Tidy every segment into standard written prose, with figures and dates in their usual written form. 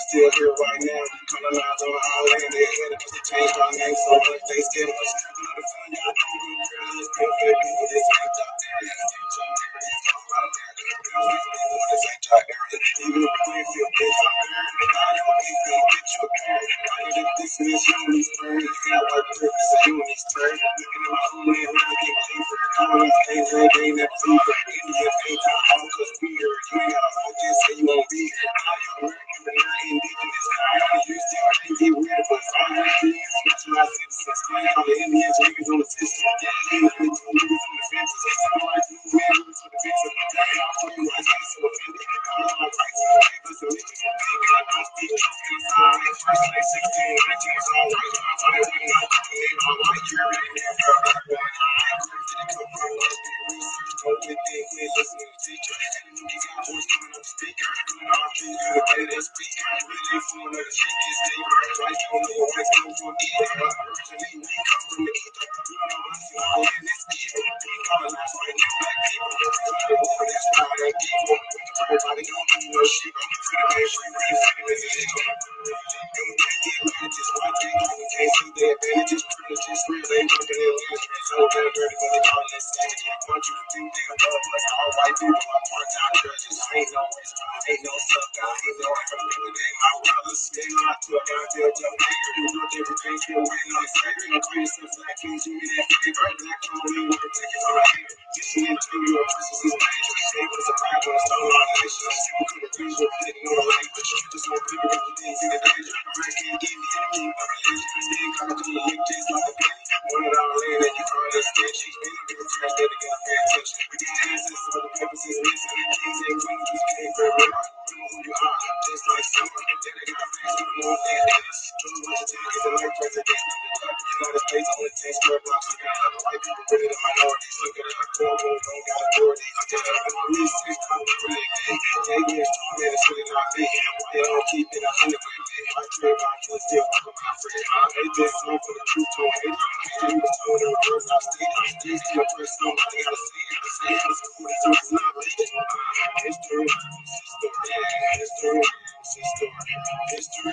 Still here right now, colonized on our land, they're ahead of us to change our name so much, they scared of us. Even if the plane feel big, this is these turns, you got white privilege, so you in these turns. Looking at my own man, really get clean for the colonies, they ain't never free for Indians, ain't time home, cause we here, you ain't got a phone, just say you won't be here. American, but not indigenous, you still can't get rid of us. All your dreams, specialized citizens, claim all the Indians, niggas on the system. Ain't nothing to niggas on the fences, somebody's new man, niggas on the fences. For you, I got so offended, I'm on my rights, niggas and niggas. I don't speak, first like 16, 19 is all right. So they wouldn't know, they all like you're right there, girl, back one. I agree to the cook, I love the research, go with it, quit listening to teacher. And you got voice coming up speaker, doing all things you the way they speak. Really phone of the shit gets deeper, like you know your wife comes from deep. Originally, we come from the ether, you don't know what's all in this evil. We colonize like you black people, that's why they evil. Everybody gon' do no shit, I'm free, free, illegal. You can't get mad, just watch it, you can't see the advantages, privileges, real, they working in industry, so bad, dirty, when they call it insanity. I want you to think they're above us, all white people, I'm part-time judges, ain't no response, ain't no sub-guy, ain't no everything, they my brothers, they not to a goddamn jump, you know everything, still waiting on the same, no clear, since black kings, you need that big, right, black, come on, you want to take it from here, listening to your presence is dangerous, they was a pride when I stole our nation, we could have reasoned, we didn't know the language, just want people to things in the danger, I can't give me anything but religion, they ain't gonna come to lick this like a bitch, one of our land that you call that sketchy, they don't give a crap that they gotta pay attention, we get answers for the purpose is missing, kings and queens, we can't remember, you know who you are, just like summer, then they got friends who know that is, don't know what you take, it's a life president, United States only takes square blocks, we got other white people, really the minorities, look at our core, don't got authority, I got up in the police, it's time to really, they get strong, man, it's really not me, why y'all keep it 100 with me, I care about you, still talk about free, I hate this song for the truth, don't hate it, you was told in reverse, I stayed, these in the first, somebody gotta see it, I say it's cool, it's not me, history, history, history, history,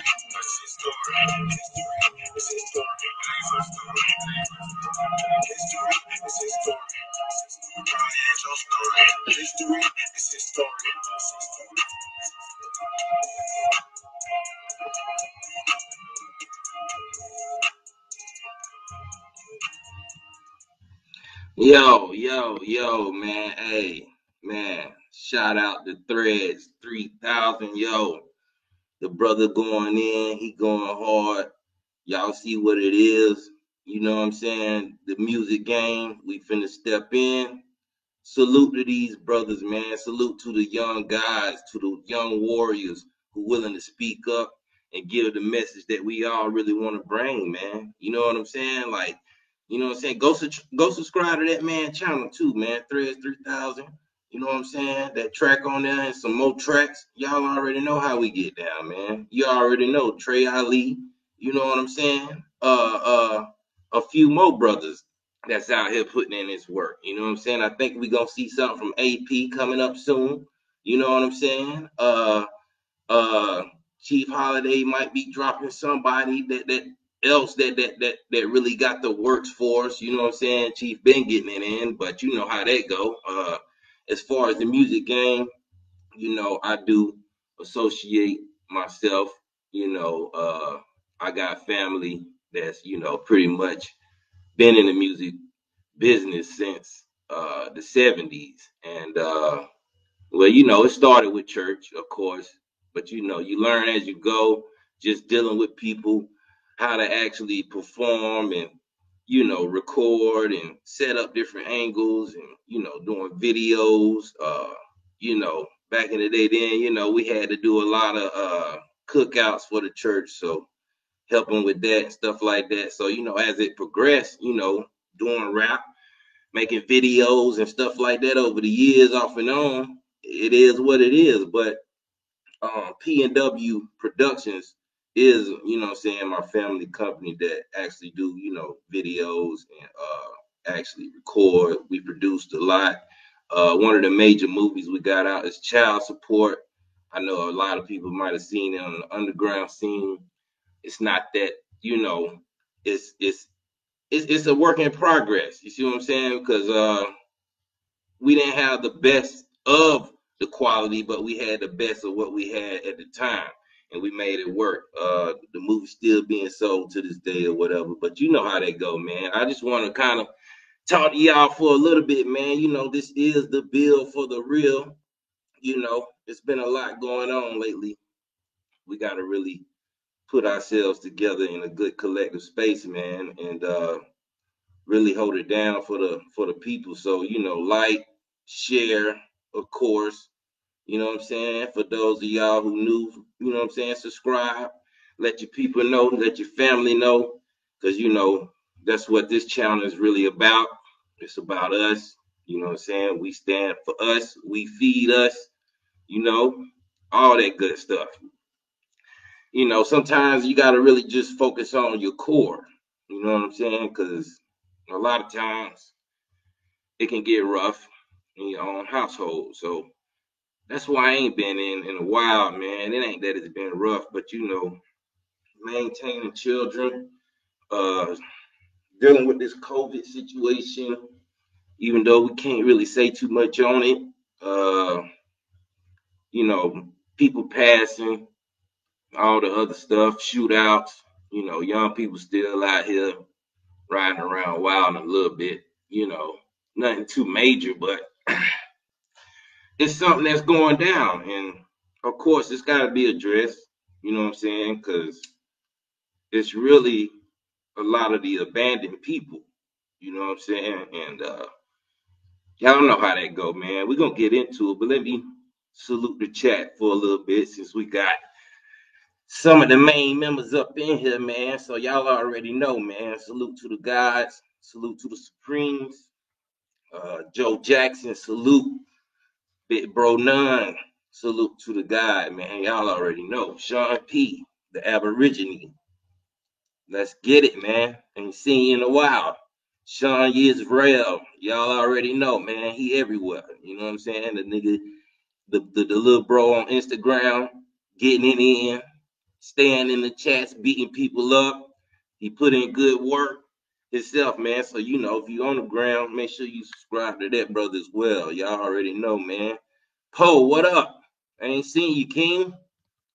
Yo, man. Hey, man. Shout out to Threads 3000. Yo, the brother going in. He going hard. Y'all see what it is. You know what I'm saying? The music game. We finna step in. Salute to these brothers, man. Salute to the young guys, to the young warriors who willing to speak up and give the message that we all really want to bring, man. You know what I'm saying? Like, you know what I'm saying? Go subscribe to that man channel too, man. Threads 3000. You know what I'm saying? That track on there and some more tracks. Y'all already know how we get down, man. You already know Trey Ali. You know what I'm saying? A few more brothers that's out here putting in this work. You know what I'm saying? I think we're gonna see something from AP coming up soon. You know what I'm saying? Uh Chief Holiday might be dropping somebody that else that really got the works for us. You know what I'm saying? Chief been getting it in, but you know how that go. As far as the music game, you know, I do associate myself, you know, I got family that's, you know, pretty much been in the music business since the 70s. And well, you know, it started with church, of course, but you know, you learn as you go, just dealing with people, how to actually perform and, you know, record and set up different angles and, you know, doing videos, you know, back in the day, then, you know, we had to do a lot of cookouts for the church. So helping with that and stuff like that. So, you know, as it progressed, you know, doing rap, making videos and stuff like that over the years off and on, it is what it is. But P&W Productions is, you know what I'm saying, my family company that actually do, you know, videos and actually record. We produced a lot. One of the major movies we got out is Child Support. I know a lot of people might have seen it on the underground scene. It's not that, you know, it's a work in progress. You see what I'm saying? Because we didn't have the best of the quality, but we had the best of what we had at the time, and we made it work. The movie's still being sold to this day or whatever, but you know how they go, man. I just want to kind of talk to y'all for a little bit, man. You know, this is the bill for the real. You know, it's been a lot going on lately. We got to really put ourselves together in a good collective space, man, and really hold it down for the people. So, you know, like, share, of course. You know what I'm saying? For those of y'all who new, you know what I'm saying, subscribe. Let your people know, let your family know. Because, you know, that's what this channel is really about. It's about us. You know what I'm saying? We stand for us. We feed us. You know, all that good stuff. You know, sometimes you got to really just focus on your core. You know what I'm saying? Because a lot of times it can get rough in your own household. So that's why I ain't been in a while, man. It ain't that it's been rough, but you know, maintaining children, uh, dealing with this COVID situation, even though we can't really say too much on it. Uh, you know, people passing, all the other stuff, shootouts. You know, young people still out here riding around wild a little bit. You know, nothing too major, but it's something that's going down, and of course, it's got to be addressed. You know what I'm saying? Because it's really a lot of the abandoned people. You know what I'm saying? And y'all know how that go, man. We're gonna get into it, but let me salute the chat for a little bit since we got some of the main members up in here, man. So y'all already know, man. Salute to the gods, salute to the Supremes, Joe Jackson, salute. Big Bro None, salute to the guy, man. Y'all already know. Sean P, the Aborigine. Let's get it, man. Ain't seen you in a while. Sean Yisrael, y'all already know, man. He everywhere. You know what I'm saying? The nigga, the little bro on Instagram, getting it in, staying in the chats, beating people up. He put in good work himself, man. So, you know, if you on the ground, make sure you subscribe to that brother as well. Y'all already know, man. Poe, what up? I ain't seen you, King.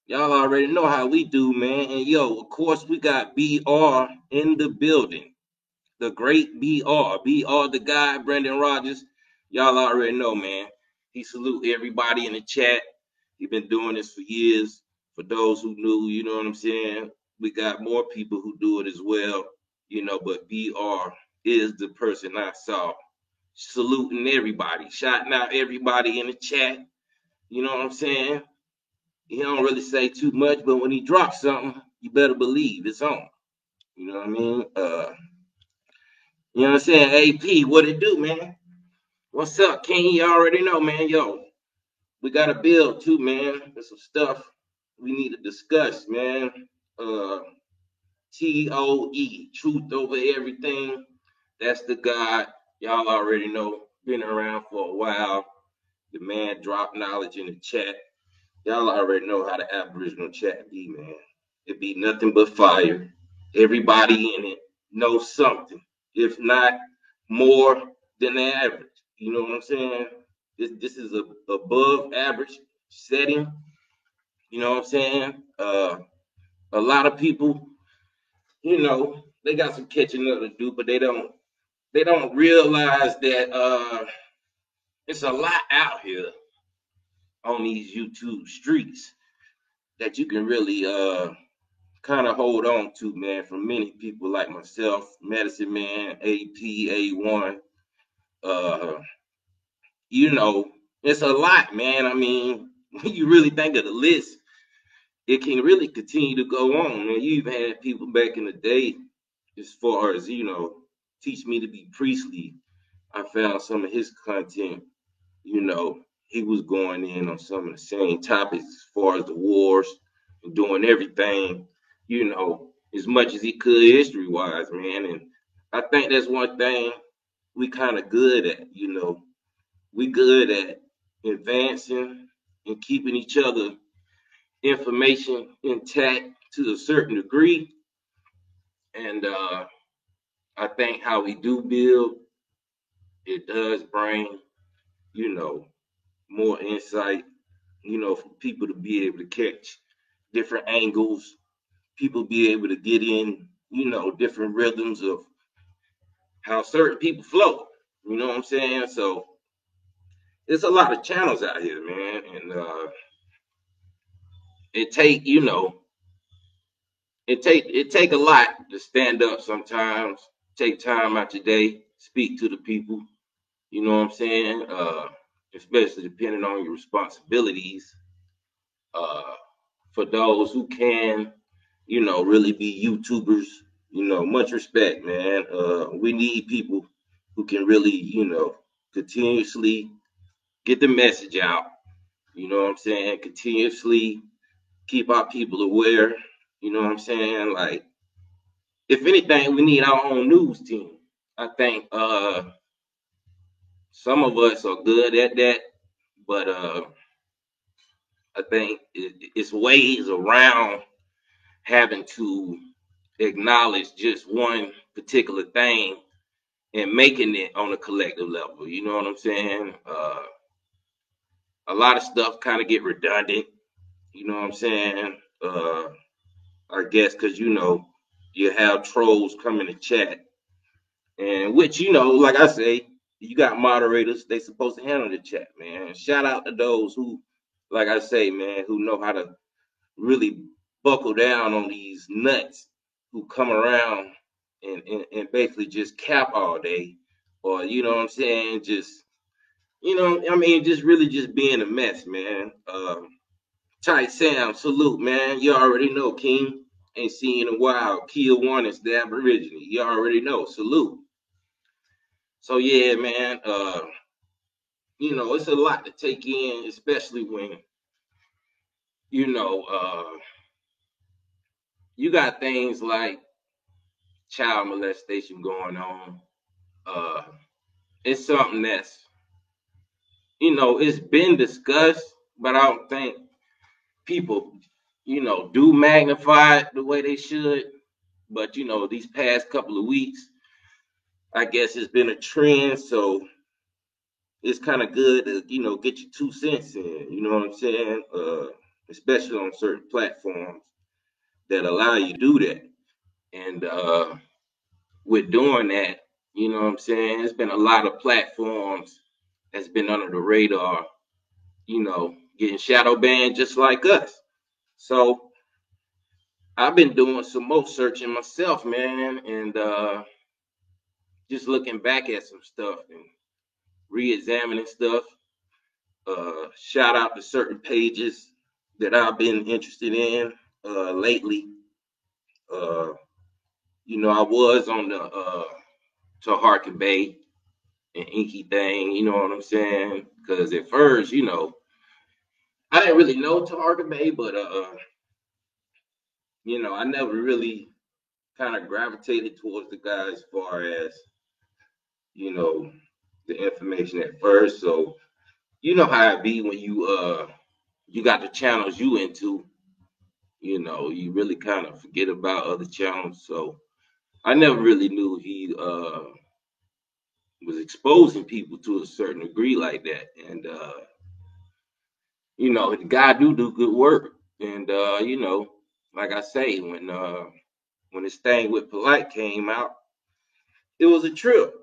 Y'all already know how we do, man. And yo, of course, we got BR in the building. The great BR. BR, the guy, Brendan Rodgers. Y'all already know, man. He salute everybody in the chat. He been doing this for years. For those who knew, you know what I'm saying? We got more people who do it as well, you know, but BR is the person I saw saluting everybody, shouting out everybody in the chat. You know what I'm saying? He don't really say too much, but when he drops something, you better believe it's on. You know what I mean? You know what I'm saying? AP, what it do, man? What's up, King? You already know, man. Yo, we got to build too, man. There's some stuff we need to discuss, man. TOE, truth over everything. That's the guy. Y'all already know. Been around for a while. The man dropped knowledge in the chat. Y'all already know how the Aboriginal chat be, man. It be nothing but fire. Everybody in it knows something, if not more than the average. You know what I'm saying? This is a above average setting. You know what I'm saying? A lot of people, you know, they got some catching up to do, but they don't realize that it's a lot out here on these YouTube streets that you can really kind of hold on to, man, from many people like myself, Medicine Man, AP, A1. You know, it's a lot, man. I mean, when you really think of the list, it can really continue to go on. And you even had people back in the day, as far as, teach me to be priestly. I found some of his content, he was going in on some of the same topics as far as the wars and doing everything, as much as he could history wise, man. And I think that's one thing we kind of good at. We good at advancing and keeping each other information intact to a certain degree. And I think how we do build, it does bring, you know, more insight, for people to be able to catch different angles, people be able to get in, different rhythms of how certain people flow. You know what I'm saying? So there's a lot of channels out here, man. And it take, it take a lot to stand up sometimes, take time out your day, speak to the people, you know what I'm saying? Especially depending on your responsibilities. Uh, for those who can, really be YouTubers, much respect, man. We need people who can really, continuously get the message out. You know what I'm saying? Continuously keep our people aware. You know what I'm saying? Like, if anything, we need our own news team. I think some of us are good at that, but I think it's ways around having to acknowledge just one particular thing and making it on a collective level. You know what I'm saying? A lot of stuff kind of get redundant. You know what I'm saying? I guess because you have trolls coming to chat, and which like I say, you got moderators. They supposed to handle the chat, man. Shout out to those who, like I say, man, who know how to really buckle down on these nuts who come around and basically just cap all day, or what I'm saying, just just really just being a mess, man. Tight Sam, salute, man. You already know, King. Ain't seen in a while. Kill one and stab originally. You already know. Salute. So yeah, man. It's a lot to take in, especially when you got things like child molestation going on. Uh, it's something that's it's been discussed, but I don't think people do magnify it the way they should. But these past couple of weeks, I guess it's been a trend, so it's kind of good to get your 2 cents in. You know what I'm saying? Especially on certain platforms that allow you to do that. And with doing that, you know what I'm saying? There's been a lot of platforms that's been under the radar, getting shadow banned just like us. So I've been doing some more searching myself, man, and just looking back at some stuff and re-examining stuff. Shout out to certain pages that I've been interested in lately. Uh, I was on the Taharka Bay and Inky thing, you know what I'm saying? Because at first, I didn't really know Taharka Bay, but I never really kind of gravitated towards the guy as far as, the information at first. So you know how it be when you got the channels you into, you really kind of forget about other channels. So I never really knew he was exposing people to a certain degree like that. And the guy do good work. And like I say, when this thing with Polite came out, it was a trip.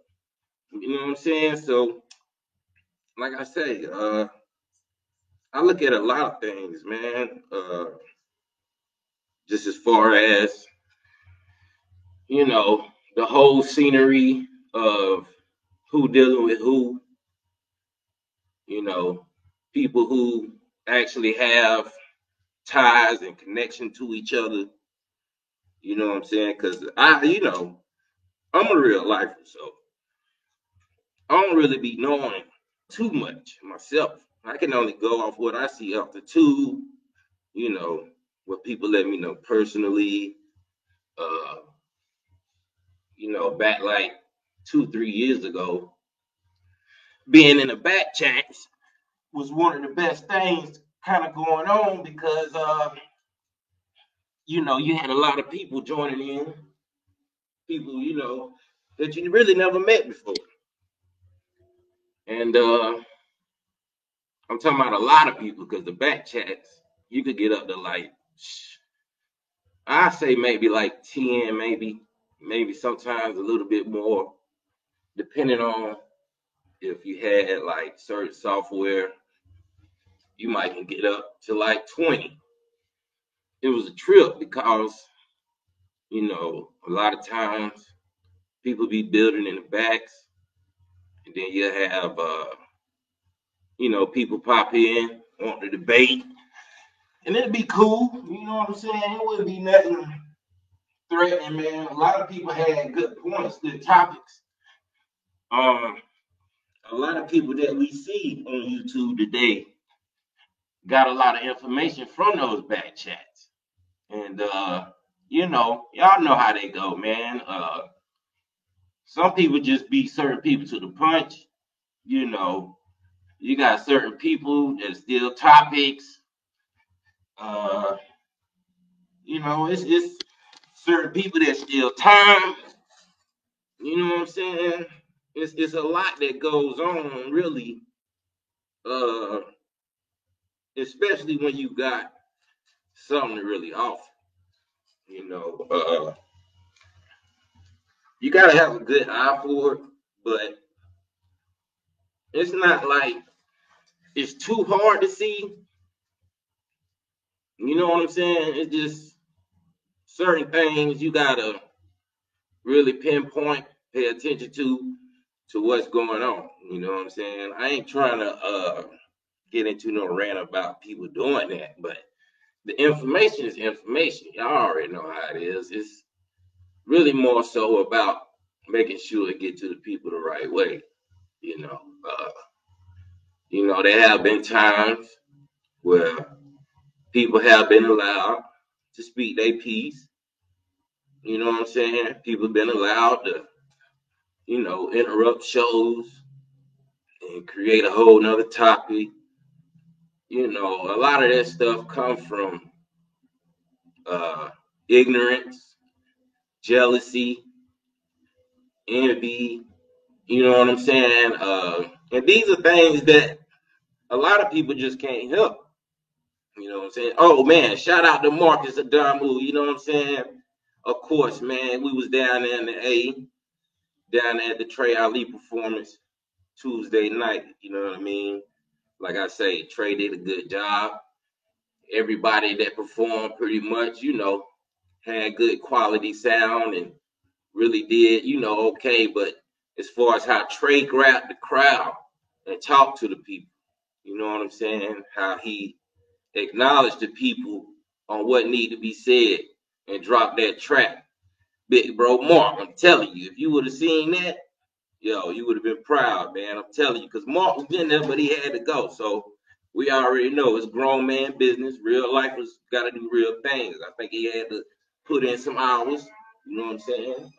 You know what I'm saying? So like I say, I look at a lot of things, man. Just as far as the whole scenery of who dealing with who, people who actually have ties and connection to each other. You know what I'm saying? Because I'm a real lifer, so I don't really be knowing too much myself. I can only go off what I see off the tube, what people let me know personally. Uh, back like 2, 3 years ago, being in the back chats was one of the best things kind of going on because you had a lot of people joining in, people, that you really never met before. And I'm talking about a lot of people because the back chats, you could get up to like, I say maybe like 10, maybe sometimes a little bit more, depending on if you had like certain software, you might can get up to like 20. It was a trip because, a lot of times people be building in the backs, and then you have, people pop in, want to debate, and it'd be cool. You know what I'm saying? It wouldn't be nothing threatening, man. A lot of people had good points, good topics. A lot of people that we see on YouTube today got a lot of information from those back chats. And y'all know how they go, man. Some people just beat certain people to the punch. You got certain people that steal topics. It's certain people that steal time. You know what I'm saying? It's a lot that goes on, really. Uh, Especially when you got something really off. You gotta have a good eye for it, but it's not like it's too hard to see. You know what I'm saying? It's just certain things you gotta really pinpoint, pay attention to what's going on. You know what I'm saying? I ain't trying to get into no rant about people doing that, but the information is information. Y'all already know how it is. It's really more so about making sure it get to the people the right way. There have been times where people have been allowed to speak their piece. You know what I'm saying? People have been allowed to, interrupt shows and create a whole nother topic. A lot of that stuff comes from ignorance, jealousy, envy. You know what I'm saying? And these are things that a lot of people just can't help. You know what I'm saying? Oh man, shout out to Marcus Adamu. You know what I'm saying? Of course, man. We was down there in the A, down there at the Trey Ali performance Tuesday night. You know what I mean? Like I say, Trey did a good job. Everybody that performed pretty much, had good quality sound and really did, okay. But as far as how Trey grabbed the crowd and talked to the people, you know what I'm saying? How he acknowledged the people on what need to be said and dropped that track. Big bro Mark, I'm telling you, if you would have seen that, you would have been proud, man. I'm telling you, because Mark was in there, but he had to go. So we already know it's grown man business. Real lifers got to do real things. I think he had to put in some hours. You know what I'm saying?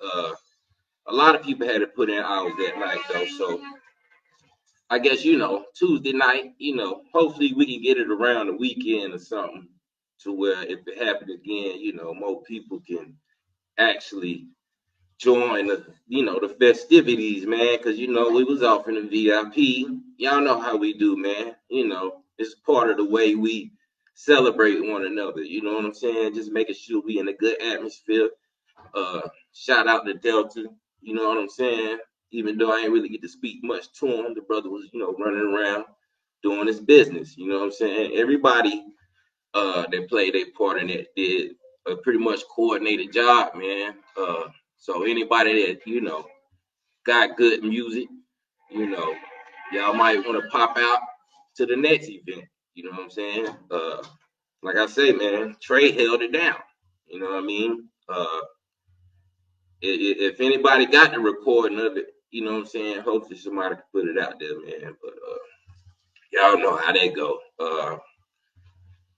A lot of people had to put in hours that night, though. So I guess, Tuesday night, hopefully we can get it around the weekend or something to where if it happens again, more people can actually join the festivities, man, because we was off in the VIP. Y'all know how we do, man. It's part of the way we celebrate one another. You know what I'm saying? Just making sure we in a good atmosphere. Shout out to Delta. You know what I'm saying? Even though I ain't really get to speak much to him, the brother was, running around doing his business. You know what I'm saying? Everybody that played their part in it did a pretty much coordinated job, man. So anybody that, got good music, y'all might want to pop out to the next event. You know what I'm saying? Like I say, man, Trey held it down. You know what I mean? If anybody got the recording of it, you know what I'm saying? Hopefully somebody can put it out there, man. But y'all know how that go.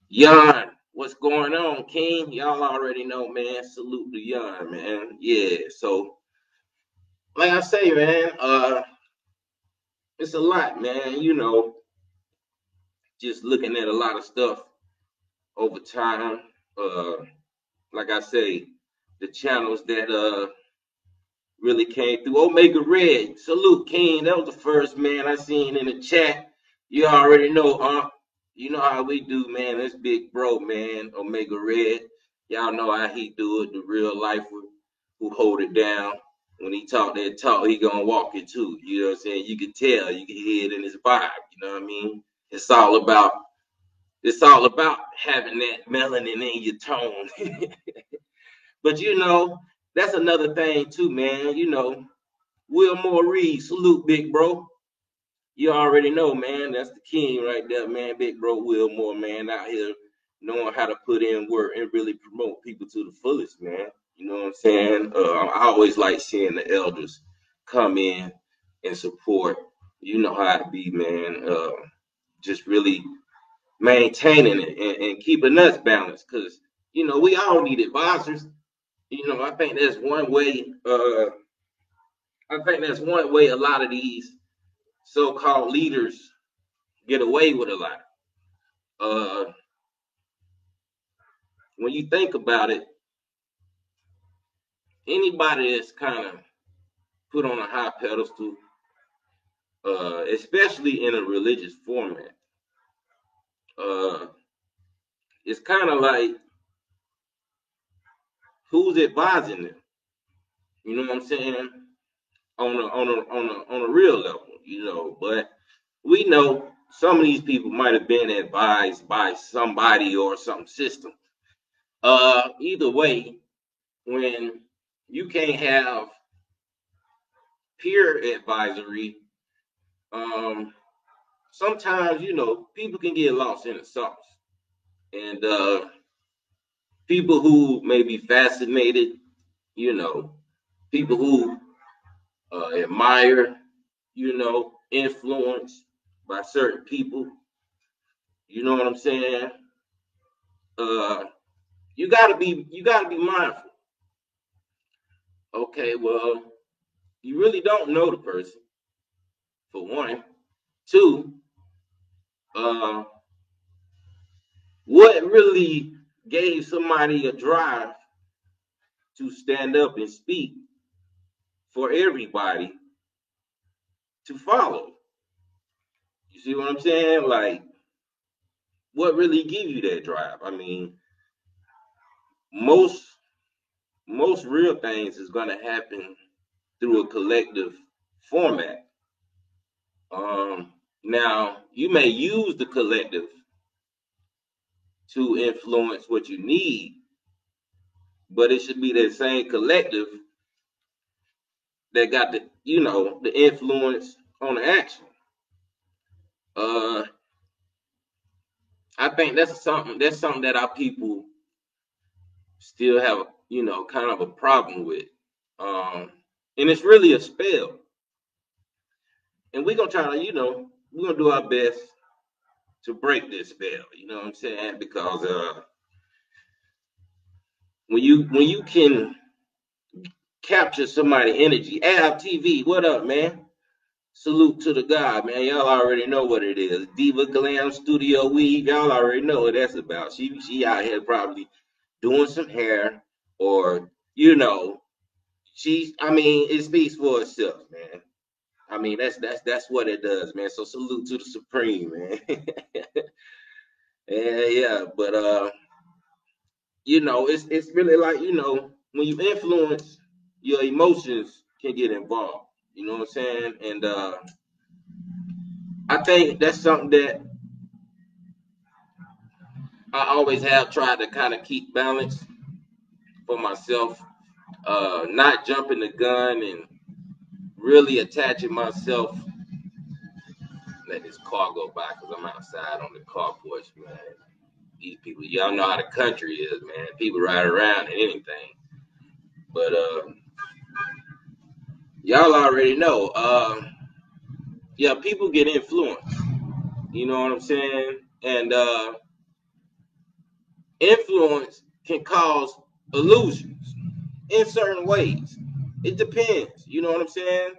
Yon, what's going on, King? Y'all already know, man. Salute to Yon, man. Yeah, so like I say, man, it's a lot, man. You know, just looking at a lot of stuff over time. Like I say, the channels that really came through. Omega Red, salute, King. That was the first man I seen in the chat. You already know, you know how we do, man. That's big bro, man. Omega Red. Y'all know how he do it. The real life who hold it down. When he talk that talk, he gonna walk it too. You know what I'm saying? You can tell, you can hear it in his vibe. You know what I mean? It's all about having that melanin in your tone. But you know, that's another thing too, man. You know, Wilmore Reed, salute, big bro. You already know, man. That's the king right there, man. Big bro Wilmore, man, out here knowing how to put in work and really promote people to the fullest, man. You know what I'm saying? I always like seeing the elders come in and support. You know how it be, man. Just really maintaining it and keeping us balanced, because you know we all need advisors. You know, I think that's one way. A lot of these so-called leaders get away with a lot. When you think about it, anybody that's kind of put on a high pedestal, especially in a religious format, it's kind of like who's advising them. You know what I'm saying? On a real level, you know. But we know some of these people might have been advised by somebody or some system. Either way, when you can't have peer advisory, sometimes you know people can get lost in the sauce, and people who may be fascinated, you know, people who admire, you know, influenced by certain people. You know what I'm saying? Uh, you gotta be mindful. Okay, well, you really don't know the person, for one. Two, uh, what really gave somebody a drive to stand up and speak for everybody to follow? You see what I'm saying? Like, what really give you that drive? I mean, most real things is gonna happen through a collective format. Now you may use the collective to influence what you need, but it should be that same collective that got the, you know, the influence on the action. Uh, I think that's something that our people still have, you know, kind of a problem with. And it's really a spell. And we're gonna try to, you know, we're gonna do our best to break this spell. You know what I'm saying? Because when you can capture somebody's energy, Ab TV, what up, man? Salute to the God, man. Y'all already know what it is. Diva Glam Studio Weave. Y'all already know what that's about. She out here probably doing some hair, or you know, I mean, it speaks for itself, man. I mean, that's what it does, man. So salute to the Supreme, man. Yeah, but you know, it's really like, you know, when you influence, your emotions can get involved. You know what I'm saying? And I think that's something that I always have tried to kind of keep balance for myself, not jumping the gun and really attaching myself. let this car go by because I'm outside on the car porch, man. These people, y'all know how the country is, man. People ride around and anything. But y'all already know. Yeah, people get influenced. You know what I'm saying? And influence can cause illusions in certain ways. It depends. You know what I'm saying?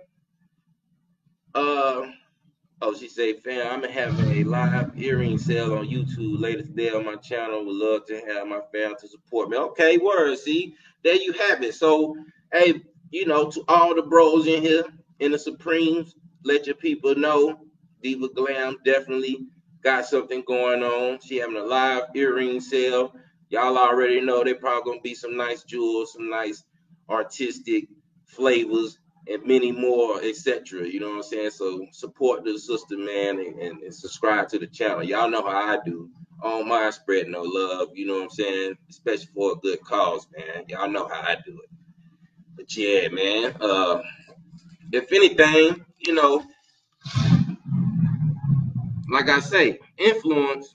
Oh, she say, fam, I'm having a live earring sale on YouTube later today on my channel. Would love to have my fam to support me. Okay, word. See, there you have it. So, hey, you know, to all the bros in here, in the Supremes, let your people know Diva Glam definitely got something going on. She having a live earring sale. Y'all already know they probably gonna be some nice jewels, some nice artistic flavors, and many more, etc. You know what I'm saying? So support the sister, man, and subscribe to the channel. Y'all know how I do. On my spread no love, you know what I'm saying? Especially for a good cause, man. Y'all know how I do it. But yeah, man. If anything, you know, like I say, influence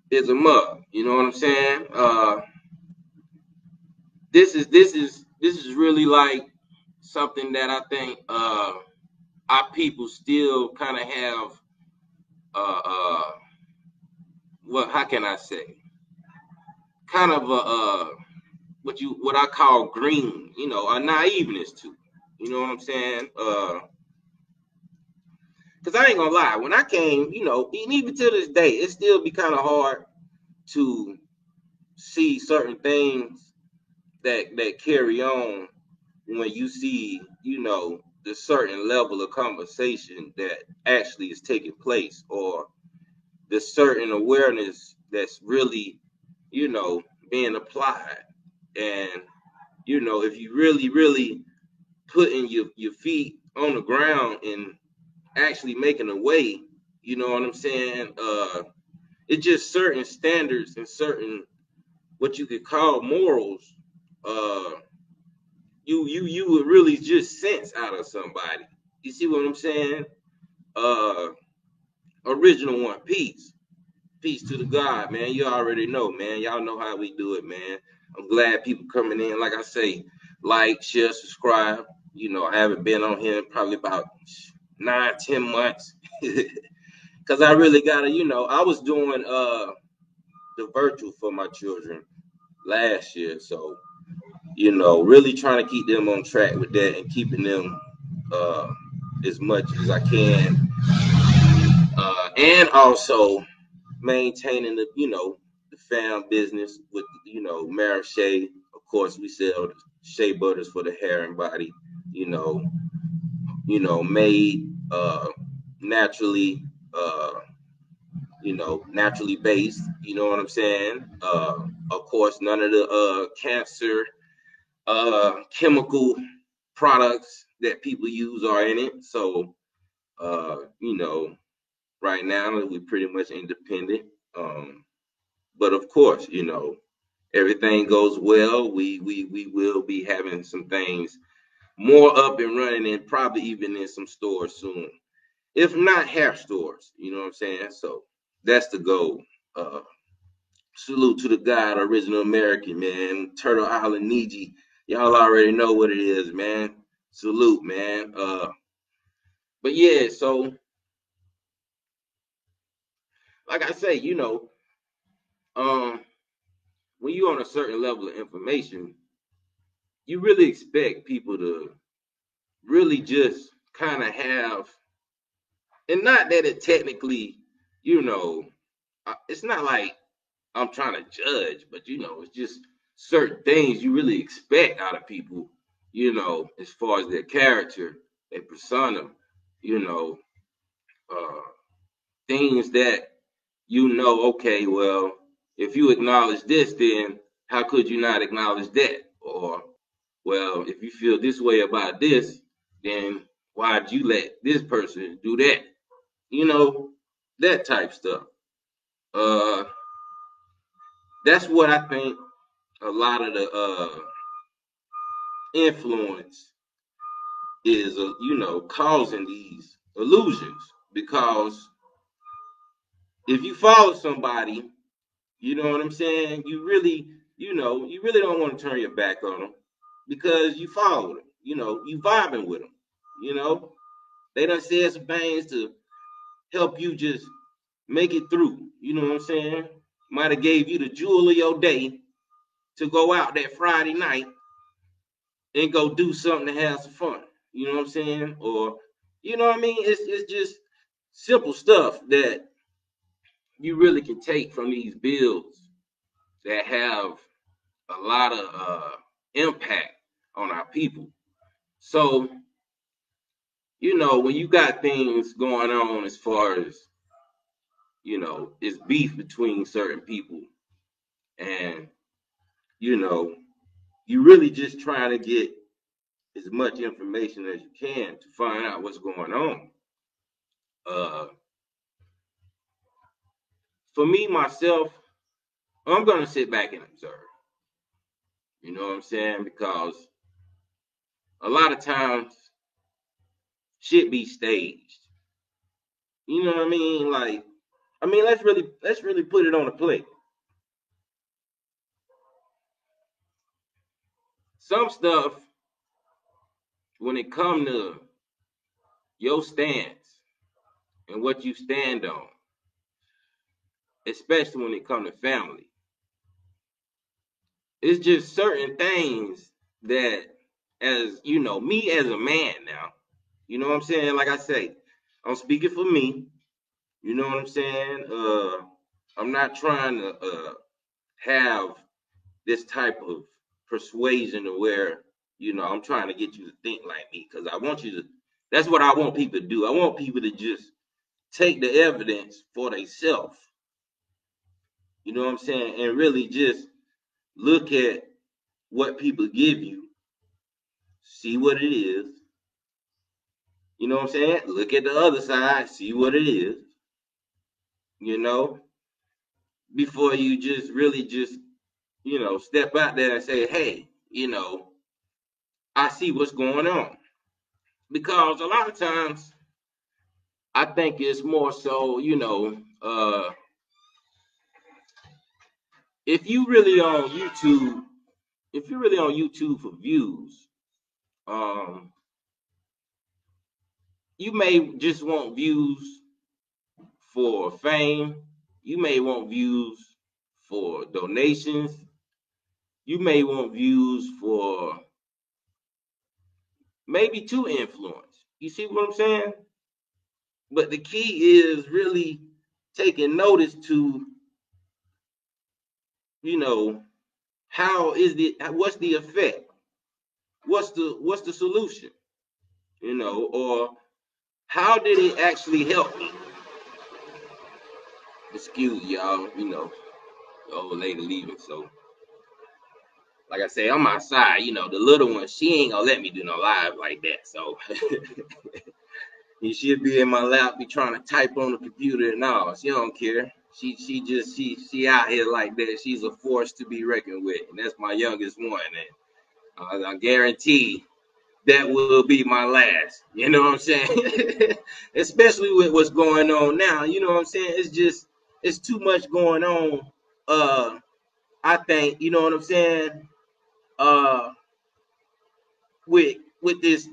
is a mug. You know what I'm saying? This is really like something that I think our people still kind of have well, how can I say? Kind of a what I call green, you know, a naiveness to. You know what I'm saying? Because I ain't gonna lie, when I came, you know, even to this day, it still be kind of hard to see certain things that carry on when you see, you know, the certain level of conversation that actually is taking place, or the certain awareness that's really, you know, being applied. And, you know, if you really putting your feet on the ground and actually making a way, you know what I'm saying? It's just certain standards and certain what you could call morals. You would really just sense out of somebody. You see what I'm saying? Original one, peace. Peace to the God, man. You already know, man. Y'all know how we do it, man. I'm glad people coming in. Like I say, like, share, subscribe. You know, I haven't been on here in probably about 9-10 months. Cause I really gotta, you know, I was doing the virtual for my children last year. So, you know, really trying to keep them on track with that and keeping them as much as I can. And also maintaining the, you know, the fam business with, you know, Marichet. Of course, we sell shea butters for the hair and body, you know, made naturally, you know, naturally based, you know what I'm saying? Of course, none of the cancer chemical products that people use are in it. So, you know, right now we're pretty much independent. But of course, you know, everything goes well. We will be having some things more up and running, and probably even in some stores soon. If not hair stores, you know what I'm saying? So that's the goal. Salute to the God, original American, man. Turtle Island Niji. Y'all already know what it is, man. Salute, man. But yeah, so like I say, you know, when you're on a certain level of information, you really expect people to really just kind of have, and not that it technically, you know, it's not like I'm trying to judge, but you know, it's just certain things you really expect out of people, you know, as far as their character, their persona, you know, uh, things that you know, okay, well, if you acknowledge this, then how could you not acknowledge that? Or, well, if you feel this way about this, then why'd you let this person do that? You know, that type stuff. Uh, that's what I think a lot of the influence is, you know, causing these illusions, because if you follow somebody, you know what I'm saying, you really, you really don't want to turn your back on them because you follow them, you vibing with them, you know, they done said some things to help you just make it through, you know what I'm saying, might have gave you the jewel of your day to go out that Friday night and go do something to have some fun, you know what I'm saying, or, you know what I mean, it's just simple stuff that you really can take from these bills that have a lot of impact on our people. So, when you got things going on as far as, it's beef between certain people, and, you know, you really just trying to get as much information as you can to find out what's going on. Uh, for me, myself, I'm going to sit back and observe. You know what I'm saying? Because a lot of times shit be staged. You know what I mean? Like, let's really put it on the plate. Some stuff, when it come to your stance and what you stand on, especially when it come to family, it's just certain things that, as me as a man now, you know what I'm saying? Like I say, I'm speaking for me. You know what I'm saying? I'm not trying to have this type of persuasion to where, I'm trying to get you to think like me, because I want you to, that's what I want people to do. I want people to just take the evidence for themselves. You know what I'm saying? And really just look at what people give you, see what it is. You know what I'm saying? Look at the other side, see what it is, you know, before you just really just, step out there and say, hey, I see what's going on. Because a lot of times I think it's more so, if you really on YouTube, if you're really on YouTube for views, um, you may just want views for fame. You may want views for donations. You may want views for maybe to influence. You see what I'm saying? But the key is really taking notice to, you know, what's the effect? What's the solution? Or how did it actually help me? Excuse y'all, the old lady leaving. So, like I say, I'm outside. The little one, she ain't gonna let me do no live like that. So, she'll be in my lap, be trying to type on the computer and all. She don't care. She out here like that. She's a force to be reckoned with, and that's my youngest one. And I guarantee that will be my last. You know what I'm saying? Especially with what's going on now. You know what I'm saying? It's too much going on. I think, you know what I'm saying? Uh, with this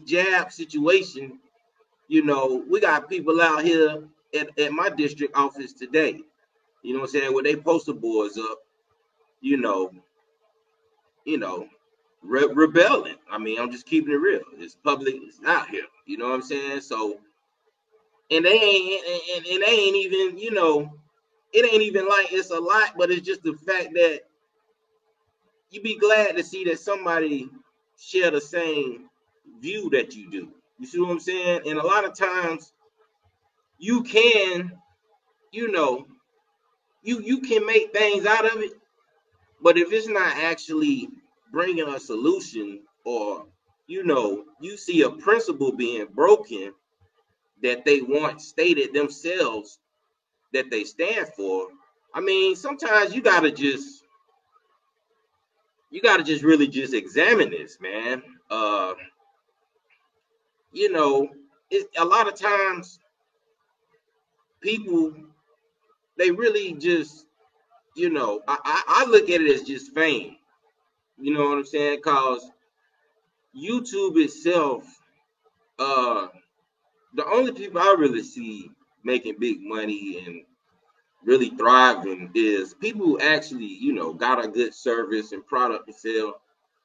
jab situation, we got people out here at my district office today. You know what I'm saying? Where they poster boards up, you know, you know, rebelling. I mean, I'm just keeping it real. It's public. It's out here. You know what I'm saying? So, and they ain't even, it ain't even like it's a lot, but it's just the fact that you be glad to see that somebody share the same view that you do. You see what I'm saying? And a lot of times you can, you know, you can make things out of it, but if it's not actually bringing a solution, or you see a principle being broken that they once stated themselves that they stand for, I mean, sometimes you gotta just really just examine this, man. you know, a lot of times people, they really just, I look at it as just fame. You know what I'm saying? Because YouTube itself, uh, the only people I really see making big money and really thriving is people who actually, got a good service and product to sell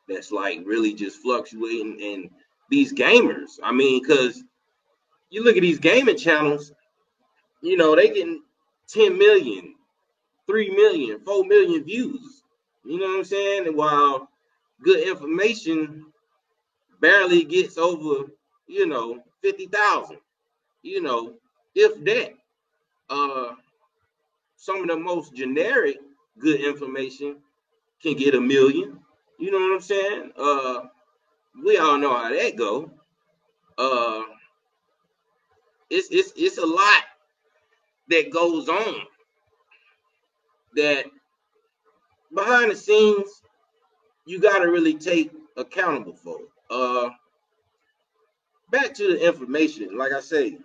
that's like really just fluctuating. And these gamers, I mean, because you look at these gaming channels, they getting 10 million, 3 million, 4 million views. You know what I'm saying? And while good information barely gets over, 50,000, if that. Uh, some of the most generic good information can get 1 million. You know what I'm saying? We all know how that go. Uh, it's a lot that goes on that behind the scenes you got to really take accountable for. Back to the information, like I say,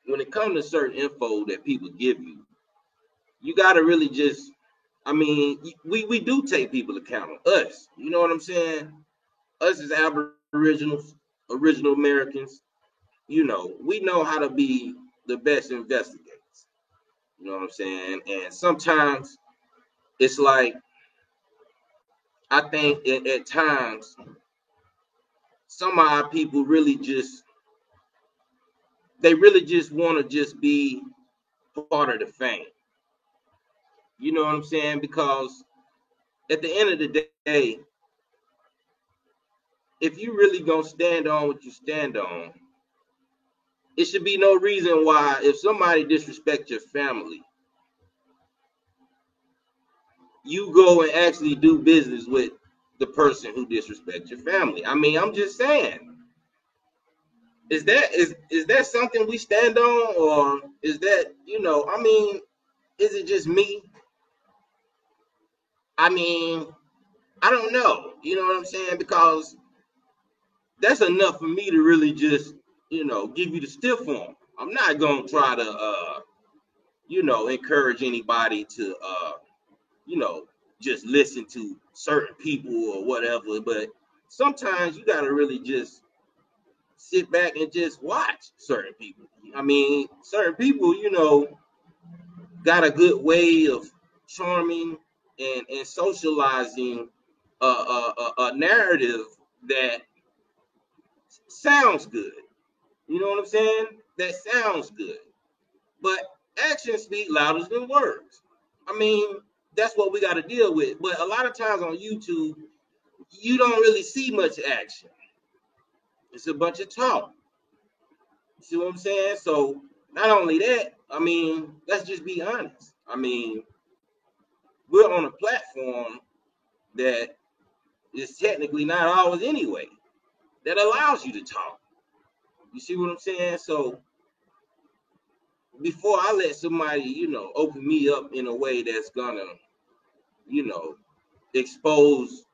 when it comes to certain info that people give you, you got to really just, I mean, we do take people accountable. Us, you know what I'm saying? Us as Aboriginals, original Americans, we know how to be the best investigators. You know what I'm saying? And sometimes it's like, I think at times, some of our people really just, they really just want to just be part of the fame. You know what I'm saying? Because at the end of the day, if you really gonna stand on what you stand on, it should be no reason why if somebody disrespects your family, you go and actually do business with the person who disrespects your family. I mean, I'm just saying, is that something we stand on, or is that, I mean, is it just me? I mean, I don't know. You know what I'm saying? Because that's enough for me to really just, give you the stiff arm. I'm not gonna try to encourage anybody to just listen to certain people or whatever. But sometimes you gotta really just sit back and just watch certain people. I mean, certain people, got a good way of charming and socializing a narrative that sounds good. You know what I'm saying? That sounds good. But actions speak louder than words. I mean, that's what we got to deal with. But a lot of times on YouTube, you don't really see much action. It's a bunch of talk. You see what I'm saying? So not only that, I mean, let's just be honest. I mean, we're on a platform that is technically not ours anyway, that allows you to talk. You see what I'm saying? So before I let somebody, open me up in a way that's gonna, you know, expose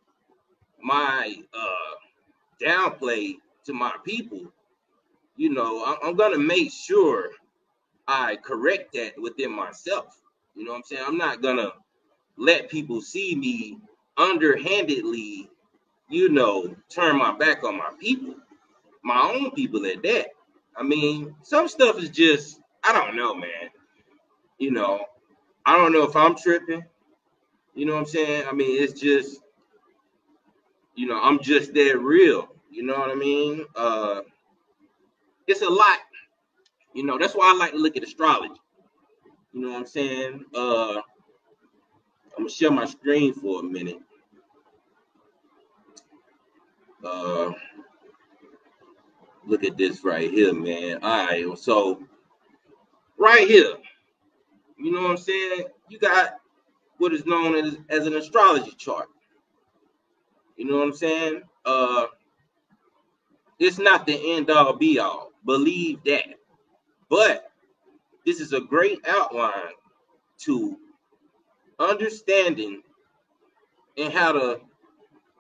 my downplay to my people, I'm gonna make sure I correct that within myself. You know what I'm saying? I'm not gonna let people see me underhandedly, turn my back on my people, my own people at that. I mean, some stuff is just, I don't know, man. You know, I don't know if I'm tripping. You know what I'm saying? I mean, it's just, I'm just that real. You know what I mean? It's a lot. That's why I like to look at astrology. You know what I'm saying? I'm gonna share my screen for a minute. Uh, Look at this right here, man. All right, so right here, you know what I'm saying? You got what is known as an astrology chart. You know what I'm saying? It's not the end all be all. Believe that. But this is a great outline to understanding and how to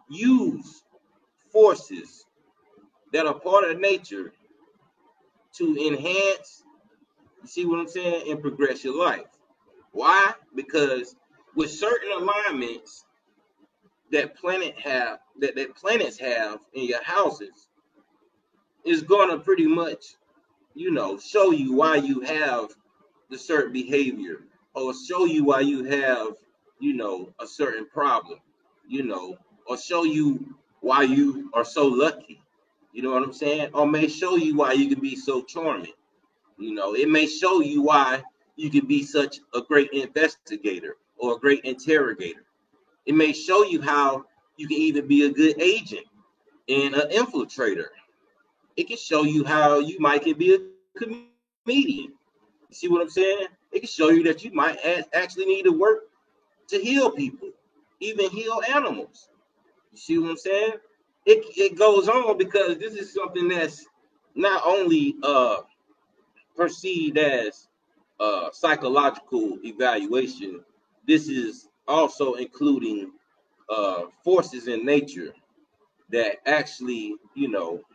use forces that are part of nature to enhance, you see what I'm saying, and progress your life. Why? Because with certain alignments that planets have in your houses is gonna pretty much, show you why you have the certain behavior, or show you why you have, a certain problem, or show you why you are so lucky. You know what I'm saying? Or may show you why you can be so charming. It may show you why you can be such a great investigator or a great interrogator. It may show you how you can even be a good agent and an infiltrator. It can show you how you might can be a comedian. You see what I'm saying? It can show you that you might actually need to work to heal people, even heal animals. You see what I'm saying? It goes on because this is something that's not only perceived as psychological evaluation. This is also including forces in nature that actually,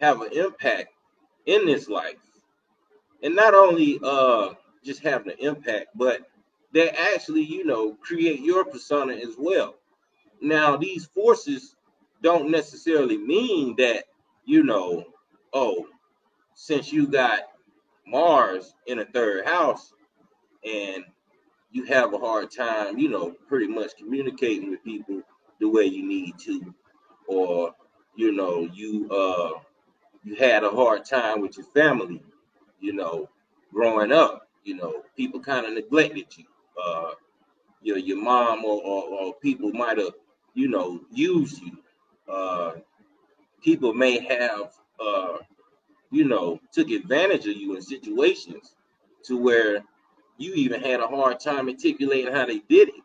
have an impact in this life. And not only just having an impact, but they actually, create your persona as well. Now, these forces don't necessarily mean that, oh, since you got Mars in a third house and you have a hard time, pretty much communicating with people the way you need to, or you had a hard time with your family, growing up, people kind of neglected you. Your mom or people might have, used you. People may have, took advantage of you in situations to where you even had a hard time articulating how they did it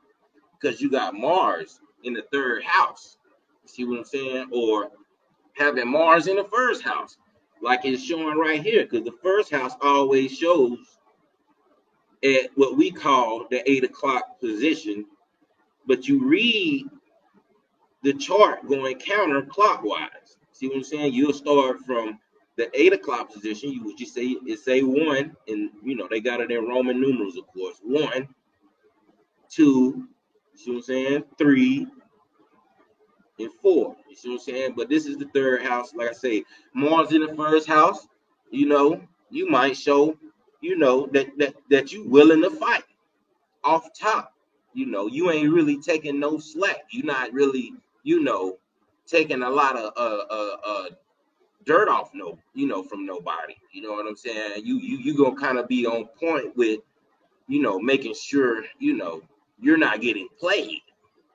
because you got Mars in the third house. You see what I'm saying? Or having Mars in the first house, like it's showing right here, because the first house always shows at what we call the 8 o'clock position, but you read the chart going counterclockwise. See what I'm saying? You'll start from the 8 o'clock position. You would just say 1, and they got it in Roman numerals, of course. 1, 2, see what I'm saying? 3, and 4. You see what I'm saying? But this is the third house. Like I say, Mars in the first house, you might show, that you willing to fight off top. You ain't really taking no slack. You're not really, taking a lot of dirt off from nobody. You know what I'm saying? You gonna kind of be on point with, making sure, you're not getting played.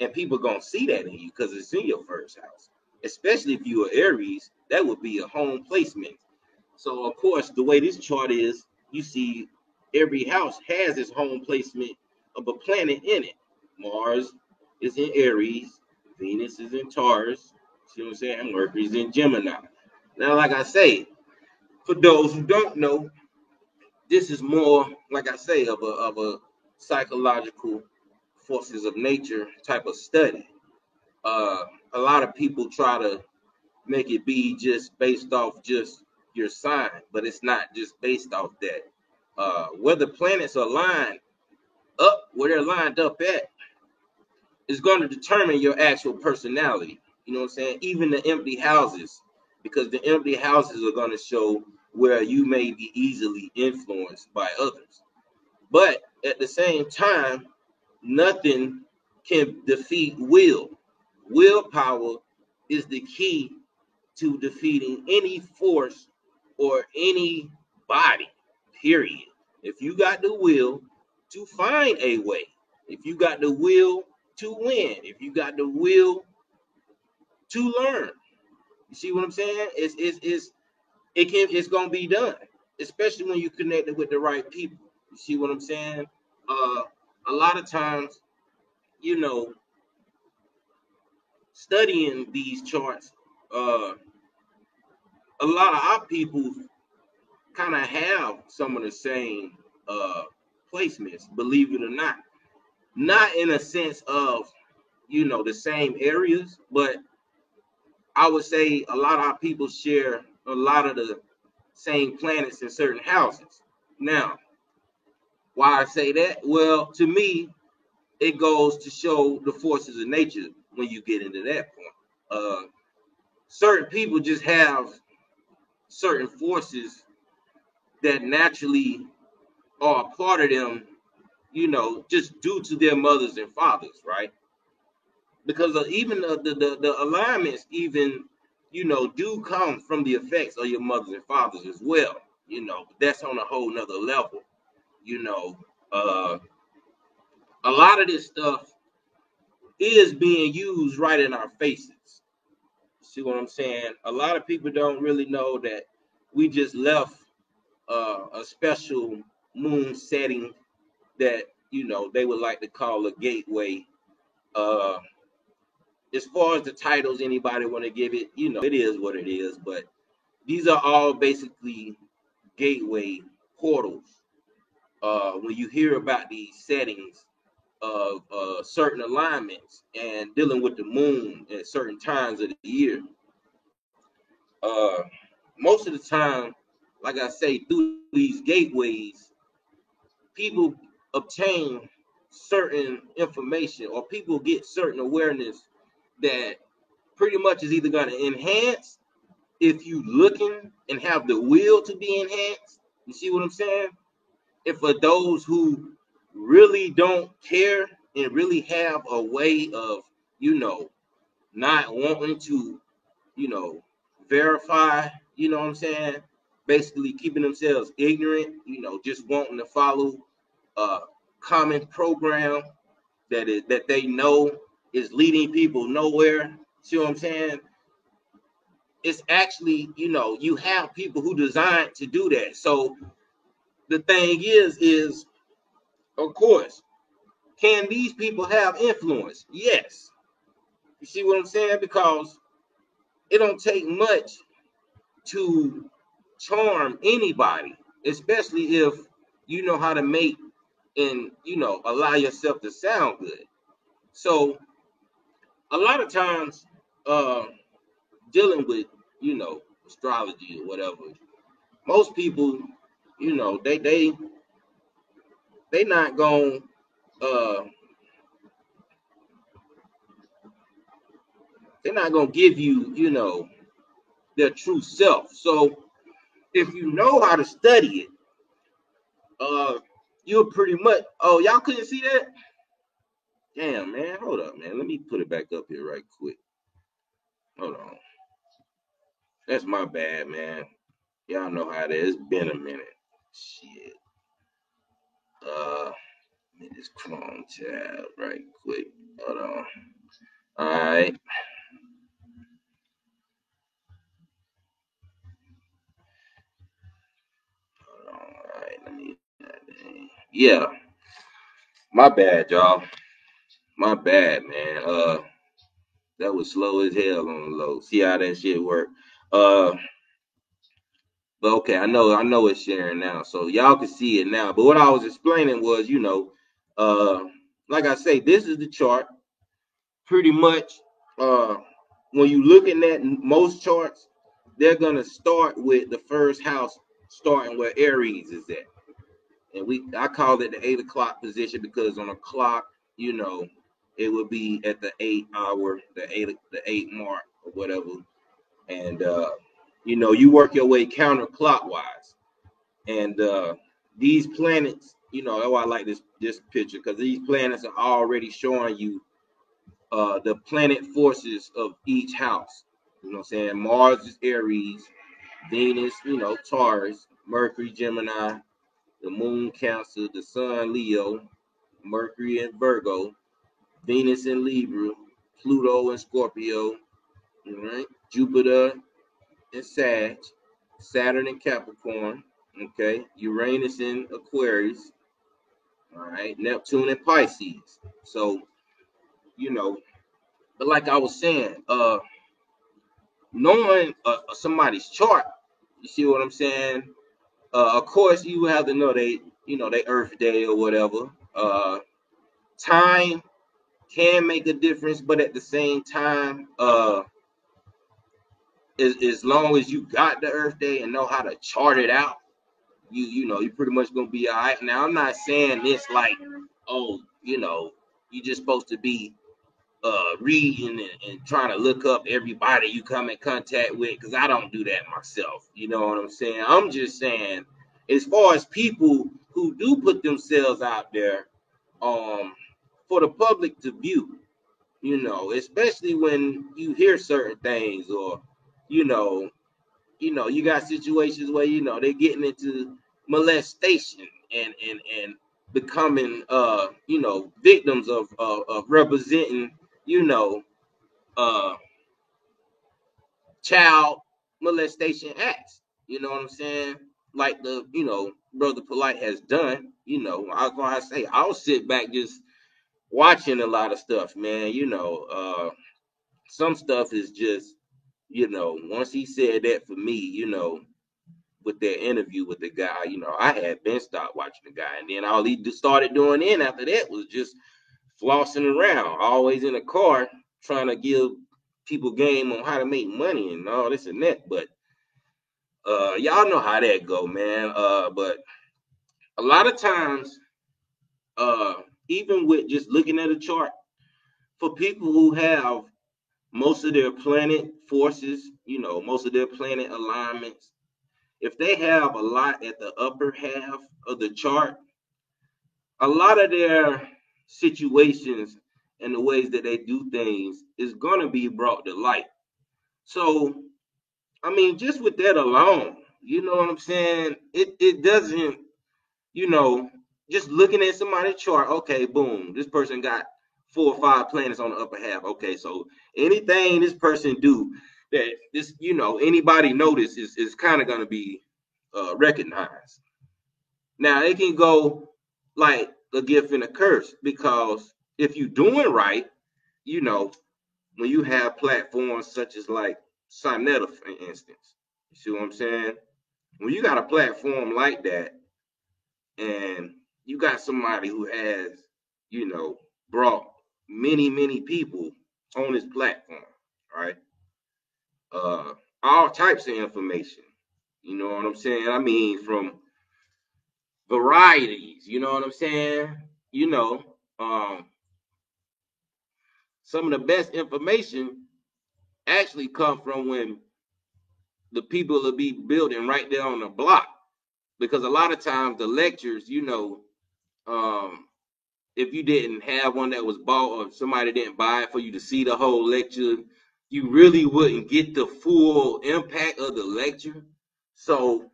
And people gonna see that in you because it's in your first house. Especially if you are Aries, that would be a home placement. So of course, the way this chart is, you see every house has its home placement of a planet in it. Mars is in Aries, Venus is in Taurus, see what I'm saying? Mercury's in Gemini. Now, like I say, for those who don't know, this is more, like I say, of a psychological forces of nature type of study. A lot of people try to make it be just based off just your sign, but it's not just based off that. Where the planets are lined up, where they're lined up at, is going to determine your actual personality. You know what I'm saying? Even the empty houses, because the empty houses are going to show where you may be easily influenced by others. But at the same time, nothing can defeat will. Willpower is the key to defeating any force or any body, period. If you got the will to find a way, if you got the will to win, if you got the will to learn, you see what I'm saying? It's gonna be done, especially when you connected with the right people. You see what I'm saying? A lot of times, studying these charts, a lot of our people kind of have some of the same placements, believe it or not. Not in a sense of, the same areas, but I would say a lot of our people share a lot of the same planets in certain houses. Now, why I say that? Well, to me, it goes to show the forces of nature when you get into that point. Certain people just have certain forces that naturally are a part of them, just due to their mothers and fathers, right? Because even the alignments, even, do come from the effects of your mothers and fathers as well. That's on a whole nother level. You know, uh, a lot of this stuff is being used right in our faces. See what I'm saying? A lot of people don't really know that we just left a special moon setting that they would like to call a gateway. Uh, as far as the titles anybody want to give it, it is what it is. But these are all basically gateway portals. When you hear about these settings of certain alignments and dealing with the moon at certain times of the year, uh, most of the time, like I say, through these gateways, people obtain certain information or people get certain awareness that pretty much is either going to enhance if you looking and have the will to be enhanced. You see what I'm saying? And for those who really don't care and really have a way of, not wanting to, you know, verify, you know what I'm saying? Basically keeping themselves ignorant, just wanting to follow a common program that they know is leading people nowhere. See what I'm saying? It's actually, you have people who designed to do that. So the thing is, of course, can these people have influence? Yes. You see what I'm saying? Because it don't take much to charm anybody, especially if you know how to make and allow yourself to sound good. So a lot of times, uh, dealing with astrology or whatever, most people, they not gonna uh they're not gonna give you their true self. So if you know how to study it, you're pretty much. Oh, y'all couldn't see that? Damn, man. Hold up, man. Let me put it back up here right quick. Hold on. That's my bad, man. Y'all know how it is. It's been a minute. Shit. Let me just Chrome tab right quick. Hold on. All right. Hold on. All right. Let me. Yeah. My bad, y'all. My bad, man. That was slow as hell on the low. See how that shit work. Uh, but okay, I know it's sharing now, so y'all can see it now. But what I was explaining was, uh, like I say, this is the chart. Pretty much, uh, when you looking at most charts, they're gonna start with the first house, starting where Aries is at, and I call it the 8 o'clock position because on a clock, it would be at the 8 hour, the eight mark or whatever, and you work your way counterclockwise. And these planets, that's why I like this picture, because these planets are already showing you the planet forces of each house. You know what I'm saying? Mars is Aries, Venus, Taurus, Mercury, Gemini, the moon Cancer, the sun Leo, Mercury in Virgo, Venus in Libra, Pluto in Scorpio, all right? Jupiter in Sag, Saturn in Capricorn, okay? Uranus in Aquarius, all right? Neptune in Pisces. So, but like I was saying, knowing somebody's chart, you see what I'm saying? Of course, you have to know they Earth Day or whatever. Time can make a difference, but at the same time, as long as you got the Earth Day and know how to chart it out, you know, you're pretty much gonna be all right. Now, I'm not saying this like, oh, you know, you just supposed to be reading and trying to look up everybody you come in contact with, because I don't do that myself. You know what I'm saying? I'm just saying, as far as people who do put themselves out there for the public to view, you know, especially when you hear certain things, or you know, you got situations where they're getting into molestation and becoming victims of representing you know child molestation acts. You know what I'm saying? Like the Brother Polite has done. I say I'll sit back just watching a lot of stuff, man. Some stuff is just once he said that for me, with that interview with the guy, I had been stopped watching the guy, and then all he started doing then after that was just flossing around, always in a car, trying to give people game on how to make money and all this and that. But y'all know how that go, man. But a lot of times, even with just looking at a chart, for people who have most of their planet forces, most of their planet alignments, if they have a lot at the upper half of the chart, a lot of their situations and the ways that they do things is going to be brought to light. So, I mean, just with that alone, you know what I'm saying? It doesn't, just looking at somebody's chart, okay, boom, this person got 4 or 5 planets on the upper half. Okay, so anything this person do that this, anybody notice is kind of going to be recognized. Now, it can go like a gift and a curse, because if you're doing right, when you have platforms such as like Sonetta, for instance, you see what I'm saying? When you got a platform like that, and you got somebody who has, brought many people on his platform, right? All types of information. You know what I'm saying? I mean, from varieties, you know what I'm saying? Some of the best information actually come from when the people will be building right there on the block. Because a lot of times the lectures, if you didn't have one that was bought or somebody didn't buy it for you to see the whole lecture, you really wouldn't get the full impact of the lecture. So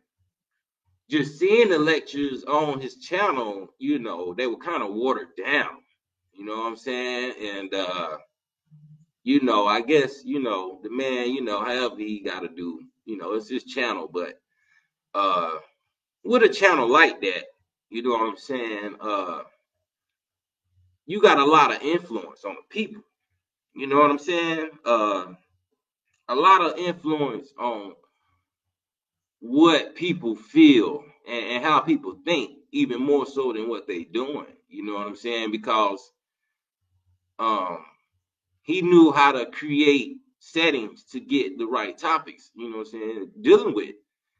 just seeing the lectures on his channel, they were kind of watered down. You know what I'm saying? And I guess, the man, however he got to do, it's his channel. But with a channel like that, you know what I'm saying? You got a lot of influence on the people. You know what I'm saying? A lot of influence on what people feel and how people think, even more so than what they doing. You know what I'm saying? Because he knew how to create settings to get the right topics, you know what I'm saying, dealing with,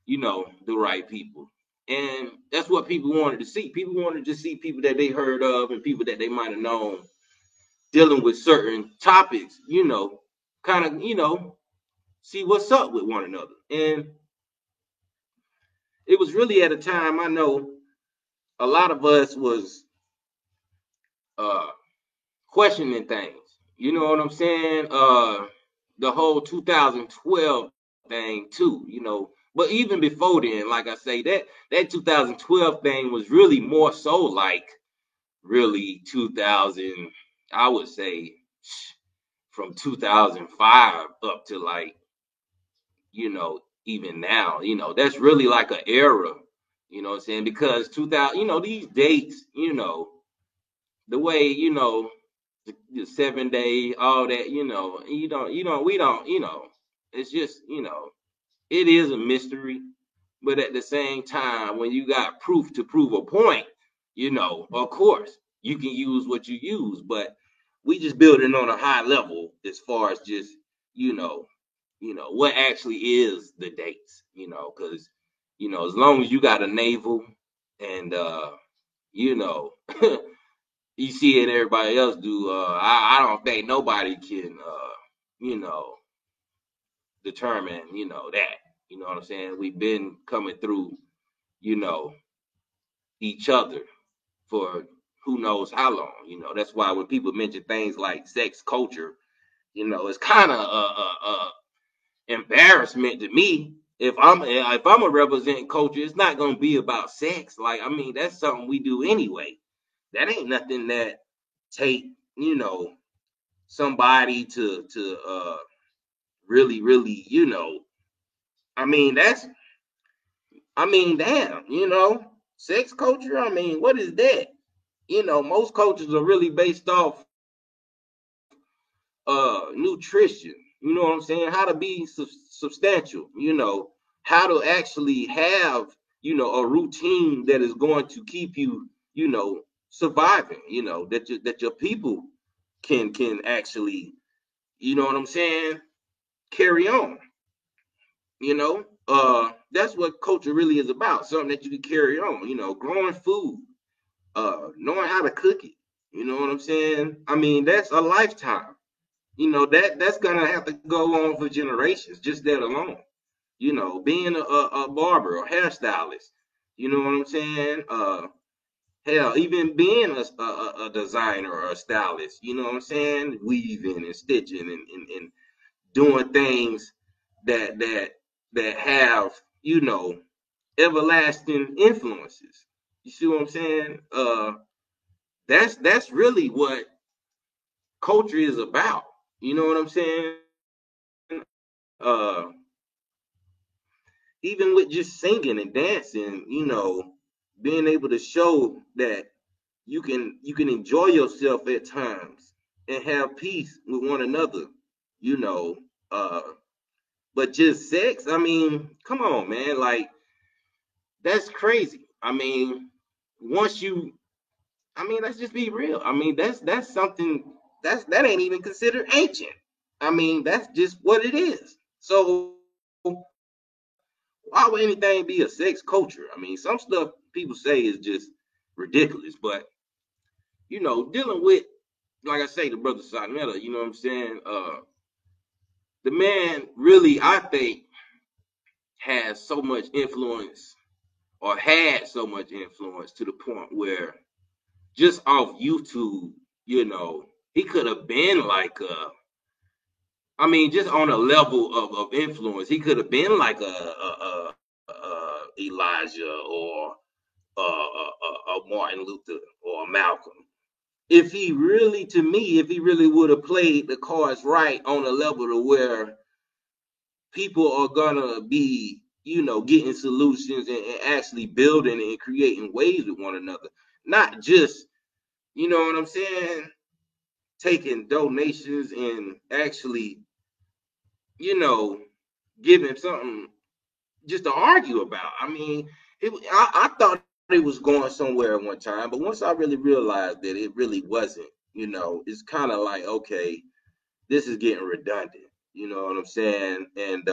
the right people. And that's what people wanted to see. People wanted to see people that they heard of and people that they might have known dealing with certain topics, kind of, see what's up with one another. And it was really at a time, I know a lot of us was questioning things. You know what I'm saying? The whole 2012 thing too, But even before then, like I say, that 2012 thing was really more so like really 2000, I would say from 2005 up to like, even now, that's really like an era, you know what I'm saying? Because 2000, these dates, the way, the 7 day, all that, we don't, it's just, it is a mystery. But at the same time, when you got proof to prove a point, of course, you can use what you use. But we just building on a high level as far as just, what actually is the dates, because, as long as you got a navel and, you know, you see it everybody else do, I don't think nobody can, you know, determine, that, what I'm saying? We've been coming through, you know, each other for who knows how long, that's why when people mention things like sex culture, it's kind of embarrassment to me. If I'm a representing culture, it's not gonna be about sex. Like, I mean, that's something we do anyway. That ain't nothing that take somebody to really really I mean damn, sex culture. I mean, what is that? Most cultures are really based off nutrition. You know what I'm saying? How to be substantial. How to actually have a routine that is going to keep you surviving. That your people can actually what I'm saying, carry on. That's what culture really is about. Something that you can carry on. Growing food, knowing how to cook it. You know what I'm saying? I mean, that's a lifetime. That's gonna have to go on for generations, just that alone. Being a barber or hairstylist, you know what I'm saying? Hell, even being a designer or a stylist, you know what I'm saying? Weaving and stitching and doing things that have, everlasting influences. You see what I'm saying? That's really what culture is about. You know what I'm saying? Uh, Even with just singing and dancing, being able to show that you can enjoy yourself at times and have peace with one another, you know. Uh, but just sex, I mean, come on, man, like that's crazy. I mean, once you, I mean, let's just be real. I mean, that's something that ain't even considered ancient. I mean, that's just what it is. So why would anything be a sex culture? I mean, some stuff people say is just ridiculous, but dealing with, like I say, the brother Sonetta, you know what I'm saying? The man really, I think, has so much influence or had so much influence to the point where just off YouTube, he could have been like I mean, just on a level of influence, he could have been like a Elijah or a Martin Luther or a Malcolm. If he really, to me, if he really would have played the cards right on a level to where people are gonna be, getting solutions and actually building and creating ways with one another, not just, you know what I'm saying, taking donations and actually, you know, giving something just to argue about. I mean, I thought it was going somewhere at one time, but once I really realized that it really wasn't, it's kind of like, okay, this is getting redundant. You know what I'm saying? And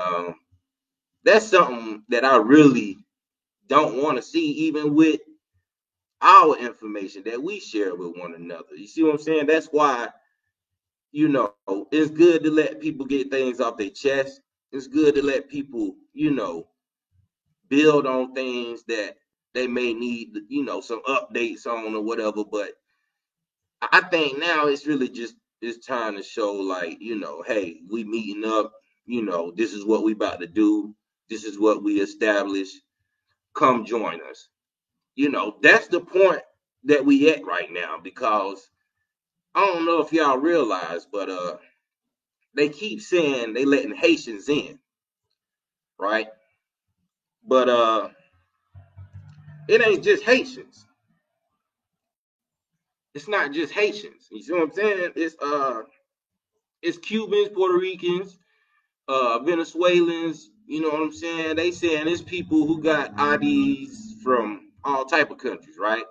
that's something that I really don't want to see, even with our information that we share with one another. You see what I'm saying? That's why, it's good to let people get things off their chest. It's good to let people, build on things that they may need, some updates on or whatever. But I think now it's really just it's time to show, like, hey, we meeting up. This is what we about to do. This is what we established. Come join us. That's the point that we at right now, because I don't know if y'all realize, but they keep saying they letting Haitians in, right? But it ain't just Haitians. It's not just Haitians. You see what I'm saying? It's Cubans, Puerto Ricans, Venezuelans. You know what I'm saying? They saying it's people who got IDs from all type of countries, right?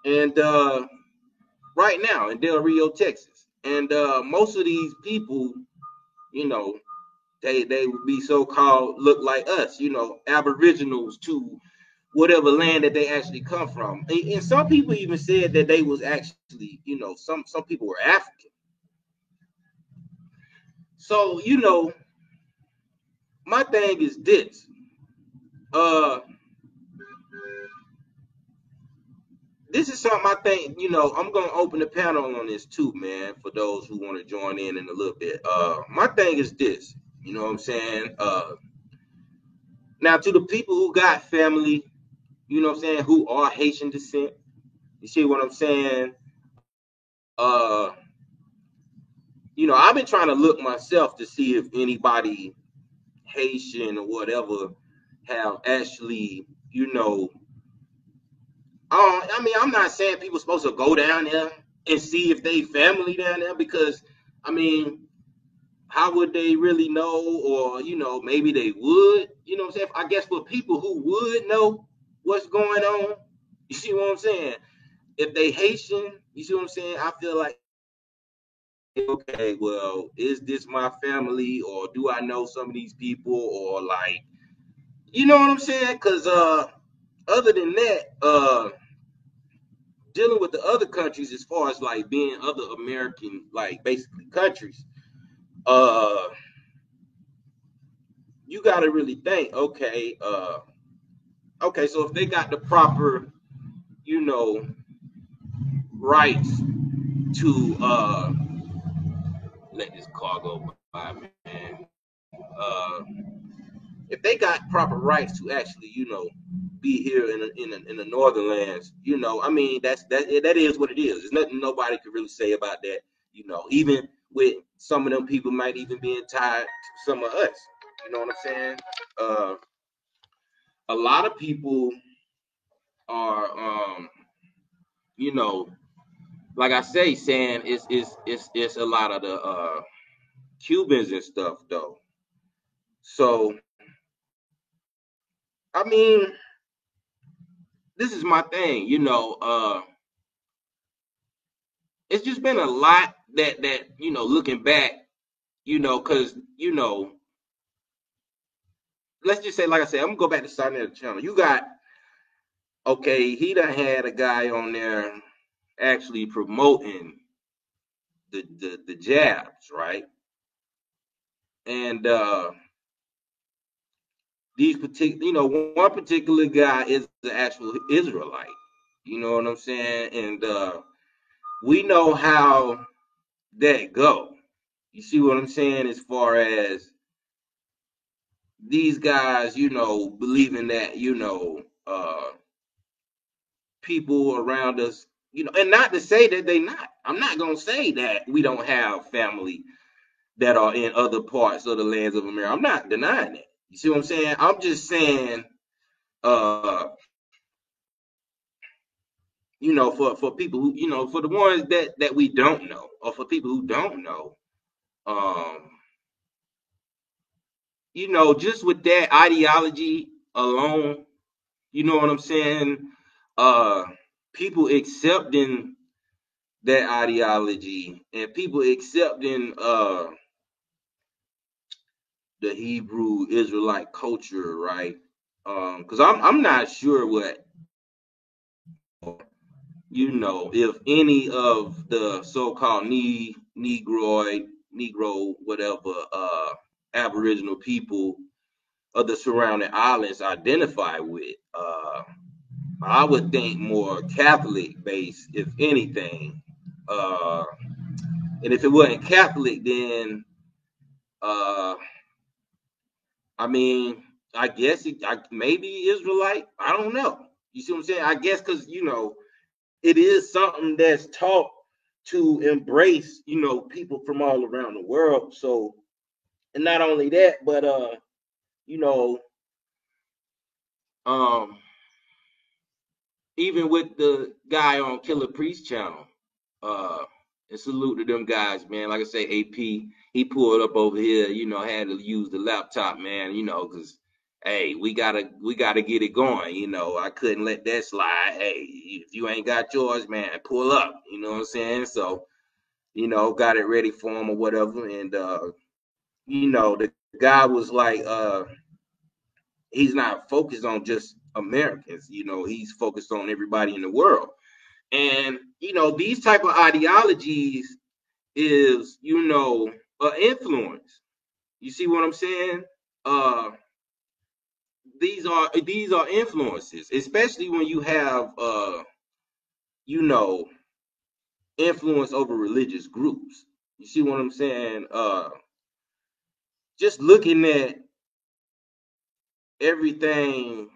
And right now in Del Rio, Texas, and most of these people, you know, they would be so-called look like us, you know, aboriginals to whatever land that they actually come from. And some people even said that they was actually, you know, some people were African. So, you know, my thing is this. This is something I think, you know, I'm gonna open the panel on this too, man, for those who want to join in a little bit. My thing is this, you know what I'm saying? Now to the people who got family, you know what I'm saying, who are Haitian descent, you see what I'm saying? Uh, you know, I've been trying to look myself to see if anybody Haitian or whatever have actually, you know, I mean, I'm not saying people supposed to go down there and see if they family down there because, I mean, how would they really know? Or, you know, maybe they would, you know what I'm saying? I guess for people who would know what's going on, you see what I'm saying? If they Haitian, you see what I'm saying? I feel like, okay, well, is this my family or do I know some of these people or like, you know what I'm saying? Because other than that, dealing with the other countries as far as like being other American, like basically countries, uh, you got to really think, okay, okay, so if they got the proper, you know, rights to let this car go by, man. Uh, if they got proper rights to actually, you know, be here in the northern lands, you know, I mean, that is what it is. There's nothing nobody could really say about that, you know. Even with some of them people might even be tied to some of us. You know what I'm saying? Uh, a lot of people are, you know, like I say, saying it's a lot of the Cubans and stuff though. So I mean, this is my thing, you know. It's just been a lot that you know, looking back, you know, because you know, let's just say, like I said, I'm gonna go back to starting the channel. You got okay, he done had a guy on there actually promoting the jabs, right? And these particular, you know, one particular guy is the actual Israelite. You know what I'm saying? And we know how that go. You see what I'm saying? As far as these guys, you know, believing that, you know, people around us, you know, and not to say that they not. I'm not gonna say that we don't have family that are in other parts of the lands of America. I'm not denying that. You see what I'm saying? I'm just saying, uh, you know, for people who, you know, for the ones that we don't know, or for people who don't know, um, you know, just with that ideology alone, you know what I'm saying? Uh, people accepting that ideology and people accepting the Hebrew Israelite culture, right? Because I'm not sure what, you know, if any of the so-called Negro, whatever, Aboriginal people of the surrounding islands identify with. I would think more Catholic based, if anything. Uh, and if it wasn't Catholic, then I mean, I guess maybe Israelite. I don't know. You see what I'm saying? I guess because you know it is something that's taught to embrace, you know, people from all around the world. So, and not only that, but you know, um, even with the guy on Killer Priest channel, uh, and salute to them guys, man. Like I say, AP, he pulled up over here, you know, had to use the laptop, man, you know, because hey, we gotta get it going, you know. I couldn't let that slide. Hey, if you ain't got yours, man, pull up, you know what I'm saying? So, you know, got it ready for him or whatever, and you know, the guy was like, he's not focused on just Americans, you know, he's focused on everybody in the world. And, you know, these type of ideologies is, you know, influence. You see what I'm saying? Uh, these are influences, especially when you have, you know, influence over religious groups. You see what I'm saying? Just looking at everything,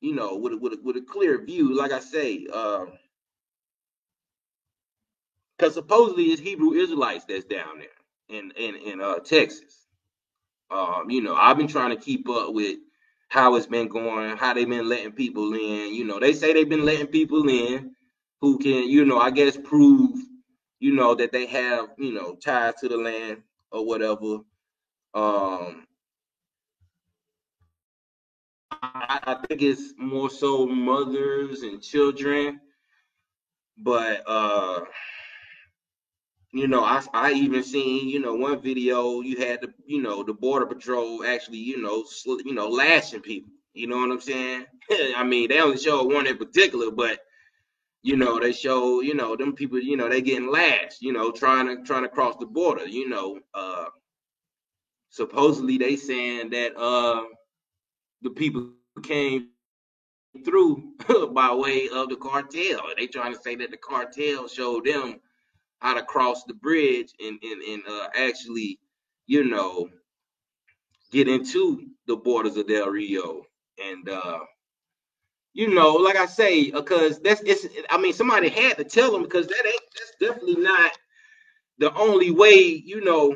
you know, with a clear view, like I say, because supposedly it's Hebrew Israelites that's down there in Texas. You know, I've been trying to keep up with how it's been going, how they've been letting people in. You know, they say they've been letting people in who can, you know, I guess prove, you know, that they have, you know, ties to the land or whatever. Um, I think it's more so mothers and children, but you know, I even seen, you know, one video you had the, you know, the border patrol actually, you know, lashing people. You know what I'm saying? I mean, they only show one in particular, but you know, they show, you know, them people, you know, they getting lashed, you know, trying to cross the border. You know, supposedly they saying that the people came through by way of the cartel. They trying to say that the cartel showed them how to cross the bridge and actually, you know, get into the borders of Del Rio. And you know, like I say, because that's it's. I mean, somebody had to tell them because that's definitely not the only way. You know,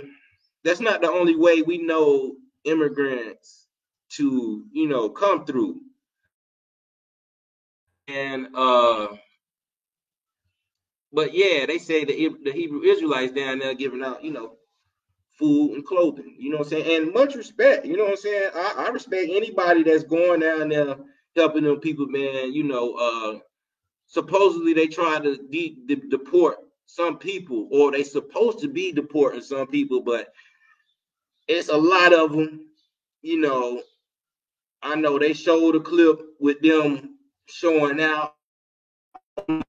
that's not the only way we know immigrants to, you know, come through. And but yeah, they say the Hebrew Israelites down there giving out, you know, food and clothing. You know what I'm saying? And much respect. You know what I'm saying? I respect anybody that's going down there helping them people, man. You know, supposedly they try to deport some people, or they supposed to be deporting some people, but it's a lot of them. You know, I know they showed a clip with them showing out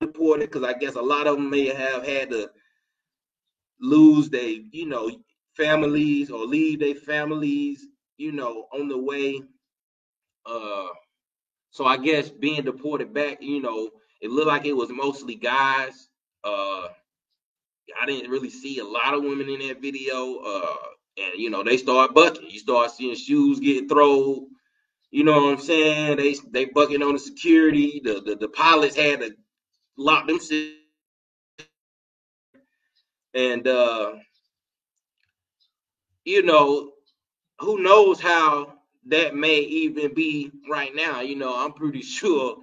deported because I guess a lot of them may have had to lose their, you know, families or leave their families, you know, on the way. Uh, so I guess being deported back, you know, it looked like it was mostly guys. Uh, I didn't really see a lot of women in that video. And you know, they start bucking. You start seeing shoes getting thrown. You know what I'm saying? They bucking on the security. The pilots had to lock them. And you know, who knows how that may even be right now. You know, I'm pretty sure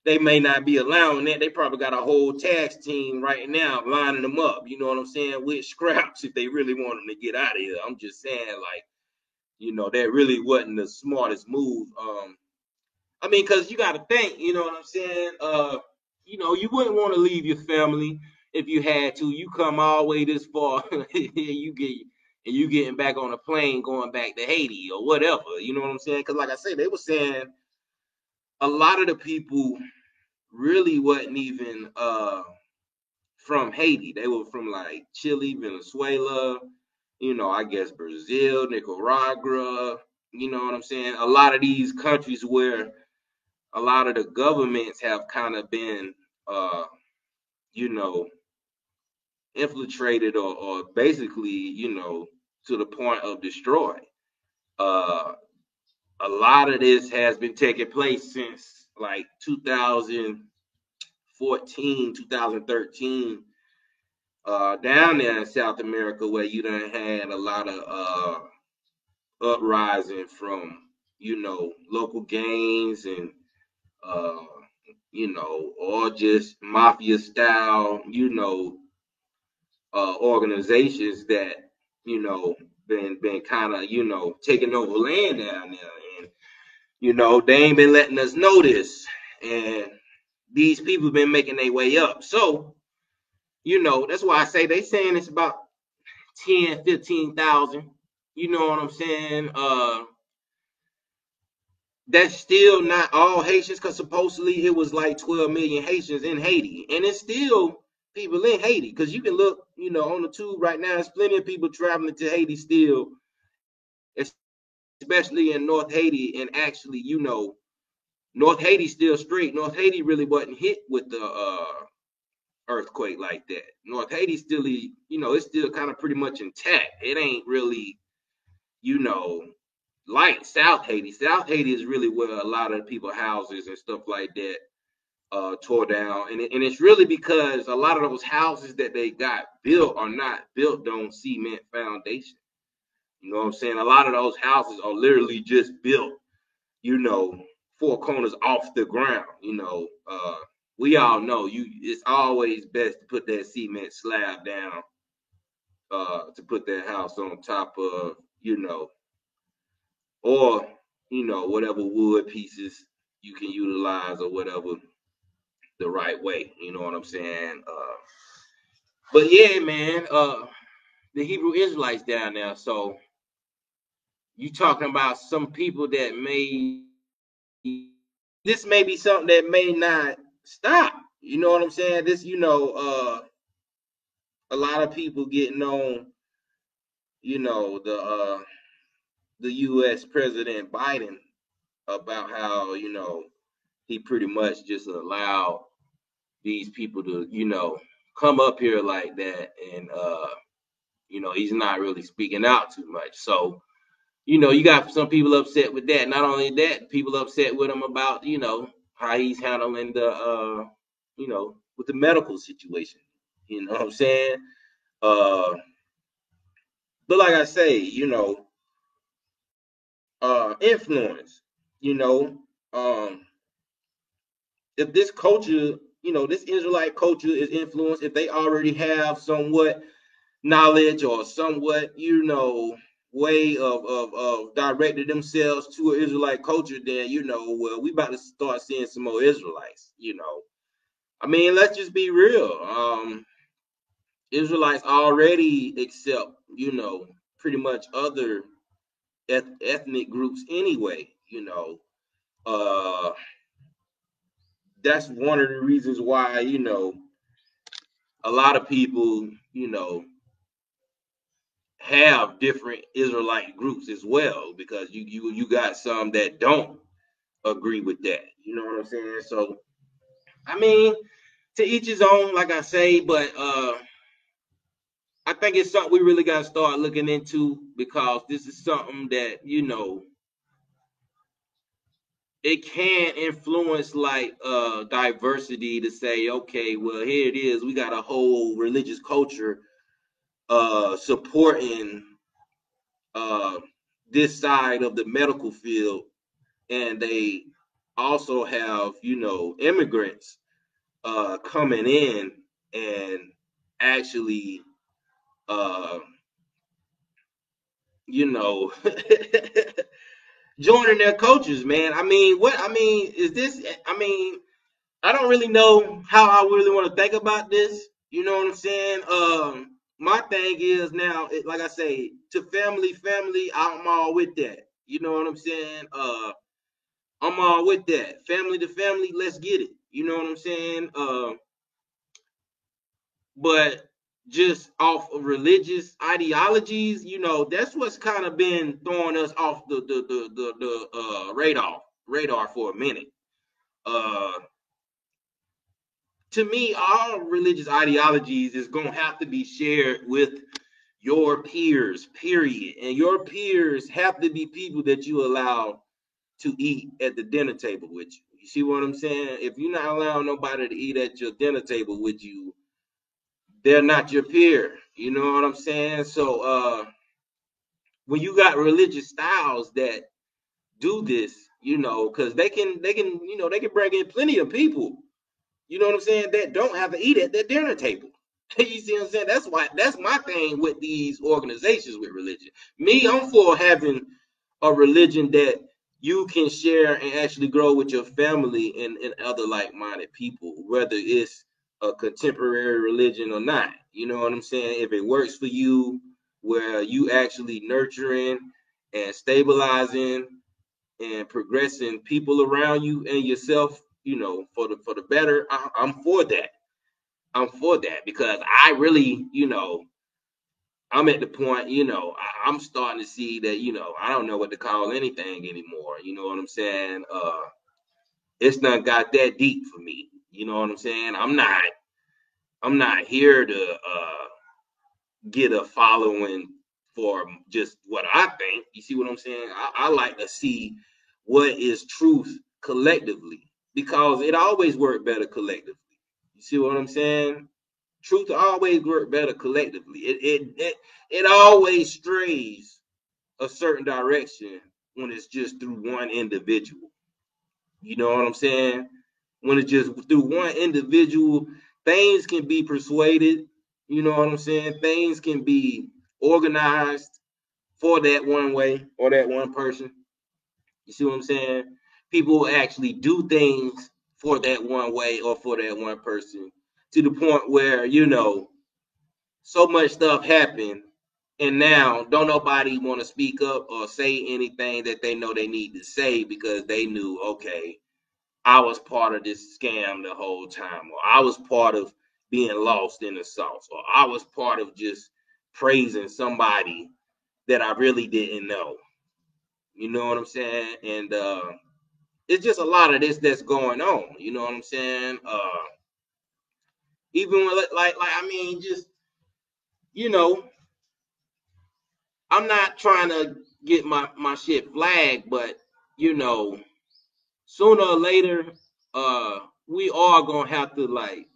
they may not be allowing that. They probably got a whole tax team right now lining them up. You know what I'm saying? With scraps if they really want them to get out of here. I'm just saying, like, you know, that really wasn't the smartest move. I mean, because you got to think, you know what I'm saying? You know, you wouldn't want to leave your family if you had to. You come all the way this far, you getting back on a plane going back to Haiti or whatever. You know what I'm saying? Because like I said, they were saying a lot of the people really wasn't even from Haiti. They were from like Chile, Venezuela, you know, I guess Brazil, Nicaragua. You know what I'm saying? A lot of these countries where a lot of the governments have kind of been, you know, infiltrated or basically, you know, to the point of destroy. Uh, a lot of this has been taking place since like 2014, 2013, down there in South America, where you done had a lot of uprising from, you know, local gangs and uh, you know, or just mafia style, you know, organizations that, you know, been kind of, you know, taking over land down there. And, you know, they ain't been letting us know this. And these people been making their way up. So, you know, that's why I say they saying it's about 10, 15,000. You know what I'm saying? That's still not all Haitians, because supposedly it was like 12 million Haitians in Haiti, and it's still people in Haiti. Because you can look, on the tube right now, there's plenty of people traveling to Haiti still, especially in North Haiti. And actually, North Haiti still straight. North Haiti really wasn't hit with the earthquake like that. North Haiti still, it's still kind of pretty much intact. It ain't really, like South Haiti. South Haiti is really where a lot of people houses and stuff like that tore down, and it's really because a lot of those houses that they got built are not built on cement foundation. You know what I'm saying? A lot of those houses are literally just built, four corners off the ground. We all know it's always best to put that cement slab down to put that house on top of, or whatever wood pieces you can utilize or whatever the right way. You know what I'm saying? But yeah, man, the Hebrew Israelites down there. So you talking about some people that this may be something that may not stop. You know what I'm saying? This, a lot of people getting on, the U.S. President Biden about how, he pretty much just allowed these people to, come up here like that. And, he's not really speaking out too much. So, you got some people upset with that. Not only that, people upset with him about, how he's handling the, with the medical situation. You know what I'm saying? But like I say, influence, you know, um, if this culture, this Israelite culture is influenced, if they already have somewhat knowledge or somewhat, way of directing themselves to an Israelite culture, then, well, we about to start seeing some more Israelites, I mean, let's just be real. Israelites already accept, pretty much other ethnic groups anyway, uh that's one of the reasons why, a lot of people, have different Israelite groups as well, because you got some that don't agree with that. You know what I'm saying? So I mean, to each his own, like I say, but I think it's something we really gotta start looking into, because this is something that, it can influence like diversity, to say, okay, well, here it is, we got a whole religious culture supporting uh this side of the medical field, and they also have, immigrants coming in and actually uh you know joining their coaches, man. I mean, is this, I mean, I don't really know how I really want to think about this. You know what I'm saying? My thing is now, like I say, to family, I'm all with that. You know what I'm saying? I'm all with that. Family to family, let's get it. You know what I'm saying? But just off of religious ideologies, that's what's kind of been throwing us off the radar for a minute. Uh, to me, all religious ideologies is gonna have to be shared with your peers, period. And your peers have to be people that you allow to eat at the dinner table with you. You see what I'm saying? If you're not allowing nobody to eat at your dinner table with you, they're not your peer. You know what I'm saying? So when you got religious styles that do this, because they can bring in plenty of people, you know what I'm saying, that don't have to eat at their dinner table. You see what I'm saying? That's my thing with these organizations with religion. Me, I'm for having a religion that you can share and actually grow with your family and other like-minded people, whether it's a contemporary religion or not. You know what I'm saying? If it works for you, where you actually nurturing and stabilizing and progressing people around you and yourself, for the better, I'm for that. I'm for that because I really, I'm at the point, I'm starting to see that, I don't know what to call anything anymore. You know what I'm saying? It's not got that deep for me. You know what I'm saying? I'm not here to get a following for just what I think. You see what I'm saying? I like to see what is truth collectively because it always worked better collectively. You see what I'm saying? Truth always work better collectively. It always strays a certain direction when it's just through one individual. You know what I'm saying? When it's just through one individual, things can be persuaded. You know what I'm saying? Things can be organized for that one way or that one person. You see what I'm saying? People actually do things for that one way or for that one person to the point where, so much stuff happened and now don't nobody want to speak up or say anything that they know they need to say because they knew, okay, I was part of this scam the whole time, or I was part of being lost in the sauce, or I was part of just praising somebody that I really didn't know. You know what I'm saying? And it's just a lot of this that's going on. You know what I'm saying? Even when, like I mean, just you know, I'm not trying to get my shit flagged, but you know, sooner or later, we are gonna have to like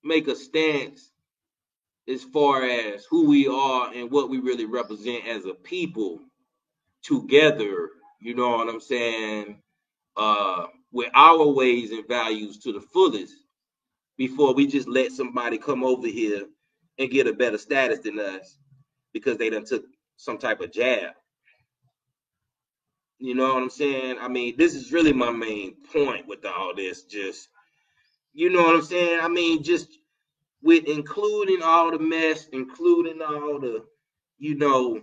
make a stance as far as who we are and what we really represent as a people together. You know what I'm saying? With our ways and values to the fullest before we just let somebody come over here and get a better status than us because they done took some type of jab. You know what I'm saying? I mean, this is really my main point with all this. Just, you know what I'm saying? I mean, just with including all the mess, including all the, you know,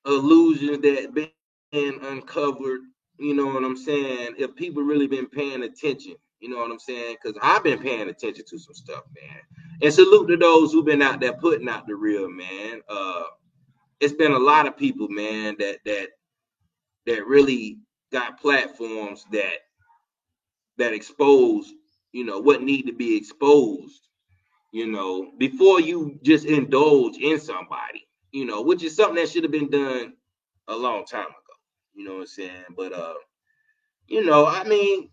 illusions that been uncovered. You know what I'm saying? If people really been paying attention, you know what I'm saying? Because I've been paying attention to some stuff, man. And salute to those who've been out there putting out the real, man. It's been a lot of people, man, that really got platforms that expose, what need to be exposed, before you just indulge in somebody, which is something that should have been done a long time ago. You know what I'm saying? But I mean,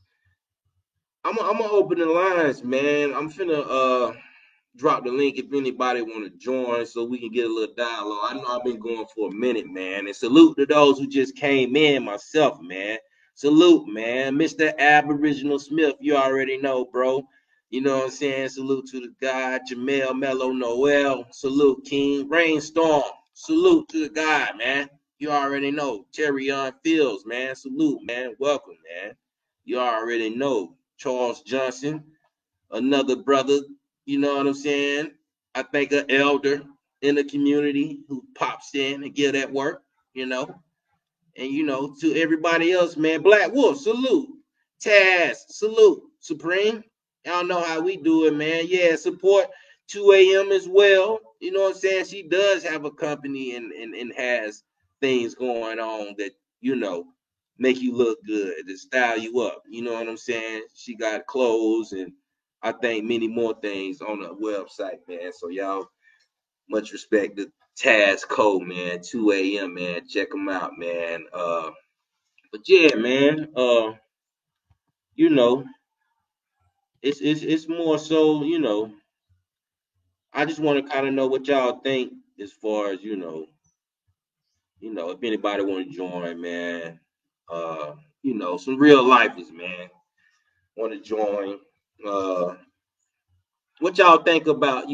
I'm gonna open the lines, man. I'm finna drop the link if anybody want to join so we can get a little dialogue. I know I've been going for a minute, man. And salute to those who just came in, myself, man. Salute, man. Mr. Aboriginal Smith, you already know, bro. You know what I'm saying? Salute to the guy, Jamel Mello Noel. Salute, King. Rainstorm. Salute to the guy, man. You already know. Terry on Fields, man. Salute, man. Welcome, man. You already know. Charles Johnson, another brother, you know what I'm saying? I think an elder in the community who pops in and give that work, you know. And to everybody else, man, Black Wolf, salute. Taz, salute. Supreme, y'all know how we do it, man. Yeah, support 2 a.m. as well. You know what I'm saying? She does have a company and has things going on that, make you look good, to style you up. You know what I'm saying? She got clothes and I think many more things on the website, man. So y'all, much respect to Taz Cole, man. 2 a.m. man. Check them out, man. But yeah, man. You know, it's more so, I just want to kind of know what y'all think as far as, if anybody want to join, man. Some real lifers, man. Want to join. What y'all think about,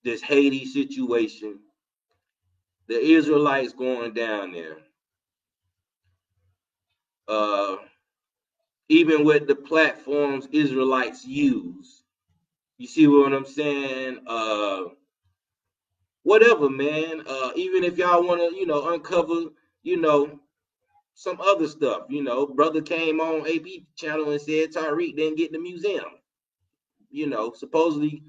this Haiti situation, the Israelites going down there, uh, even with the platforms Israelites use, You see what I'm saying? Whatever, man. Even if y'all want to, uncover, you know, some other stuff. Brother came on AP channel and said Tariq didn't get the museum. Supposedly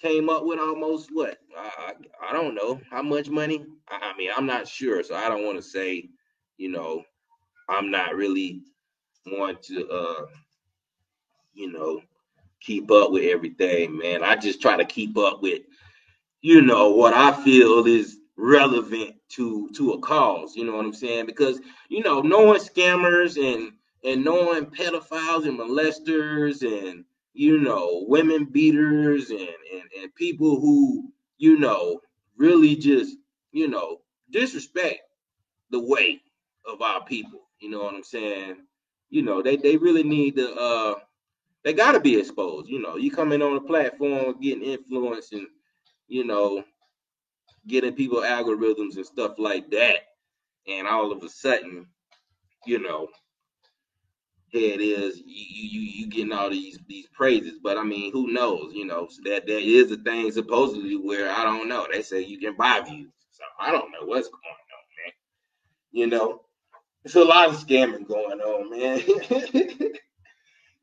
came up with almost what? I don't know how much money. I mean, I'm not sure, so I don't want to say, you know, I'm not really want to, you know, keep up with everything, man. I just try to keep up with, what I feel is relevant to a cause. You know what I'm saying? Because knowing scammers and knowing pedophiles and molesters and women beaters and people who really just disrespect the way of our people. You know what I'm saying? They really need to they gotta be exposed. You coming on a platform getting influence and you know getting people algorithms and stuff like that, and all of a sudden, you know, here it is, you getting all these praises. But I mean, who knows? So that there is a thing supposedly where I don't know. They say you can buy views, so I don't know what's going on, man. It's a lot of scamming going on, man.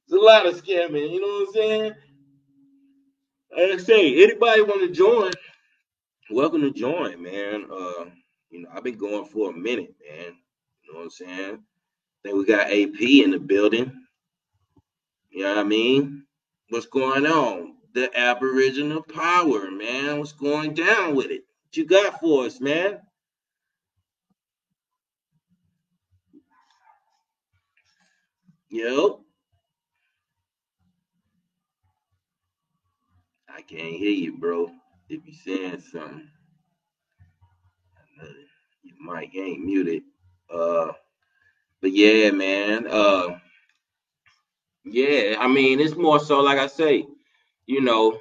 It's a lot of scamming. You know what I'm saying? Like I say, anybody want to join? Welcome to join, man. I've been going for a minute, man. You know what I'm saying? I think we got AP in the building. You know what I mean? What's going on? The Aboriginal power, man. What's going down with it? What you got for us, man? Yo, I can't hear you, bro. If you saying something, your mic ain't muted. Uh, but yeah, man. Yeah. I mean, it's more so like I say, you know,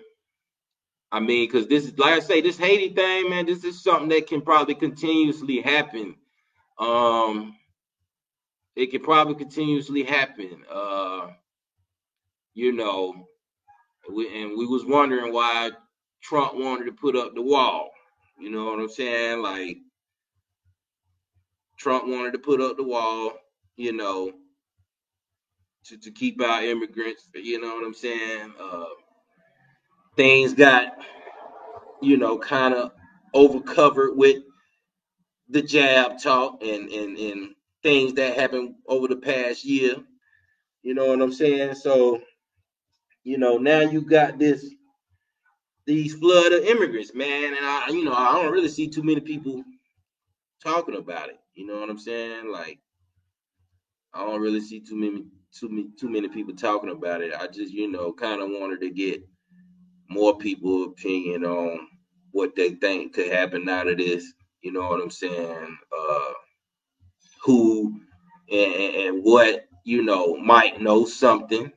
I mean, because this is like I say, this Haiti thing, man. This is something that can probably continuously happen. Um, it can probably continuously happen. You know, we was wondering why Trump wanted to put up the wall. You know what I'm saying? Like Trump wanted to put up the wall. You know, to keep our immigrants. You know what I'm saying? Things got kind of overcovered with the jab talk and things that happened over the past year. You know what I'm saying? So, now you got these flood of immigrants, man, and I don't really see too many people talking about it. You know what I'm saying? Like, I don't really see too many people talking about it. I just, kind of wanted to get more people opinion on what they think could happen out of this. You know what I'm saying? Who and what might know something.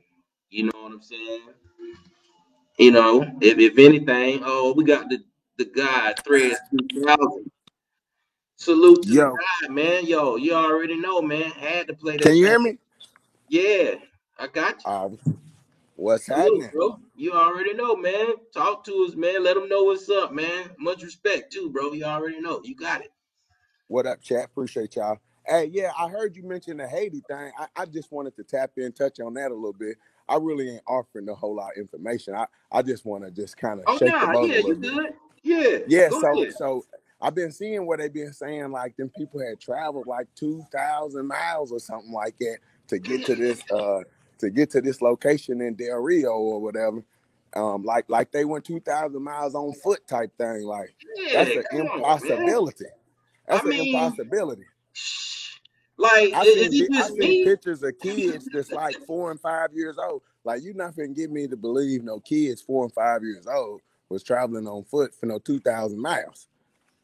You know what I'm saying? If anything, oh, we got the guy Threads 2000. Salute to the Yo, guy, man. Yo, you already know, man. Had to play can that you thing. hear me? Yeah, I got you. Uh, what's Salute, happening? bro. You already know, man. Talk to us, man. Let them know what's up, man. Much respect too, bro. You already know. You got it. What up, chat? Appreciate y'all. Hey, yeah, I heard you mention the Haiti thing. I just wanted to tap in, touch on that a little bit. I really ain't offering a whole lot of information. I just want to just kind of Oh shake the nah, boat a yeah, little you bit. good. Yeah, Yeah, go so ahead. so I've been seeing what they've been saying, like them people had traveled like 2,000 miles or something like that to get to this location in Del Rio or whatever. Like they went 2,000 miles on foot type thing. Like Yeah, that's an come on, man. impossibility. I That's an mean, impossibility. like, is it I just seen me? pictures of kids that's like 4 and 5 years old. Like you're not gonna get me to believe no kids 4 and 5 years old was traveling on foot for no 2,000 miles.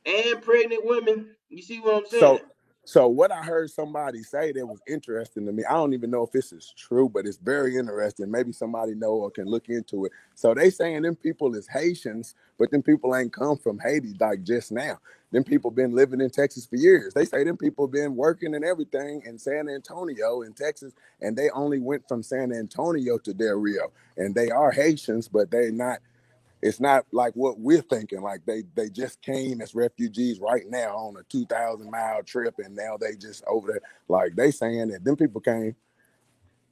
And pregnant women. You see what I'm So saying? So what I heard somebody say that was interesting to me, I don't even know if this is true, but it's very interesting. Maybe somebody know or can look into it. So they saying them people is Haitians, but them people ain't come from Haiti like just now. Them people been living in Texas for years. They say them people been working and everything in San Antonio in Texas, and they only went from San Antonio to Del Rio. And they are Haitians, but they not. It's not like what we're thinking. Like they just came as refugees right now on a 2,000-mile trip, and now they just over there. Like they saying that them people came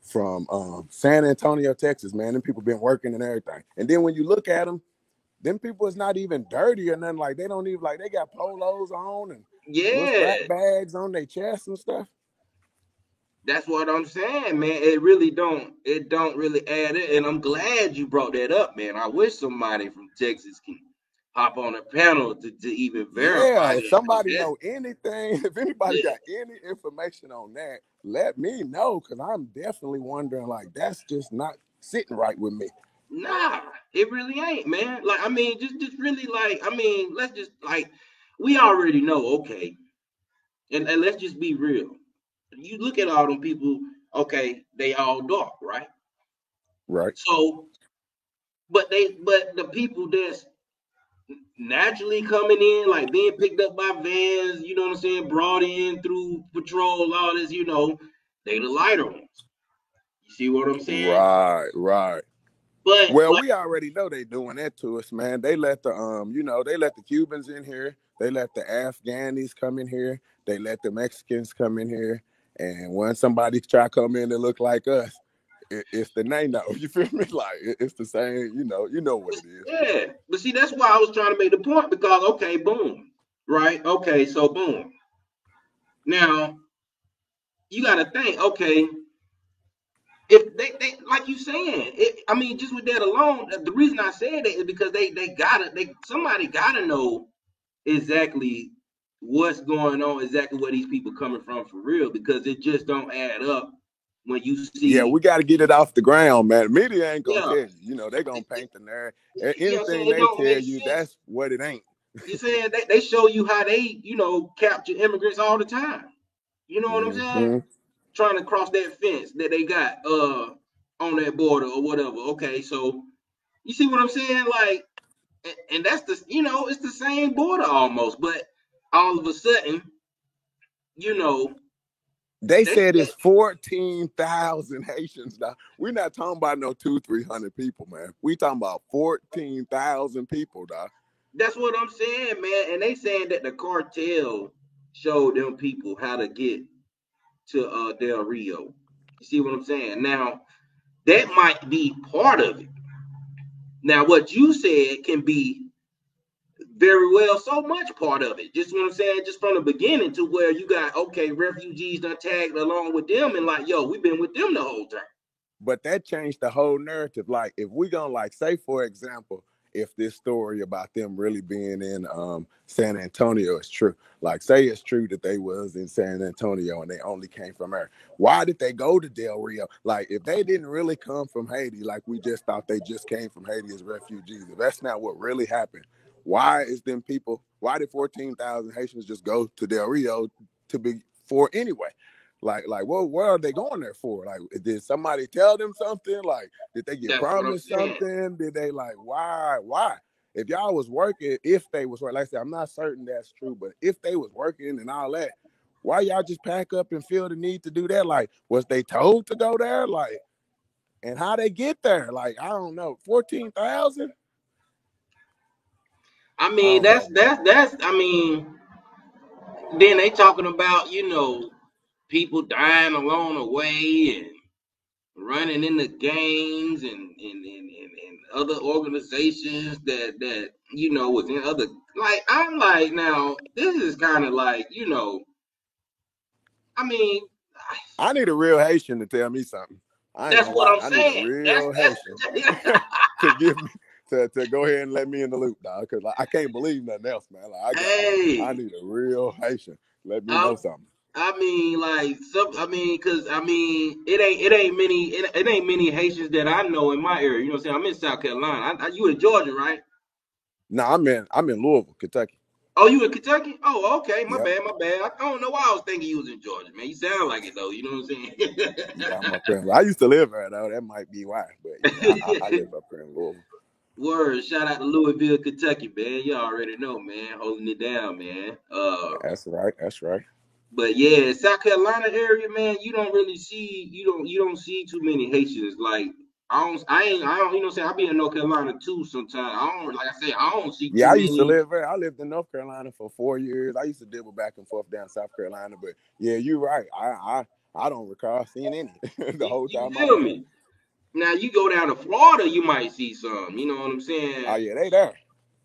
from San Antonio, Texas. Man, them people been working and everything. And then when you look at them people is not even dirty or nothing. Like they don't even like they got polos on and little Yeah, strap bags on their chest and stuff. that's what I'm saying, man. It don't really add it. And I'm glad you brought that up, man. I wish somebody from Texas can hop on a panel to even Yeah, verify if that, because somebody know anything, if anybody yeah, got any information on that, let me know, because I'm definitely wondering, like, that's just not sitting right with me. nah, it really ain't, man. Like, I mean, just really like, I mean, let's just like, we already know, okay, and let's just be real. You look at all them people, okay, they all dark, right? Right. So, but the people that's naturally coming in, like being picked up by vans, you know what I'm saying, brought in through patrol, all this, they the lighter ones. You see what I'm saying? Right. But Well, we already know they doing that to us, man. They let the they let the Cubans in here, they let the Afghanis come in here, they let the Mexicans come in here, and when somebody try to come in and look like us, it's the no. You feel me? Like it's the same. You know what it is. yeah, but see, that's why I was trying to make the point, because okay, boom, right? Okay, so boom. Now you got to think, okay, if they like you saying, I mean, just with that alone, the reason I said that is because somebody gotta know exactly what's going on, exactly where these people coming from for real, because it just don't add up when you Yeah, see, we got to get it off the ground, man. Media ain't gonna yeah, tell you. They're gonna paint the narrative. you know what I'm saying? Anything It they don't tell make you, sense. that's what it ain't. You saying they show you how they, capture immigrants all the time. You know what I'm saying? Mm-hmm. Trying to cross that fence that they got on that border or whatever. Okay, so you see what I'm saying? Like, and that's it's the same border almost, but all of a sudden, you know, They they, said it's 14,000 Haitians now. We're not talking about no 200-300 people, man. We talking about 14,000 people, dog. that's what I'm saying, man. And they saying that the cartel showed them people how to get to Del Rio. You see what I'm saying? Now, that might be part of it. Now, what you said can be very well so much part of it. Just what I'm saying, just from the beginning to where you got, okay, refugees done tagged along with them, and like, yo, we've been with them the whole time. But that changed the whole narrative. Like, if we gonna like say, for example, if this story about them really being in San Antonio is true, like say it's true that they was in San Antonio and they only came from there, why did they go to Del Rio? Like, if they didn't really come from Haiti, like we just thought they just came from Haiti as refugees, if that's not what really happened, why did 14,000 Haitians just go to Del Rio to be for anyway? Like, what are they going there for? Like, did somebody tell them something? Like, did they get That's what I'm promised saying. something? Did they like why? If y'all was working, if they was working, like I said, I'm not certain that's true, but if they was working and all that, why y'all just pack up and feel the need to do that? Like, was they told to go there? Like, and how they get there? Like, I don't know. 14,000? I I mean, don't know, man. that's. I mean, then they talking about people dying along the way and running into gangs and other organizations that was in other, like, I'm like, now this is kind of like, I mean, I need a real Haitian to tell me something. I ain't that's gonna what lie. I'm I need a saying. real Haitian That's to give me to go ahead and let me in the loop, dog. Because like, I can't believe nothing else, man. Like I hey, need a real Haitian. Let me know I'm, something. I mean, like I mean, cause I mean, it ain't many Haitians that I know in my area. You know what I'm saying? I'm in South Carolina. You in Georgia, right? No, I'm in Louisville, Kentucky. Oh, you in Kentucky? Oh, okay. My Yep. bad, my bad. I don't know why I was thinking you was in Georgia, man. You sound like it though. You know Yeah, I'm what up here. I used to live there though. That might be why. But yeah, I I'm live up here in Louisville. Word, shout out to Louisville, Kentucky, man. You already know, man. Holding it down, man. That's right. That's right. But yeah, South Carolina area, man, you don't see too many Haitians. Like I don't, you know what I'm saying? I be in North Carolina too sometimes. I don't, like I say, I don't see too Yeah, I used to many. live there. I lived in North Carolina for 4 years. I used to dibble back and forth down South Carolina. But yeah, you're right. I don't recall seeing any the whole You time I feel was there. me? Now you go down to Florida, you might see some. You know what I'm Oh saying? yeah, they there.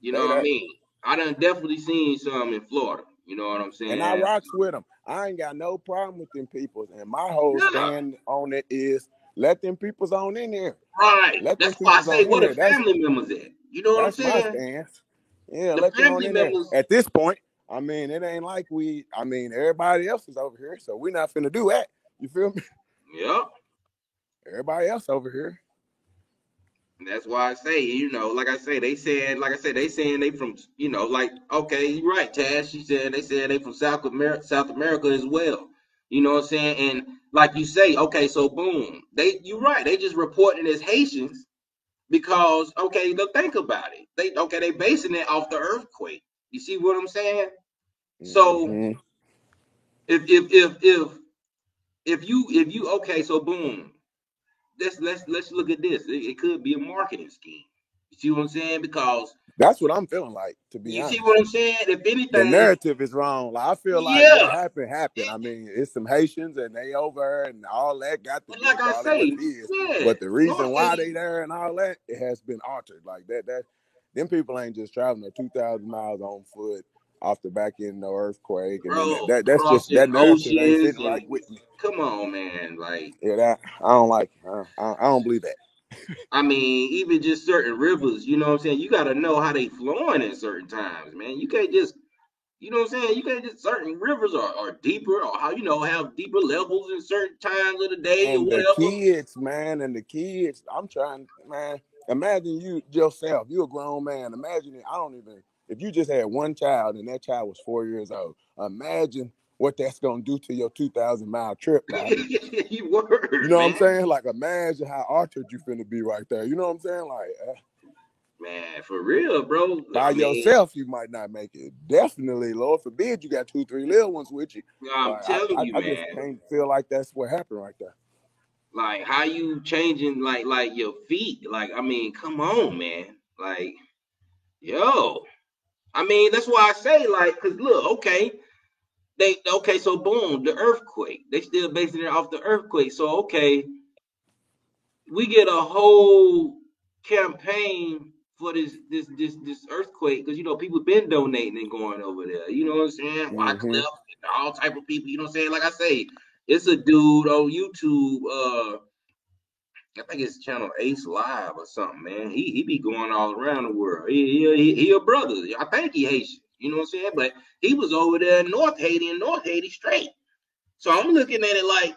You know They what I there. mean? I done definitely seen some in Florida. You know what I'm And I saying? rocks with them. I ain't got no problem with them people. And my whole Yeah, stand on it is let them peoples on in there. right. Let them That's why I peoples say on in where the there. family members at. You know what I'm That's my saying? stance. Yeah, The let them on family in there. members. At this point, I mean, it ain't like everybody else is over here, so we're not finna do that. You feel me? Yep. Everybody else over here. That's why I say, like I say, they saying they from, like, okay, you're right, Taz. She said they said they from South America as well. You know what I'm saying? And like you say, okay, so boom, you're right. They just reporting as Haitians because, okay, look, think about it. They basing it off the earthquake. You see what I'm saying? So Mm-hmm. if you okay, so boom, let's look at this. It could be a marketing scheme. You see what I'm saying? Because That's what I'm feeling like, to be you see honest. what I'm saying? If The anything, narrative is wrong. Like I feel like what yeah. happened happened. I mean, it's some Haitians and they over and all that got to But do, like I call it what say, it is. yeah, But the reason North why they Haiti, there and all that, it has been altered. Like that them people ain't just traveling 2,000 miles on foot off the back end of the earthquake, and then bro, that's just crossing that narrative ain't oceans sitting right and with me. come on, man. Like, Yeah, that I don't like it. I don't believe that. I mean, even just certain rivers, you know what I'm saying? You got to know how they flowing at certain times, man. You can't just, you know what I'm saying? You can't just, certain rivers are deeper or how, have deeper levels in certain times of the day or And the whatever. kids, man, I'm trying, man. Imagine you yourself, you a grown man. Imagine it. I don't even, if you just had one child and that child was 4 years old, imagine what that's gonna do to your 2,000 mile trip, dog. You You word, know what I'm man. saying? Like, imagine how altered you finna be right there. You know what I'm saying? Like, Man, for real, bro. by I mean, yourself, you might not make it. Definitely, Lord forbid, you got 2, 3 little ones with you. I'm Like, telling you, I just man. can't feel like that's what happened right there. Like how you changing like your feet. Like, I mean, come on, man. Like, yo. I mean, that's why I say, like, cause look, okay. So boom, the earthquake. They still basing it off the earthquake. So okay, we get a whole campaign for this earthquake because people been donating and going over there. You know what I'm saying? Mm-hmm. Wycliffe, all type of people. You know what I'm saying? Like I say, it's a dude on YouTube. I think it's channel Ace Live or something. Man, he be going all around the world. He a brother. I think he Haitian. You know what I'm saying? But he was over there in North Haiti and North Haiti straight. So I'm looking at it like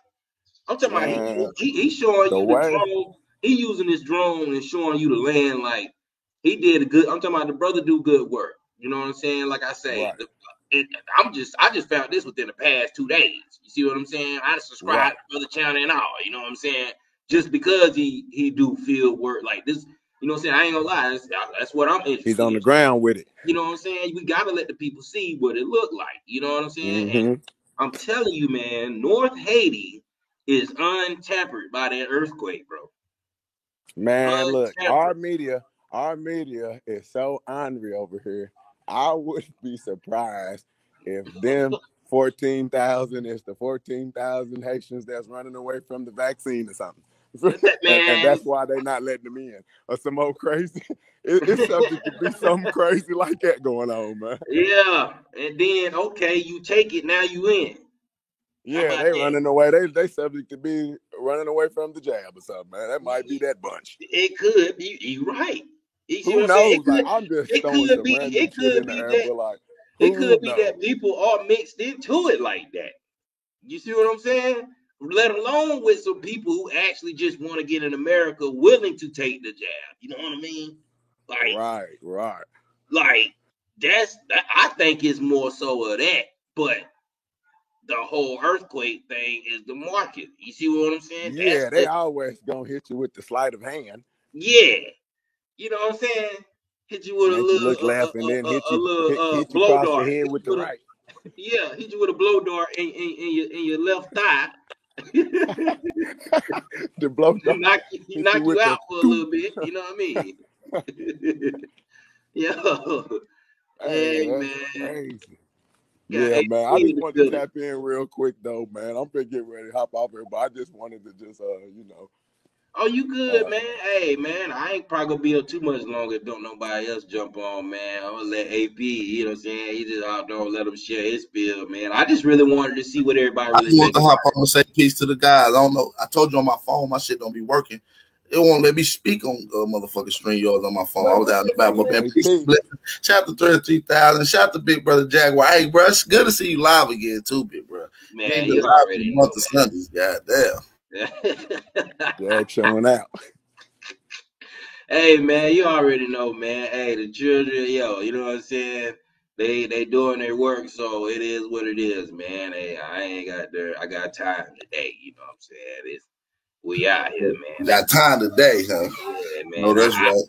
I'm talking about Man, he showing the you the way. drone. He using this drone and showing you the land like he did a good. I'm talking about the brother do good work. You know what I'm saying? Like I say, Right, I just found this within the past 2 days. You see what I'm saying? I right. subscribed to the channel and all. You know what I'm saying? Just because he do field work like this. You know what I'm saying? I ain't gonna lie. That's what I'm He's interested on in. the ground with it. You know what I'm saying? We gotta let the people see what it looked like. You know what I'm saying? And Mm-hmm. I'm telling you, man, North Haiti is untampered by that earthquake, bro. Man, look, our Untampered. media, our media is so ornery over here. I wouldn't be surprised if them 14,000 is the 14,000 Haitians that's running away from the vaccine or something. That And man. that's why they not letting them in. Or some old crazy. It's subject to be something crazy like that going on, man. Yeah. And then okay, you take it, now you in. How Yeah, about they that? running away. They subject to be running away from the jab or something, man. That might be that bunch. It could be you right. You see Who what I'm saying? knows? Like I'm just throwing some random It shit could in the be air, that but like, it who could be that knows? people are mixed into it like that. You see what I'm saying? Let alone with some people who actually just want to get in America willing to take the jab. You know what I mean? Like, Right, right. like I think it's more so of that, but the whole earthquake thing is the market. You see what I'm saying? Yeah, they always gonna hit you with the sleight of hand. Yeah, you know what I'm saying? Hit you with a Make you look left and then hit you blow across the dart. head with the right. Hit you with a blow dart in your left thigh. The blow dart. knock you out for a little bit. You know what I mean? Yo, Hey, hey that's man. crazy. Got Yeah, man. I just the wanted to tap in real quick though, man. I'm gonna get ready to hop off here, but I just wanted to just Oh, you good, man? Hey, man, I ain't probably gonna be up too much longer if don't nobody else jump on, man. I'm gonna let AP, you know what I'm saying? He just out there, let him share his spiel, man. I just really wanted to see what everybody I really just want think to about hop on and say peace to the guys. I don't know. I told you on my phone, my shit don't be working. It won't let me speak on motherfucking StreamYards on my phone. I was out in the back, but man, peace to blessing. Shout out to 33,000. Shout out to Big Brother Jaguar. Hey, bro, it's good to see you live again too, big bro. Man, You ain't been you live already in a know, month of Sundays, goddamn. Jack showing out. Hey, man, you already know, man. Hey, the children, yo, you know what I'm saying? They doing their work, so it is what it is, man. Hey, I got time today, you know what I'm saying? We out here, man. Got time today, huh? Yeah, No, man. that's right.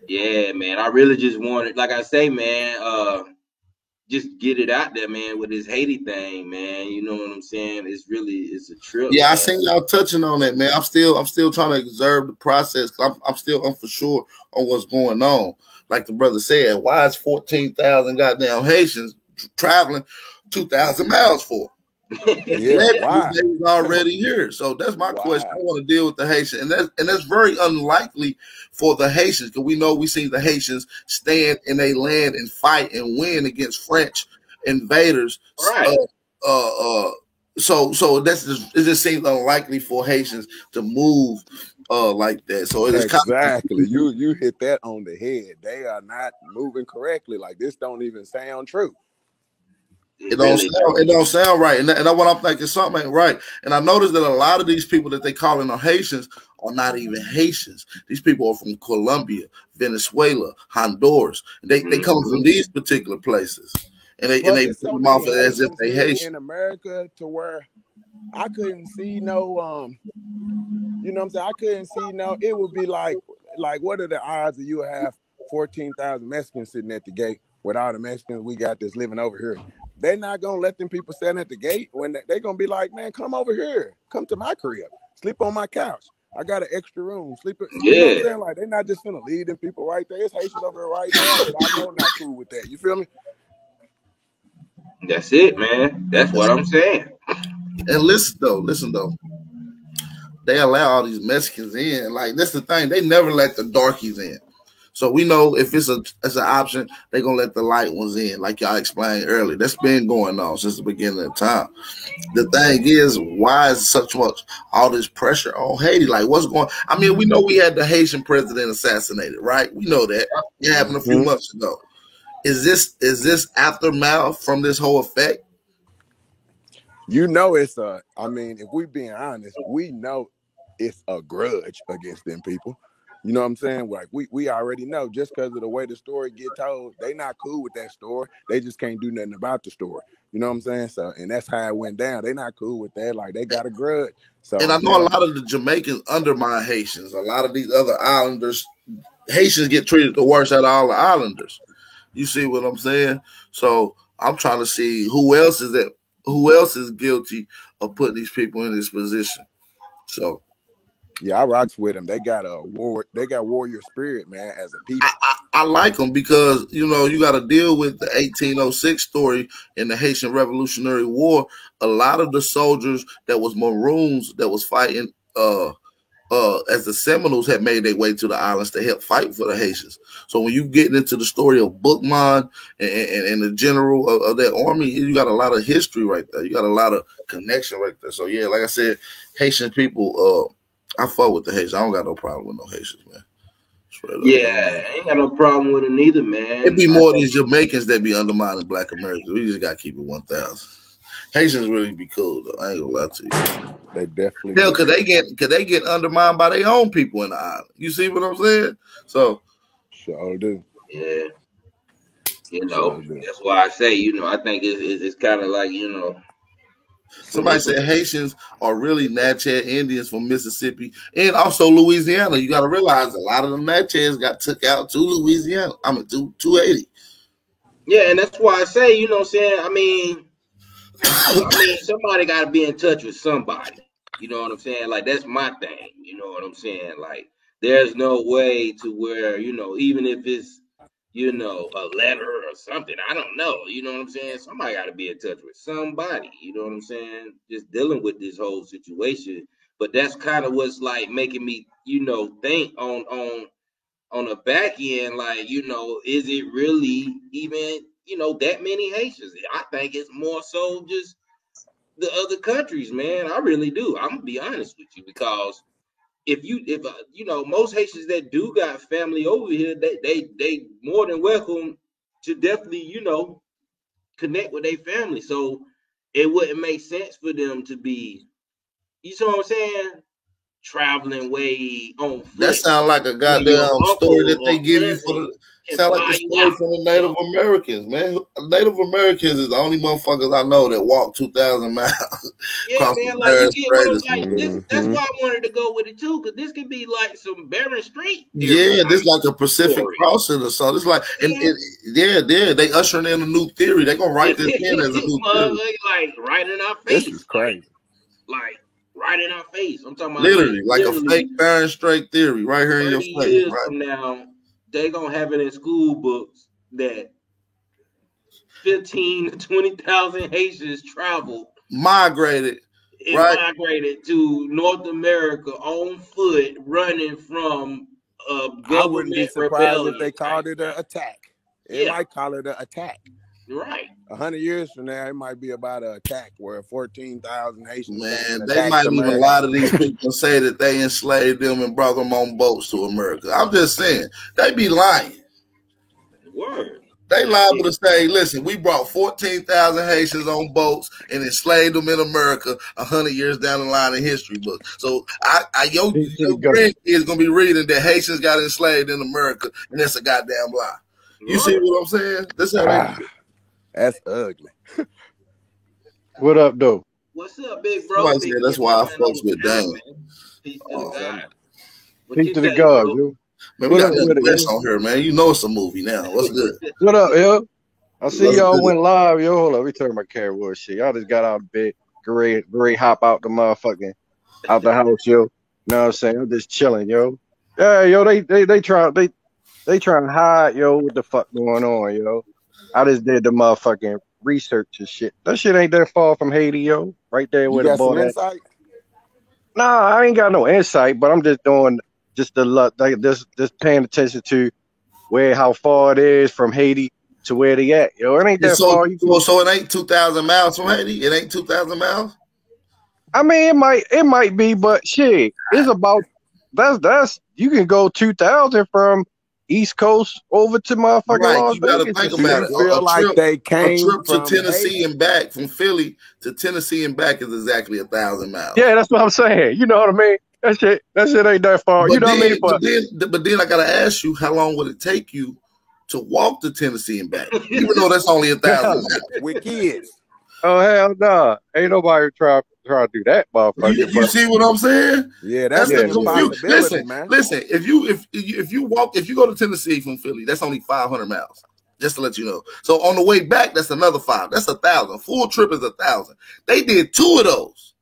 Yeah, man. I really just wanted, like I say, man, just get it out there, man, with this Haiti thing, man. You know what I'm saying? It's a trip. Yeah, man. I seen y'all touching on that, man. I'm still trying to observe the process. I'm still unforsure on what's going on. Like the brother said, why is 14,000 goddamn Haitians traveling 2,000 miles for? Yeah, why? They was already here. So that's my question. I want to deal with the Haitians, and that's very unlikely for the Haitians, because we know we seen the Haitians stand in a land and fight and win against French invaders. Right. So it just seems unlikely for Haitians to move like that. So it is exactly. You hit that on the head. They are not moving correctly. Like this don't even sound true. It don't sound right, and that's what I'm thinking. Something ain't right. And I noticed that a lot of these people that they calling are Haitians are not even Haitians. These people are from Colombia, Venezuela, Honduras. They come from these particular places, and they put so them off as if Haitians they here Haitian in America to where I couldn't see no you know what I'm saying? I couldn't see no. It would be like what are the odds that you have 14,000 Mexicans sitting at the gate with all the Mexicans we got that's living over here? They're not gonna let them people stand at the gate when they're gonna be like, man, come over here, come to my crib, sleep on my couch. I got an extra room. Sleep. You know what I'm saying? Like they're not just gonna leave them people right there. It's Haitians over there right now that I know not cool with that. You feel me? That's it, man. That's what I'm saying. And listen though. They allow all these Mexicans in. Like that's the thing. They never let the darkies in. So we know if it's an option, they're gonna let the light ones in, like y'all explained earlier. That's been going on since the beginning of time. The thing is, why is such much all this pressure on Haiti? Like, what's going? I mean, we know we had the Haitian president assassinated, right? We know that it happened a few months ago. Is this aftermath from this whole effect? You know, it's I mean, if we being honest, we know it's a grudge against them people. You know what I'm saying? Like we already know, just because of the way the story get told, they not cool with that story. They just can't do nothing about the story. You know what I'm saying? So, and that's how it went down. They not cool with that. Like they got a grudge. So, and I know a lot of the Jamaicans undermine Haitians. A lot of these other islanders, Haitians get treated the worst out of all the islanders. You see what I'm saying? So I'm trying to see who else is guilty of putting these people in this position. So yeah, I rocks with them. They got warrior spirit, man, as a people. I like them because, you know, you got to deal with the 1806 story in the Haitian Revolutionary War. A lot of the soldiers that was Maroons that was fighting as the Seminoles had made their way to the islands to help fight for the Haitians. So when you get into the story of Bookman and the general of that army, you got a lot of history right there. You got a lot of connection right there. So yeah, like I said, Haitian people, I fuck with the Haitians. I don't got no problem with no Haitians, man. Yeah, I ain't got no problem with it neither, man. It'd be more these Jamaicans that be undermining Black Americans. We just gotta keep it 1,000. Haitians really be cool though. I ain't gonna lie to you. They definitely. Hell, could they get undermined by their own people in the island? You see what I'm saying? So sure do. Yeah. You know, Surely do. that's why I say, I think it's kind of like, Somebody it's said Haitians are really Natchez Indians from Mississippi and also Louisiana. You got to realize a lot of them Natchez got took out to Louisiana. I mean, to 280. yeah, and that's why I say, what I'm saying. I mean, somebody got to be in touch with somebody. You know what I'm saying? Like that's my thing. You know what I'm saying? Like there's no way to where even if it's a letter or something. I don't know. You know what I'm saying? Somebody got to be in touch with somebody. You know what I'm saying? Just dealing with this whole situation. But that's kind of what's like making me, think on the back end, like, is it really even, that many Haitians? I think it's more so just the other countries, man. I really do. I'm gonna be honest with you because if most Haitians that do got family over here, they more than welcome to definitely connect with their family. So it wouldn't make sense for them to be, you see what I'm saying, traveling way on That foot sound like a when your goddamn story uncle that or they give you for cousin the. can Sound like the fly you story out. from the Native Americans, man. Native Americans is the only motherfuckers I know that walk 2,000 miles Yeah, across the man, like you Bering get what Strait I'm or some like. This shit. that's Mm-hmm. why I wanted to go with it too, because this could be like some Bering Strait area Yeah, this type like a Pacific story. crossing or something. It's like, and they ushering in a new theory. They gonna write this in as a new theory. Like right in our This is face, crazy. like right in our face. I'm talking about like Literally, like a literally fake Bering Strait theory right here in your 30 face, years right? from now, they gonna have it in school books that 15 to 20,000 Haitians traveled Migrated, and right? migrated to North America on foot, running from a I wouldn't be government surprised if rebellion they type called it an thing. attack. It Yeah, might call it an attack. right. 100 years from now, it might be about an attack where 14,000 Haitians came and Man, they attacked might even America. lie to these people and say that they enslaved them and brought them on boats to America. I'm just saying, they be lying. Word. They Like, liable to say, listen, we brought 14,000 Haitians on boats and enslaved them in America 100 years down the line in history books. So your Peace to the God. grandkids is going to be reading that Haitians got enslaved in America, and that's a goddamn lie. You see word. what I'm saying? That's how they do it. That's ugly. What up, though? What's up, big bro? Somebody said Picking that's your why I mind on fucks the with couch, Dan. man. Peace to the Yes, Oh, God. sir. What Peace you to the say, God, bro? yo. man, we What got up this with it, West yo? on here, man. You know it's a movie now. What's good? What up, yo? I see What's y'all good? went live, yo. Hold up, let me turn my camera on. Shit, y'all just got out of bed. Great hop out the motherfucking out the house, yo. Know what I'm saying? I'm just chilling, yo. Yeah, yo, they trying to hide, yo, what the fuck going on, yo. I just did the motherfucking research and shit. That shit ain't that far from Haiti, yo. Right there You where the got some border at. insight? Nah, I ain't got no insight, but I'm just doing just the luck, like just paying attention to how far it is from Haiti to where they at. Yo, it ain't Yeah, that far. You can, so it ain't 2,000 miles from Haiti? It ain't 2,000 miles? I mean, it might be, but shit, it's about that's you can go 2,000 from East Coast over to motherfucking Right. Las You got to Vegas think and Do shit. about you it. feel like they A came trip to from Tennessee Haiti? and back, from Philly to Tennessee and back, is exactly 1,000 Yeah, miles. that's what I'm saying. You know what I mean? That shit ain't that far. You But know what I mean? then, but then I gotta ask you, how long would it take you to walk to Tennessee and back? Even though that's only 1,000 But miles. With kids. oh hell no, ain't nobody try to do that, motherfucker. You But see what I'm saying? Yeah, That's that's yeah, the even a yeah. confusion. possibility, man. Listen. If you go to Tennessee from Philly, that's only 500 miles. Just to let you know. So on the way back, that's another 5. That's 1,000. Full trip is 1,000. They did 2 of those.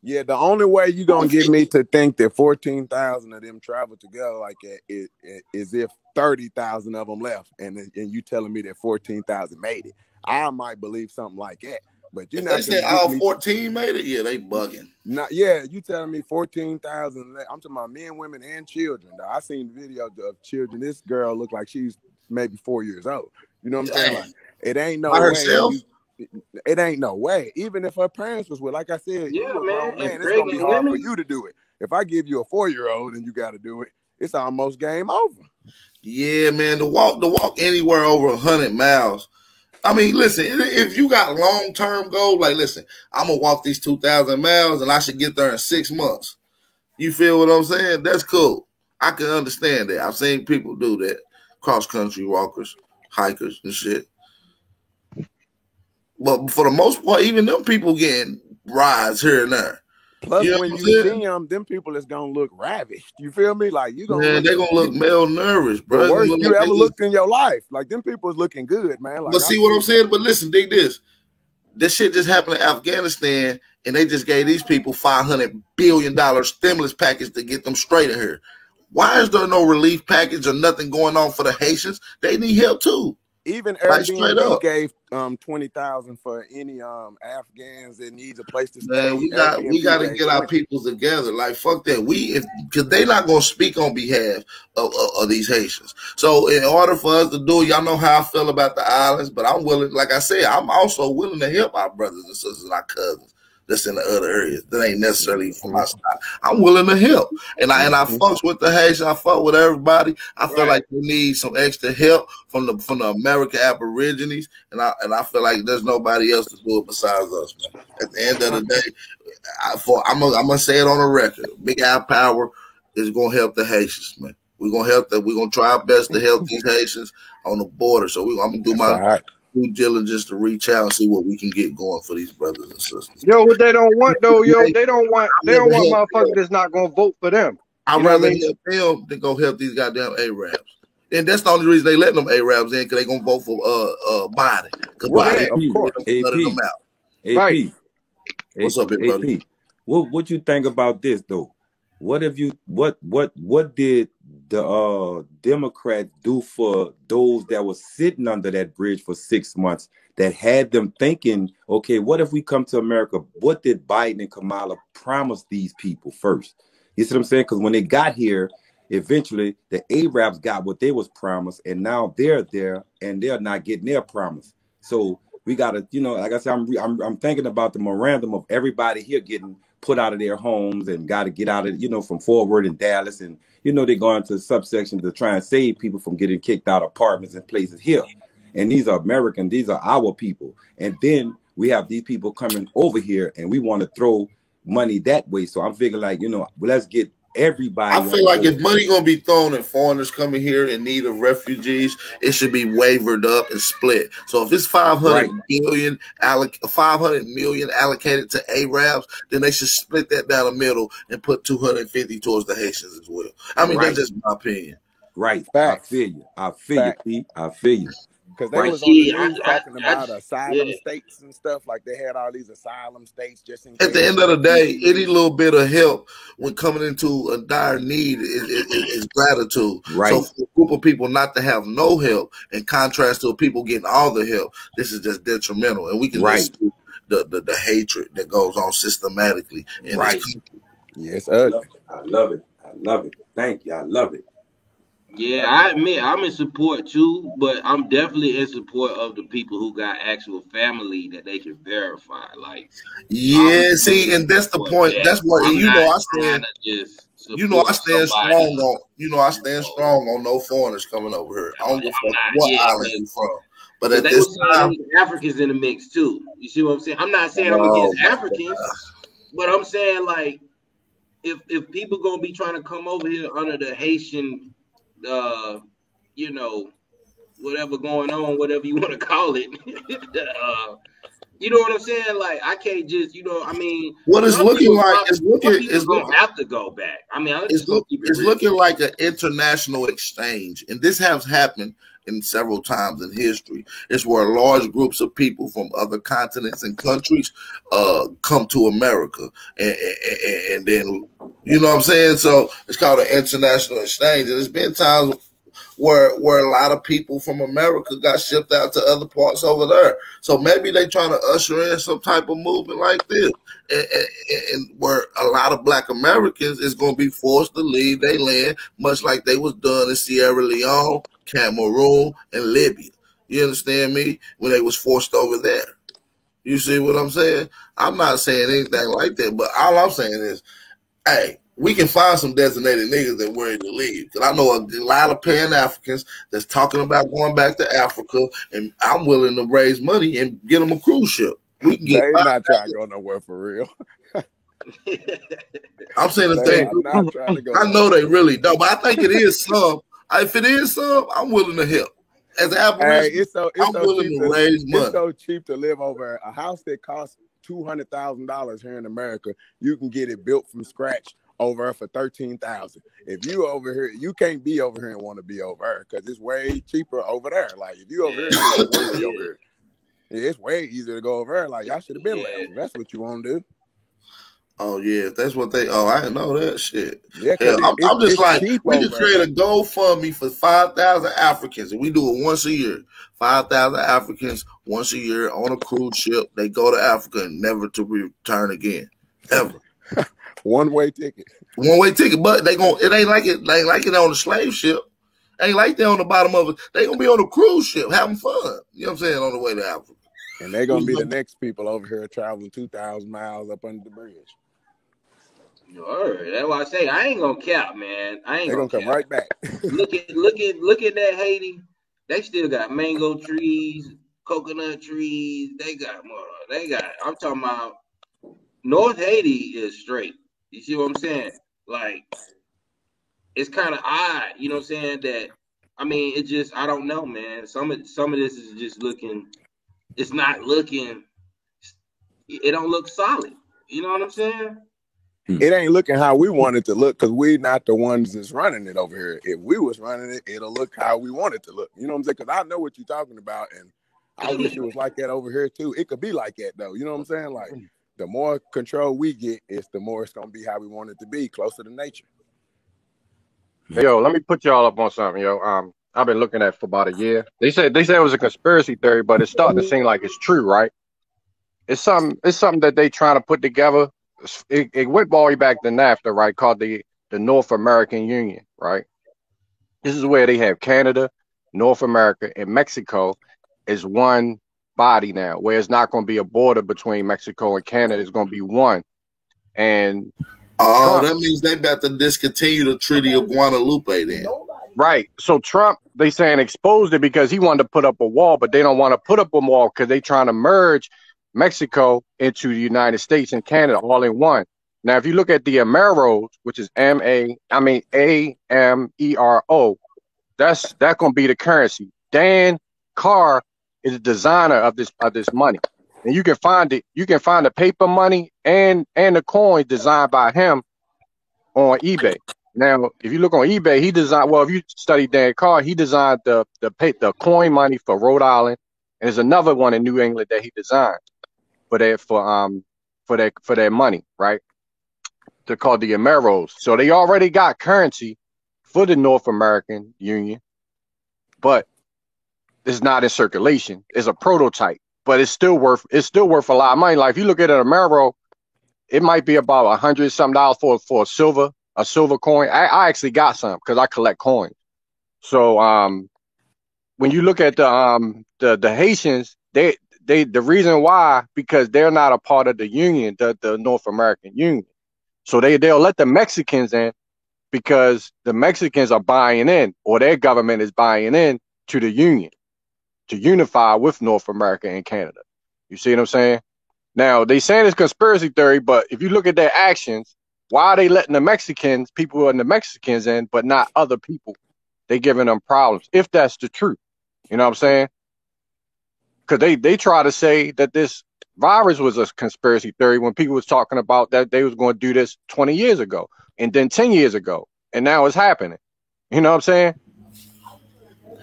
Yeah, the only way you gonna get me to think that 14,000 of them traveled together like that is if 30,000 of them left, and you telling me that 14,000 made it. I might believe something like that, but you're If they not said gonna get all me. 14 made it, yeah, they bugging. Not yeah, you telling me 14,000. I'm talking about men, women, and children. Though. I seen videos of children. This girl looked like she's maybe 4 years old. You know what I'm saying? Like it ain't no By way herself? it ain't no way. Even if her parents was with, like I said, Yeah, you a man. grown And man. It's gonna be pregnant hard for women. you to do it. If I give you a 4-year-old and you got to do it, it's almost game over. Yeah, man. To walk anywhere over 100 miles. I mean, listen, if you got long-term goals, like, listen, I'm going to walk these 2,000 miles and I should get there in 6 months. You feel what I'm saying? That's cool. I can understand that. I've seen people do that, cross-country walkers, hikers and shit. But for the most part, even them people getting rides here and there. Plus, You know when what I'm you saying? see them people is gonna look ravished. You feel me? Like you gonna Man, look, they gonna look malnourished, bro. the They gonna worst look you like ever they looked in your life. Like them people is looking good, man. Like But see what I'm saying? But listen, dig this. This shit just happened in Afghanistan, and they just gave these people $500 billion stimulus package to get them straight in here. Why is there no relief package or nothing going on for the Haitians? They need help too. Even Like straight Airbnb up. gave $20,000 for any Afghans that needs a place to stay. Man, we got to get our people together. Like fuck that. Because they not gonna speak on behalf of these Haitians. So in order for us to do, y'all know how I feel about the islands, but I'm willing. Like I said, I'm also willing to help our brothers and sisters and our cousins that's in the other areas that ain't necessarily from my side. I'm willing to help, and I fucks with the Haitians. I fuck with everybody. I feel like we need some extra help from the American Aborigines, and I feel like there's nobody else to do it besides us, man. At the end of the day, I'm gonna say it on the record. Big Al Power is gonna help the Haitians, man. We're gonna help them. We're gonna try our best to help these Haitians on the border. So I'm gonna do my due diligence to reach out and see what we can get going for these brothers and sisters. Yo, what they don't want though, they don't want motherfuckers that's not gonna vote for them. I'd rather help them than go help these goddamn Arabs. And that's the only reason they letting them Arabs in, because they gonna vote for Biden. Because Biden, of course, letting them out. AP. What's up, big brother? AP. What you think about this though? What did the Democrats do for those that were sitting under that bridge for 6 months that had them thinking, okay, what if we come to America? What did Biden and Kamala promise these people first? You see what I'm saying? Because when they got here, eventually the Arabs got what they was promised, and now they're there and they're not getting their promise. So we gotta, like I said, I'm thinking about the memorandum of everybody here getting put out of their homes and got to get out of, from Fort Worth and Dallas, and they're going to subsections to try and save people from getting kicked out of apartments and places here. And these are American, these are our people. And then we have these people coming over here, and we want to throw money that way. So I'm figuring like, let's get everybody. I feel like if money gonna be thrown at foreigners coming here in need of refugees, it should be wavered up and split. So if it's 500 million allocated to Arabs, then they should split that down the middle and put 250 towards the Haitians as well. I mean, that's just my opinion. Right. Facts. I feel you, Pete. I feel you. Because they was on the news talking about asylum states and stuff. Like they had all these asylum states just in case. At the end of the day, any little bit of help when coming into a dire need is gratitude. Right. So for a group of people not to have no help, in contrast to people getting all the help, this is just detrimental. And we can just see the hatred that goes on systematically in this country. Yes, I love it. Thank you. I love it. Yeah, I admit I'm in support too, but I'm definitely in support of the people who got actual family that they can verify. Like, see, and that's the point. That's what I stand. I stand strong on. I stand strong on no foreigners coming over here. I don't give a fuck what island you from. But at this time, Africans in the mix too. You see what I'm saying? I'm not saying I'm against Africans, but I'm saying like, if people gonna be trying to come over here under the Haitian, whatever going on, whatever you want to call it, you know what I'm saying? Like, I can't just, what it's looking like is gonna have to go back. I mean, it's looking like an international exchange, and this has happened in several times in history. It's where large groups of people from other continents and countries come to America, and then you know what I'm saying. So it's called an international exchange, and there's been times where a lot of people from America got shipped out to other parts over there. So maybe they trying to usher in some type of movement like this, and where a lot of Black Americans is going to be forced to leave their land, much like they was done in Sierra Leone, Cameroon, and Libya. You understand me? When they was forced over there. You see what I'm saying? I'm not saying anything like that, but all I'm saying is, hey, we can find some designated niggas that ready to leave. Because I know a lot of Pan-Africans that's talking about going back to Africa, and I'm willing to raise money and get them a cruise ship. We can get. They're not trying to go nowhere for real. I'm saying the thing. I know they really don't, but I think it is some. If it is some, I'm willing to help. As an Hey, Appalachian, it's so I'm willing cheap to raise it's money. so cheap to live over a house that costs $200,000 here in America. You can get it built from scratch over for $13,000. If you over here, you can't be over here and want to be over there because it's way cheaper over there. Like if you over here, you don't want to be over here. It's way easier to go over there. Like y'all should have been left. If that's what you want to do. Oh yeah, that's what they. Oh, I didn't know that shit. Yeah, Hell, because I'm just it's like, cheap we can over create there. a GoFundMe for 5,000 Africans, and we do it once a year. 5,000 Africans once a year on a cruise ship. They go to Africa and never to return again, ever. One-way ticket. One-way ticket, but they gon' it ain't like it on the slave ship. Ain't like they on the bottom of it. They gonna be on a cruise ship having fun. You know what I'm saying? On the way to Africa. And they're gonna be the next people over here traveling 2,000 miles up under the bridge. Word. That's why I say I ain't gonna cap, man. I ain't They're gonna come cap. right back. Look at that Haiti. They still got mango trees, coconut trees. They got more. I'm talking about North Haiti is straight. You see what I'm saying? Like it's kind of odd, you know what I'm saying? That I mean, it just I don't know, man. Some of this is just looking. It's not looking. It don't look solid. You know what I'm saying? It ain't looking how we want it to look because we're not the ones that's running it over here. If we was running it, it'll look how we want it to look. You know what I'm saying? Because I know what you're talking about, and I wish it was like that over here too. It could be like that though. You know what I'm saying? Like the more control we get, the more it's gonna be how we want it to be, closer to nature. Yo, let me put y'all up on something, yo. I've been looking at it for about a year. They said it was a conspiracy theory, but it's starting to seem like it's true, right? It's something that they trying to put together. It went all the way back to NAFTA, right? Called the North American Union, right? This is where they have Canada, North America, and Mexico is one body now, where it's not going to be a border between Mexico and Canada. It's going to be one. And Trump, that means they about to discontinue the Treaty of Guadalupe then. Right. So Trump, they saying exposed it because he wanted to put up a wall, but they don't want to put up a wall because they trying to merge Mexico into the United States and Canada all in one. Now, if you look at the Ameros, which is AMERO, that's going to be the currency. Dan Carr is the designer of this money, and you can find it. You can find the paper money and the coin designed by him on eBay. Now, if you look on eBay, he designed. Well, if you study Dan Carr, he designed the coin money for Rhode Island, and there's another one in New England that he designed for their money, right? They're called the Ameros. So they already got currency for the North American Union, but it's not in circulation. It's a prototype, but it's still worth a lot of money. Like if you look at an Amero, it might be about $100-something for a silver coin. I actually got some because I collect coins. So when you look at the Haitians, they the reason why, because they're not a part of the union, the North American Union. So they'll let the Mexicans in because the Mexicans are buying in, or their government is buying in to the union to unify with North America and Canada. You see what I'm saying? Now they saying it's conspiracy theory, but if you look at their actions, why are they letting people and the Mexicans in, but not other people? They giving them problems, if that's the truth. You know what I'm saying? Because they try to say that this virus was a conspiracy theory when people was talking about that they was going to do this 20 years ago and then 10 years ago, and now it's happening. You know what I'm saying?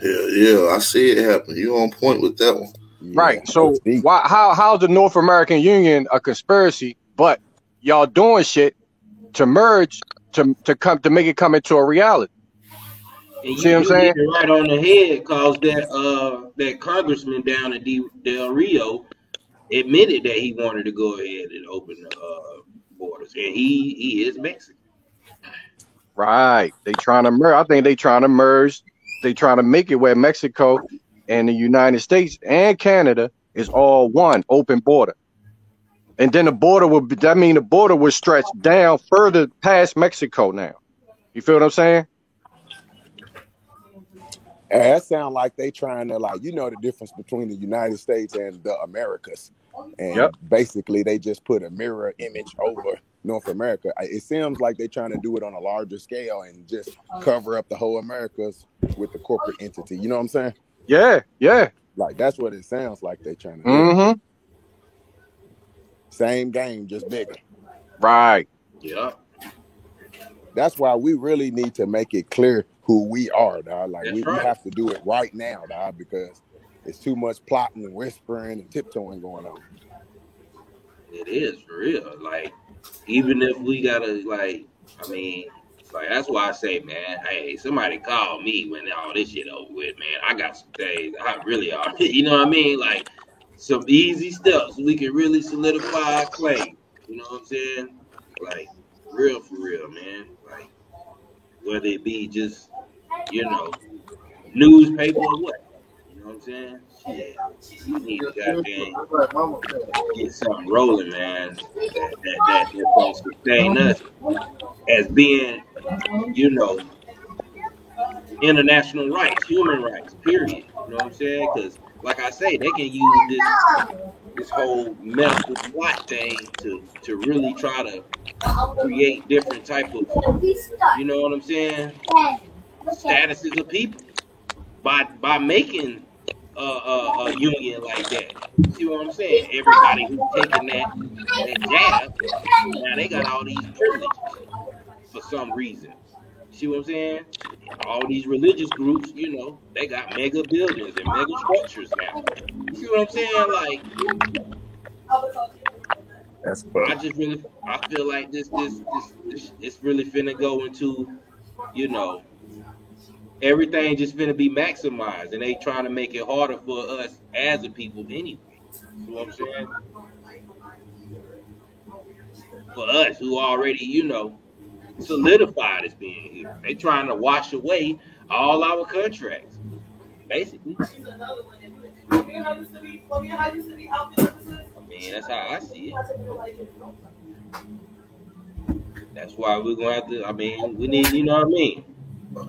Yeah, I see it happen. You on point with that one. Right. So how's the North American Union a conspiracy, but y'all doing shit to merge to make it come into a reality? And see what I'm saying? Hit it right on the head, cause that congressman down in Del Rio admitted that he wanted to go ahead and open the borders, and he is Mexican. Right. They trying to merge. I think they trying to merge. They trying to make it where Mexico and the United States and Canada is all one open border. And then the border the border would stretch down further past Mexico now. You feel what I'm saying? That sound like they trying to, like, the difference between the United States and the Americas. And basically they just put a mirror image over North America. It seems like they're trying to do it on a larger scale and just cover up the whole Americas with the corporate entity. You know what I'm saying? Yeah, yeah. Like that's what it sounds like they're trying to do. Mm-hmm. Same game, just bigger. Right. Yeah, That's why we really need to make it clear who we are, dog. Like that's we right. have to do it right now, dog, because it's too much plotting and whispering and tiptoeing going on. It is for real. Like, even if we gotta, like, I mean, like that's why I say, man, hey, somebody call me when all this shit over with, man. I got some things. I really are. You know what I mean? Like, some easy steps we can really solidify our claim. You know what I'm saying? Like, for real, man. Like, whether it be just, you know, newspaper or what. You know what I'm saying? Shit. We need to goddamn get something rolling, man. That's gonna sustain us as being, you know, international rights, human rights, period. You know what I'm saying? Because, like I say, they can use this whole medical plot thing to really try to create different type of, you know what I'm saying, statuses of people by making a union like that. You see what I'm saying? Everybody who's taking that jab, now they got all these privileges for some reason. You see what I'm saying? All these religious groups, you know, they got mega buildings and mega structures now. You see what I'm saying? Like, That's fucked. I feel like this it's really finna go into, you know, everything just finna be maximized, and they trying to make it harder for us as a people anyway. You know what I'm saying? For us who already, you know, solidified as being here, they trying to wash away all our contracts, basically. I mean, that's how I see it. That's why we're gonna have to. I mean, we need, you know what I mean.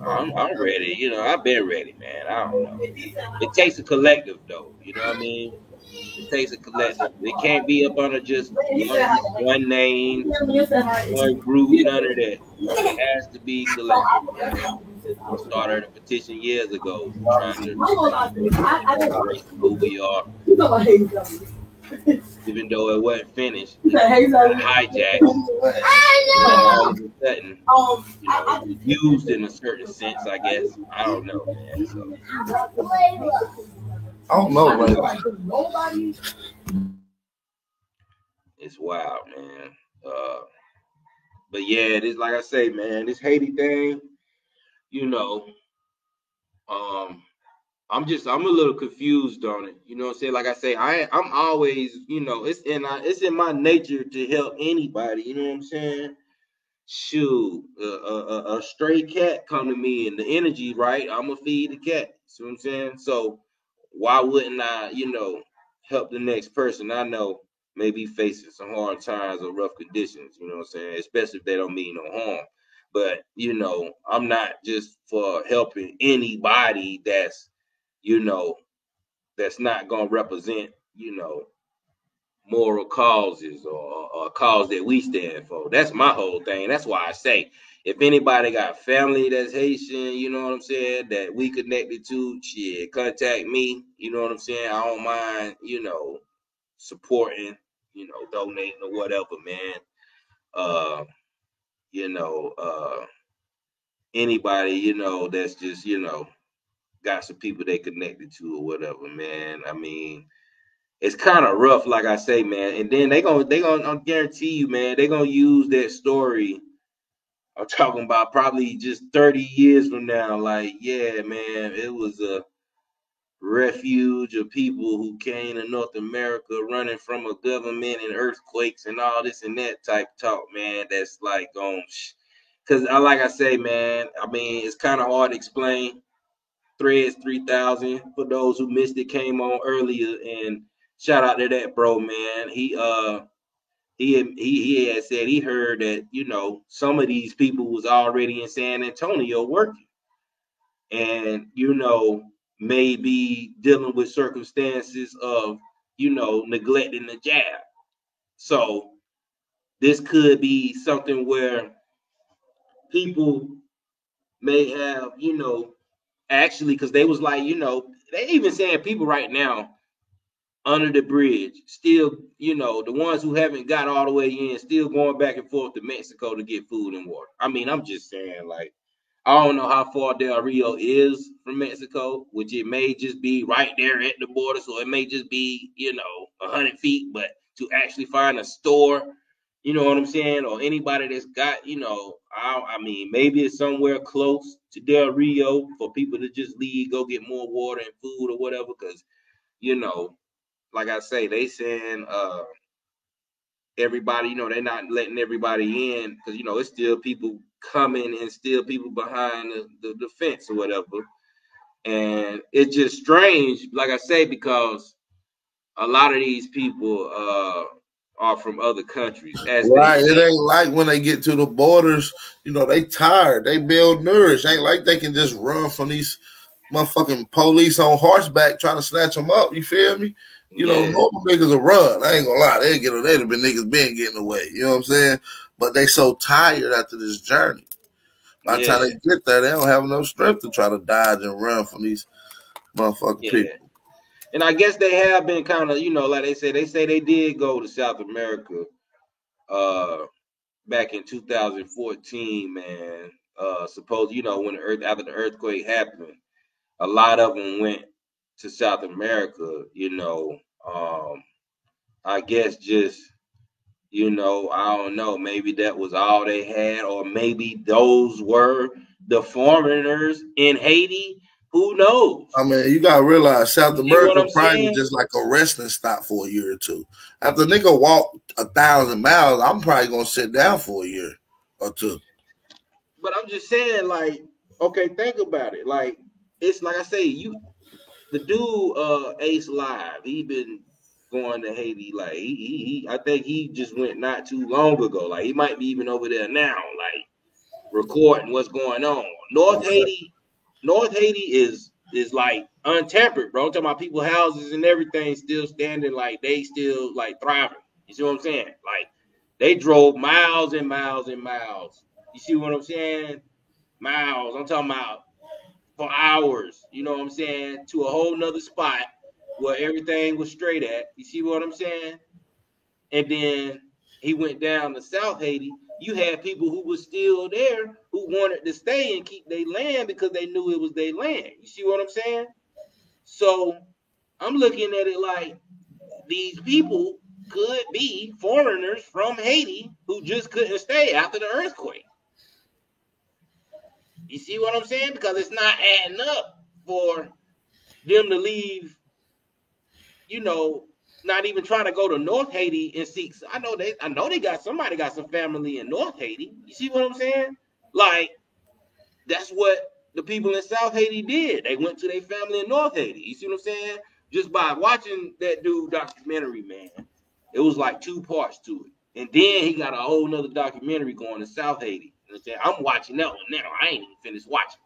I'm ready. You know, I've been ready, man. I don't know. It takes a collective, though. You know what I mean? It takes a collective. It can't be up under just one name, one group, none of that. It has to be collective, man. I started a petition years ago trying to separate who we are, even though it wasn't finished. It got hijacked. And all of a sudden, you know, it was used in a certain sense, I guess. I don't know, man. So I don't know, like, it's wild, man. But yeah, this, like I say, man, this Haiti thing, you know, I'm a little confused on it. You know what I'm saying? Like I say, I'm always, you know, it's in my nature to help anybody. You know what I'm saying? Shoot, a stray cat come to me and the energy, right? I'm gonna feed the cat. See what I'm saying? So why wouldn't I, you know, help the next person I know may be facing some hard times or rough conditions, you know what I'm saying? Especially if they don't mean no harm. But, you know, I'm not just for helping anybody that's, you know, that's not gonna represent, you know, moral causes or a cause that we stand for. That's my whole thing. That's why I say, if anybody got family that's Haitian, you know what I'm saying, that we connected to, shit, contact me. You know what I'm saying? I don't mind, you know, supporting, you know, donating or whatever, man. Uh, you know, anybody, you know, that's just, you know, got some people they connected to or whatever, man. I mean, it's kind of rough, like I say, man. And then I guarantee you, man, they gonna use that story. I'm talking about probably just 30 years from now. Like, yeah, man, it was a refuge of people who came to North America running from a government and earthquakes and all this and that type talk, man. That's like because like I say, man, I mean, it's kind of hard to explain. Threads 3000 for those who missed it, came on earlier, and shout out to that bro, man. He had said he heard that, you know, some of these people was already in San Antonio working, and, you know, maybe dealing with circumstances of, you know, neglecting the jab. So this could be something where people may have, you know, actually, because they was like, they even saying people right now under the bridge, still, the ones who haven't got all the way in, still going back and forth to Mexico to get food and water. I mean, I'm just saying, like, I don't know how far Del Rio is from Mexico, which it may just be right there at the border, so it may just be, 100 feet, but to actually find a store, you know what I'm saying, or anybody that's got, I mean, maybe it's somewhere close to Del Rio for people to just leave, go get more water and food or whatever, because, like I say, they saying everybody, they're not letting everybody in because, it's still people coming and still people behind the fence or whatever. And it's just strange, like I say, because a lot of these people are from other countries, as they Right. It say. ain't like when they get to the borders, they tired. They build nourished. Ain't like they can just run from these motherfucking police on horseback trying to snatch them up. You feel me? Yeah, Normal niggas will run. I ain't gonna lie. They'd have been niggas been getting away. You know what I'm saying? But they so tired after this journey. By the time yeah, they get there, they don't have enough strength to try to dodge and run from these motherfucking yeah. people. And I guess they have been kind of, like they say they did go to South America back in 2014, man. Suppose, when after the earthquake happened, a lot of them went to South America, I guess just, I don't know, maybe that was all they had, or maybe those were the foreigners in Haiti. Who knows? I mean, you gotta realize South You see what America I'm probably was saying? just like a resting stop for a year or two. After nigga walk 1,000 miles, I'm probably gonna sit down for a year or two. But I'm just saying, like, okay, think about it. Like, it's like I say, the dude, Ace Live, he been going to Haiti. Like, I think he just went not too long ago. Like, he might be even over there now, like, recording what's going on. North Okay. Haiti is like untempered, bro. I'm talking about people houses and everything still standing, like they still like thriving. You see what I'm saying? Like they drove miles and miles and miles. You see what I'm saying? Miles. I'm talking about for hours. You know what I'm saying? To a whole nother spot where everything was straight at. You see what I'm saying? And then he went down to South Haiti. You had people who were still there who wanted to stay and keep their land because they knew it was their land. You see what I'm saying? So I'm looking at it like these people could be foreigners from Haiti who just couldn't stay after the earthquake. You see what I'm saying? Because it's not adding up for them to leave, not even trying to go to North Haiti and seek. I know they got somebody got some family in North Haiti. You see what I'm saying? Like that's what the people in South Haiti did. They went to their family in North Haiti. You see what I'm saying? Just by watching that dude documentary, man, it was like 2 parts to it. And then he got a whole nother documentary going to South Haiti. I'm watching that one now. I ain't even finished watching.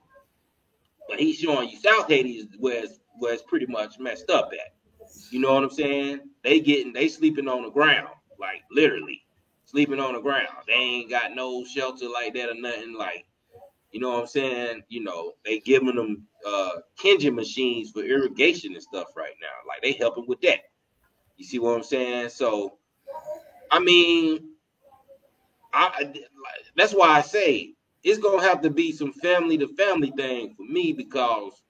But he's showing you South Haiti is where it's pretty much messed up at. You know what I'm saying? They sleeping on the ground, like literally sleeping on the ground. They ain't got no shelter like that or nothing. Like, you know what I'm saying? They giving them Kenja machines for irrigation and stuff right now. Like they helping with that. You see what I'm saying? So, I mean, that's why I say it's gonna have to be some family to family thing for me because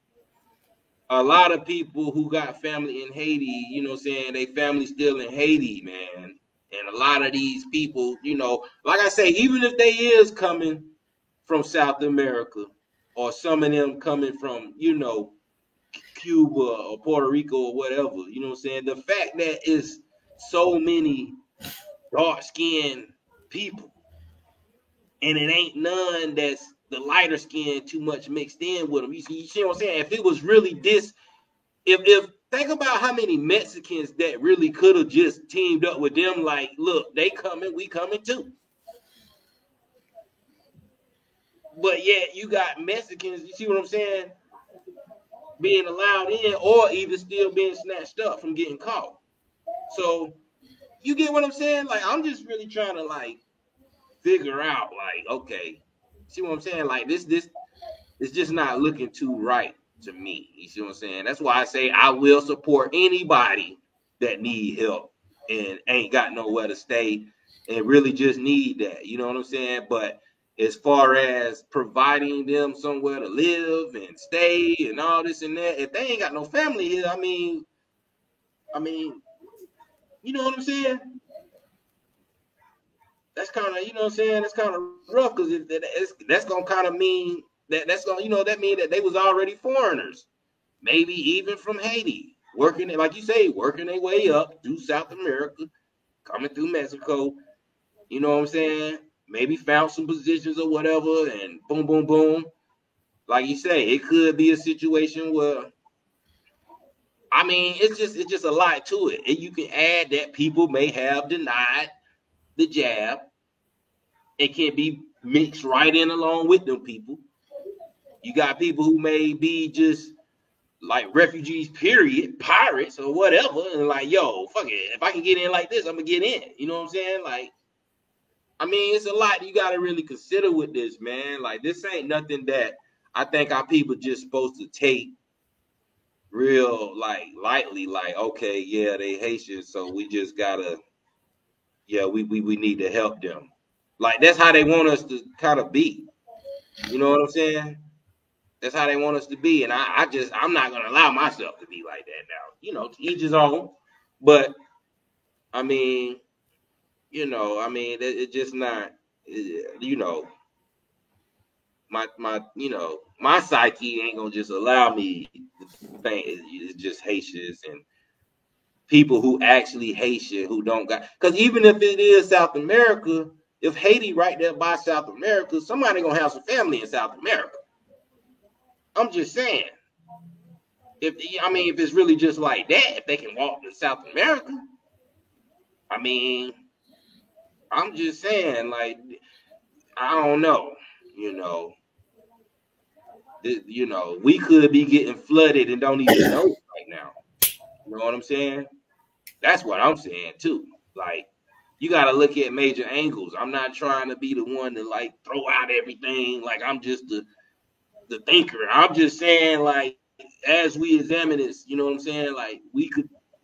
a lot of people who got family in Haiti, they family still in Haiti, man. And a lot of these people, like I say, even if they is coming from South America or some of them coming from, Cuba or Puerto Rico or whatever, the fact that it's so many dark-skinned people and it ain't none that's the lighter skin too much mixed in with them. You see what I'm saying? If it was really this, if think about how many Mexicans that really could have just teamed up with them, like, look, they coming, we coming too. But yet you got Mexicans, you see what I'm saying, being allowed in or even still being snatched up from getting caught. So you get what I'm saying? Like, I'm just really trying to like figure out, like, okay, see what I'm saying? Like this is just not looking too right. to me. You see what I'm saying? That's why I say I will support anybody that need help and ain't got nowhere to stay and really just need that. You know what I'm saying? But as far as providing them somewhere to live and stay and all this and that, if they ain't got no family here, I mean, you know what I'm saying? That's kind of, you know what I'm saying? That's kind of rough because that's gonna kind of mean that's gonna, you know, that mean that they was already foreigners, maybe even from Haiti, working, like you say, working their way up through South America, coming through Mexico. You know what I'm saying? Maybe found some positions or whatever, and boom, boom, boom. Like you say, it could be a situation where, I mean, it's just a lot to it. And you can add that people may have denied the jab. It can be mixed right in along with them people. You got people who may be just like refugees, period, pirates or whatever, and like, yo, fuck it. If I can get in like this, I'm gonna get in. You know what I'm saying? Like, I mean, it's a lot you gotta really consider with this, man. Like, this ain't nothing that I think our people just supposed to take real like lightly. Like, okay, yeah, they Haitians, so we just gotta, yeah, we need to help them. Like, that's how they want us to kind of be. You know what I'm saying? That's how they want us to be. And I'm not going to allow myself to be like that now. You know, to each his own. But, I mean, you know, I mean, it's just not, you know, my psyche ain't going to just allow me to think it's just Haitians and people who actually Haitian who don't got, because even if it is South America, if Haiti right there by South America, somebody going to have some family in South America. I'm just saying. If it's really just like that, if they can walk to South America, I mean, I'm just saying, like, I don't know, you know, we could be getting flooded and don't even know right now. You know what I'm saying? That's what I'm saying too. Like, you got to look at major angles. I'm not trying to be the one to like throw out everything. Like, I'm just the thinker. I'm just saying, like, as we examine this, you know what I'm saying? Like,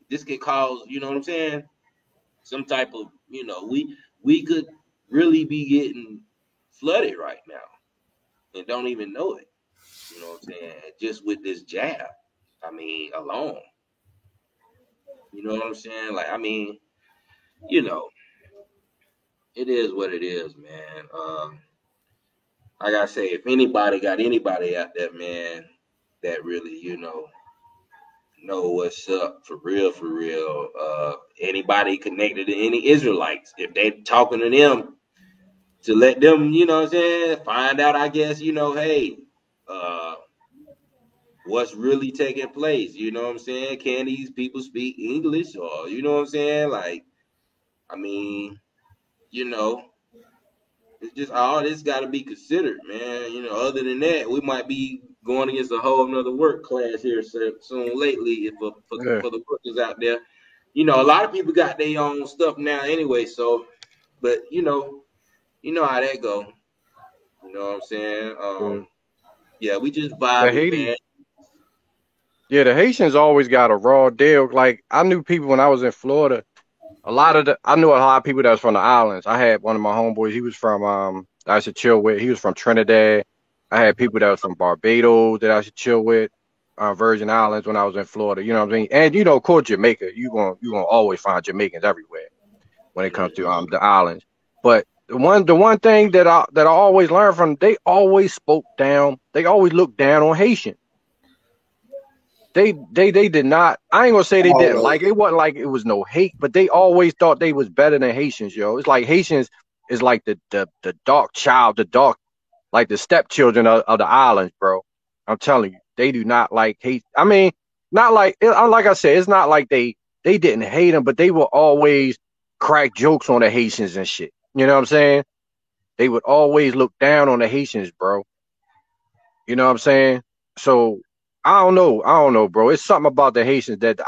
this could cause, you know what I'm saying? Some type of, you know, we could really be getting flooded right now and don't even know it. You know what I'm saying? Just with this jab, I mean, alone. You know what I'm saying? Like, I mean, you know, it is what it is, man. Like I say, if anybody got anybody out there, man, that really, you know what's up for real. Anybody connected to any Israelites, if they talking to them, to let them, you know what I'm saying, find out, I guess, you know, hey, what's really taking place, you know what I'm saying? Can these people speak English, or, you know what I'm saying? Like, I mean, you know, it's just all this got to be considered, man. You know, other than that, we might be going against a whole nother work class here soon lately for the workers out there. You know, a lot of people got their own stuff now anyway, so, but, you know how that go. You know what I'm saying? Yeah, we just vibing, man. Yeah, the Haitians always got a raw deal. Like, I knew people when I was in Florida. I knew a lot of people that was from the islands. I had one of my homeboys. He was from I used to chill with. He was from Trinidad. I had people that was from Barbados that I used to chill with, Virgin Islands when I was in Florida. You know what I mean? And, you know, of course, Jamaica. You gonna always find Jamaicans everywhere when it comes to the islands. But the one thing that I always learned from, they always spoke down. They always looked down on Haitians. They did not. I ain't gonna say they didn't like it. It wasn't like it was no hate, but they always thought they was better than Haitians, yo. It's like Haitians is like the dark child, like the stepchildren of the islands, bro. I'm telling you, they do not like hate. I mean, not like I said, it's not like they didn't hate them, but they will always crack jokes on the Haitians and shit. You know what I'm saying? They would always look down on the Haitians, bro. You know what I'm saying? So I don't know, bro. It's something about the Haitians that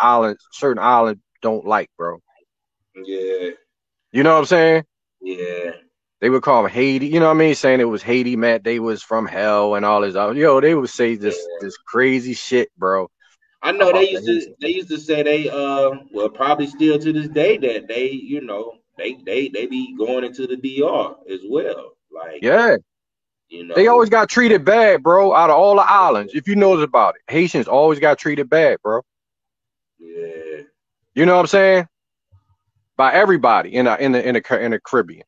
certain islands don't like, bro. Yeah. You know what I'm saying? Yeah. They would call them Haiti. You know what I mean? Saying it was Haiti meant they was from hell and all this. Yo, they would say this crazy shit, bro. I know about they used to say they well probably still to this day that they you know they be going into the DR as well. Like yeah. You know, They always got treated bad, bro. Out of all the islands, if you notice about it, Haitians always got treated bad, bro. Yeah. You know what I'm saying? By everybody in the Caribbean.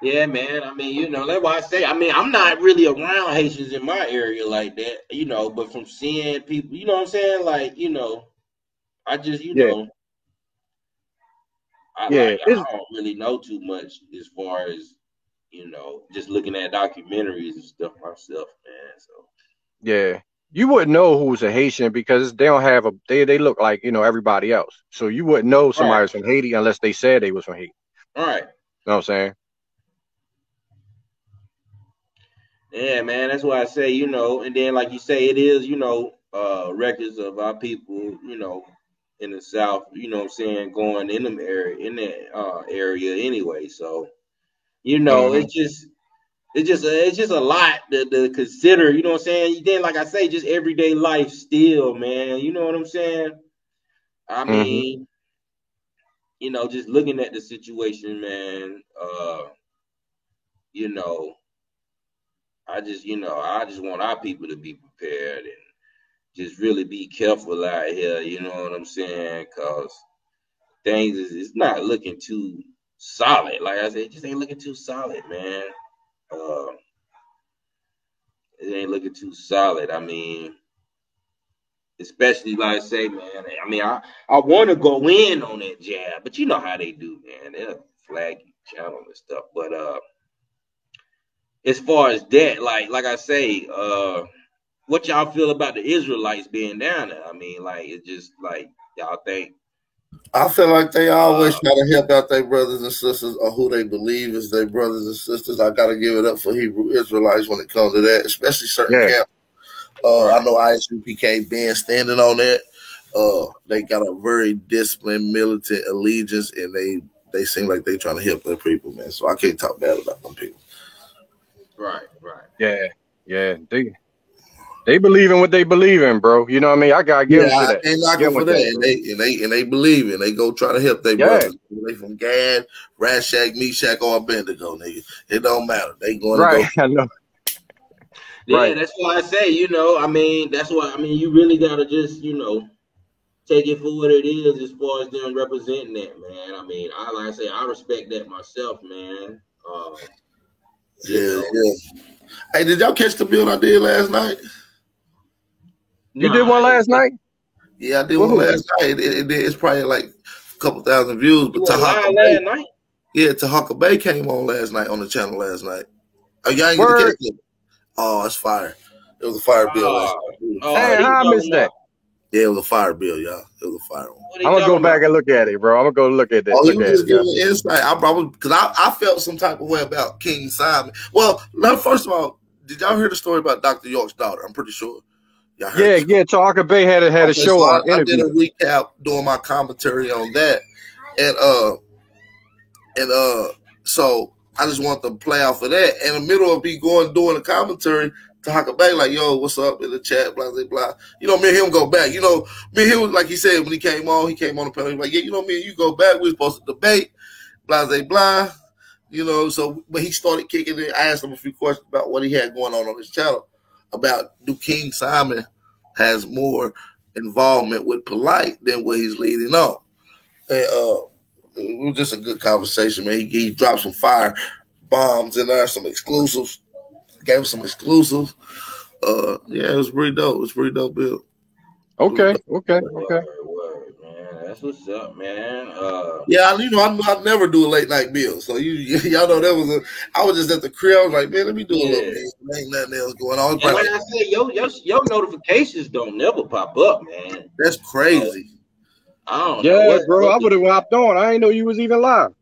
Yeah, man. I mean, you know, that's why I say. I mean, I'm not really around Haitians in my area like that, you know. But from seeing people, you know what I'm saying? Like, you know, I just, you know, I don't really know too much as far as, you know, just looking at documentaries and stuff myself, man. So yeah, you wouldn't know who's a Haitian because they don't have they look like, you know, everybody else. So you wouldn't know somebody was from Haiti unless they said they was from Haiti. All right. You know what I'm saying? Yeah, man, that's why I say, you know, and then like you say, it is, you know, records of our people, you know, in the South, you know what I'm saying, going in them area anyway. So, you know, it's just a lot to consider, you know what I'm saying? Then like I say, just everyday life still, man. You know what I'm saying? I mean, you know, just looking at the situation, man, you know, I just want our people to be prepared and just really be careful out here, you know what I'm saying? Because things it's not looking too solid. Like I said, it just ain't looking too solid, man. It ain't looking too solid. I mean, especially like I say, man. I mean, I want to go in on that jab, but you know how they do, man. They'll flag you channel and stuff. But as far as that, like I say, what y'all feel about the Israelites being down there? I mean, like it's just like y'all think. I feel like they always try to help out their brothers and sisters or who they believe is their brothers and sisters. I got to give it up for Hebrew Israelites when it comes to that, especially certain camps. I know ISUPK been standing on that. They got a very disciplined militant allegiance, and they seem like they trying to help their people, man. So I can't talk bad about them people. Right. Yeah. They believe in what they believe in, bro. You know what I mean? I gotta give them that. They knock them for that, and they believe it. They go try to help their brothers. They from Gad, Rashak, Meshach, or Abednego, nigga. It don't matter. They going to go. I know. Yeah, that's why I say, you know, I mean, that's why I mean you really gotta just, you know, take it for what it is as far as them representing that, man. I mean, like I say, I respect that myself, man. Yeah. Hey, did y'all catch the build I did last night? You did one last night? Yeah, I did one last night. It's probably like a couple thousand views. But Tahaka Bay, last night? Yeah, Tahaka Bay came on last night on the channel last night. Oh, y'all ain't get to catch it? Oh, it's fire. It was a fire bill last night. Man, how I missed that? Yeah, it was a fire bill, y'all. It was a fire one. I'm gonna go back and look at it, bro. I'm gonna go look at that. Oh, you just giving insight. I felt some type of way about King Simon. Well, first of all, did y'all hear the story about Dr. York's daughter? I'm pretty sure. Yeah. Tahaka Bay had a show on I did a recap doing my commentary on that, and so I just want to play off of that. In the middle of me doing a commentary, Tahaka Bay like, yo, what's up in the chat, blah, blah, blah. You know, me and him go back. You know, me and him, like he said, when he came on the panel, he's like, yeah, you know, me and you go back. We were supposed to debate, blah, blah, blah. You know, so when he started kicking it, I asked him a few questions about what he had going on his channel, about do King Simon has more involvement with Polite than what he's leading on. And it was just a good conversation, man. He dropped some fire bombs in there, some exclusives. Gave us some exclusives. Yeah, it was pretty dope. It was pretty dope, Bill. Okay. Word, man. That's what's up, man. Yeah, you know, I never do a late night bill. So y'all know that was I was just at the crib. I was like, man, let me do a little bit. There ain't nothing else going on. And like I said, your notifications don't never pop up, man. That's crazy. I don't know. Bro, I would have hopped on. I didn't know you was even live.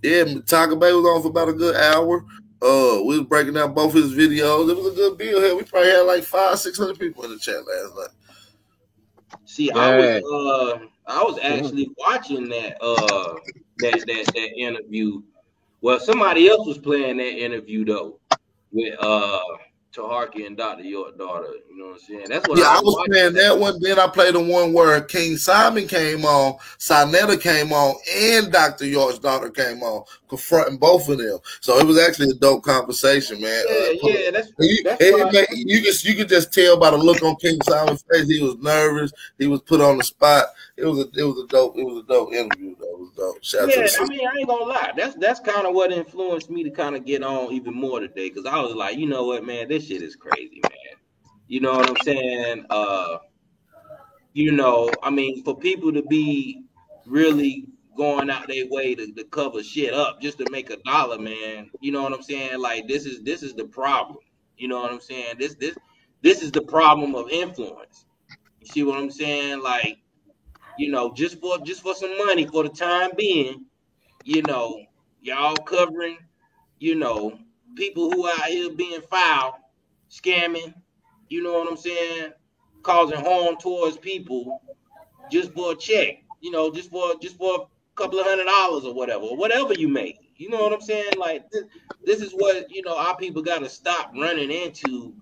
Yeah, Tahaka Bay was on for about a good hour. We was breaking down both his videos. It was a good bill here. We probably had like 500-600 people in the chat last night. See, I was actually watching that that interview. Well, somebody else was playing that interview though with Taharki and Dr. York daughter. You know what I'm saying? That's what Yeah, I I was was watching. playing that one. Then I played the one where King Simon came on, Sinetta came on, and Dr. York's daughter came on, confronting both of them. So it was actually a dope conversation, man. Yeah, that's why. You could just tell by the look on King Simon's face. He was nervous. He was put on the spot. It was a dope interview though. It was dope. Shout out to the Yeah, I sister. mean, I ain't gonna lie. That's kind of what influenced me to kind of get on even more today, because I was like, you know what, man, this shit is crazy, man. You know what I'm saying? You know, I mean, for people to be really going out their way to cover shit up just to make a dollar, man. You know what I'm saying? Like this is the problem. You know what I'm saying? This is the problem of influence. You see what I'm saying? Like, you know, just for some money for the time being, you know, y'all covering, you know, people who out here being foul, scamming, you know what I'm saying, causing harm towards people just for a check, you know, just for a couple of $100 or whatever you make. You know what I'm saying? Like this is what, you know, our people got to stop running into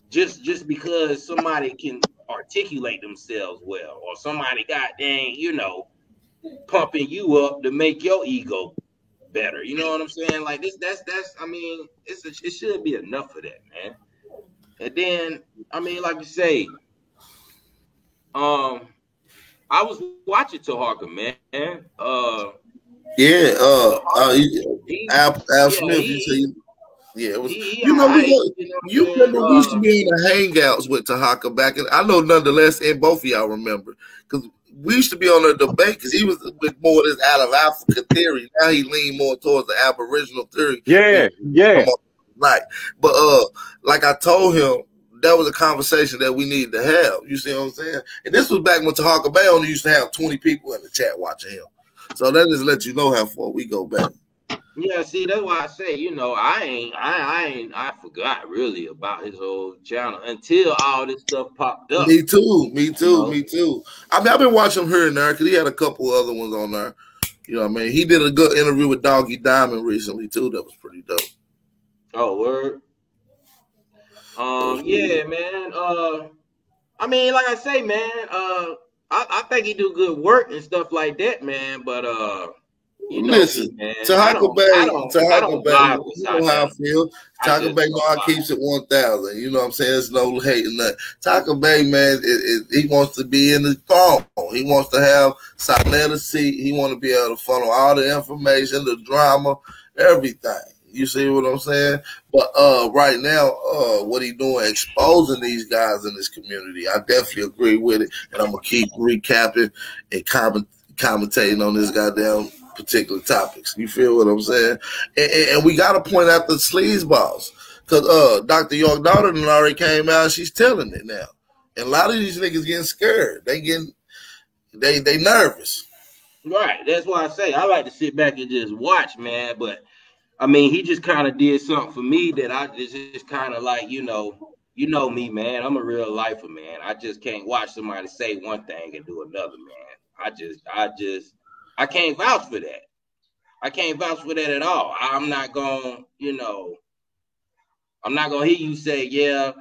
just because somebody can articulate themselves well, or somebody got dang, you know, pumping you up to make your ego better. You know what I'm saying? Like that's I mean, it should be enough of that, man. And then I mean, like you say, I was watching Taharka, man. Yeah, Al Yeah, Smith. You say, yeah, it was. he You know, you know you what I'm remember we used to saying? be in the hangouts with Tahaka back, and I know nonetheless, and both of y'all remember, because we used to be on a debate because he was with more of this out of Africa theory. Now he leaned more towards the Aboriginal theory. Yeah. Right, but like I told him, that was a conversation that we needed to have. You see what I'm saying? And this was back when Tahaka Bay only used to have 20 people in the chat watching him. So that just lets you know how far we go back. Yeah, see, that's why I say, you know, I forgot really about his old channel until all this stuff popped up. Me too. You know? I mean, I've been watching him here and there because he had a couple other ones on there. You know what I mean? He did a good interview with Doggy Diamond recently too. That was pretty dope. Oh, word. Yeah, man. I mean, like I say, man, I think he do good work and stuff like that, man. But you know listen, me, man. Tahaka Bay, I don't vibe with you know how I feel. Tahaka Bay know I keeps it 1,000. You know what I'm saying? There's no hating nothing. Tahaka Bay, man, he wants to be in the throne. He wants to have Sinetta seat. He want to be able to funnel all the information, the drama, everything. You see what I'm saying? But right now, what he doing, exposing these guys in this community, I definitely agree with it. And I'm gonna keep recapping and commentating on this goddamn particular topics. You feel what I'm saying? And we got to point out the sleazeballs, because Dr. York daughter already came out. She's telling it now, and a lot of these niggas getting scared. They nervous. Right. That's why I say I like to sit back and just watch, man. But I mean, he just kind of did something for me that I just kind of like, you know me, man. I'm a real lifer, man. I just can't watch somebody say one thing and do another, man. I can't vouch for that. I can't vouch for that at all. I'm not gonna hear you say, yeah,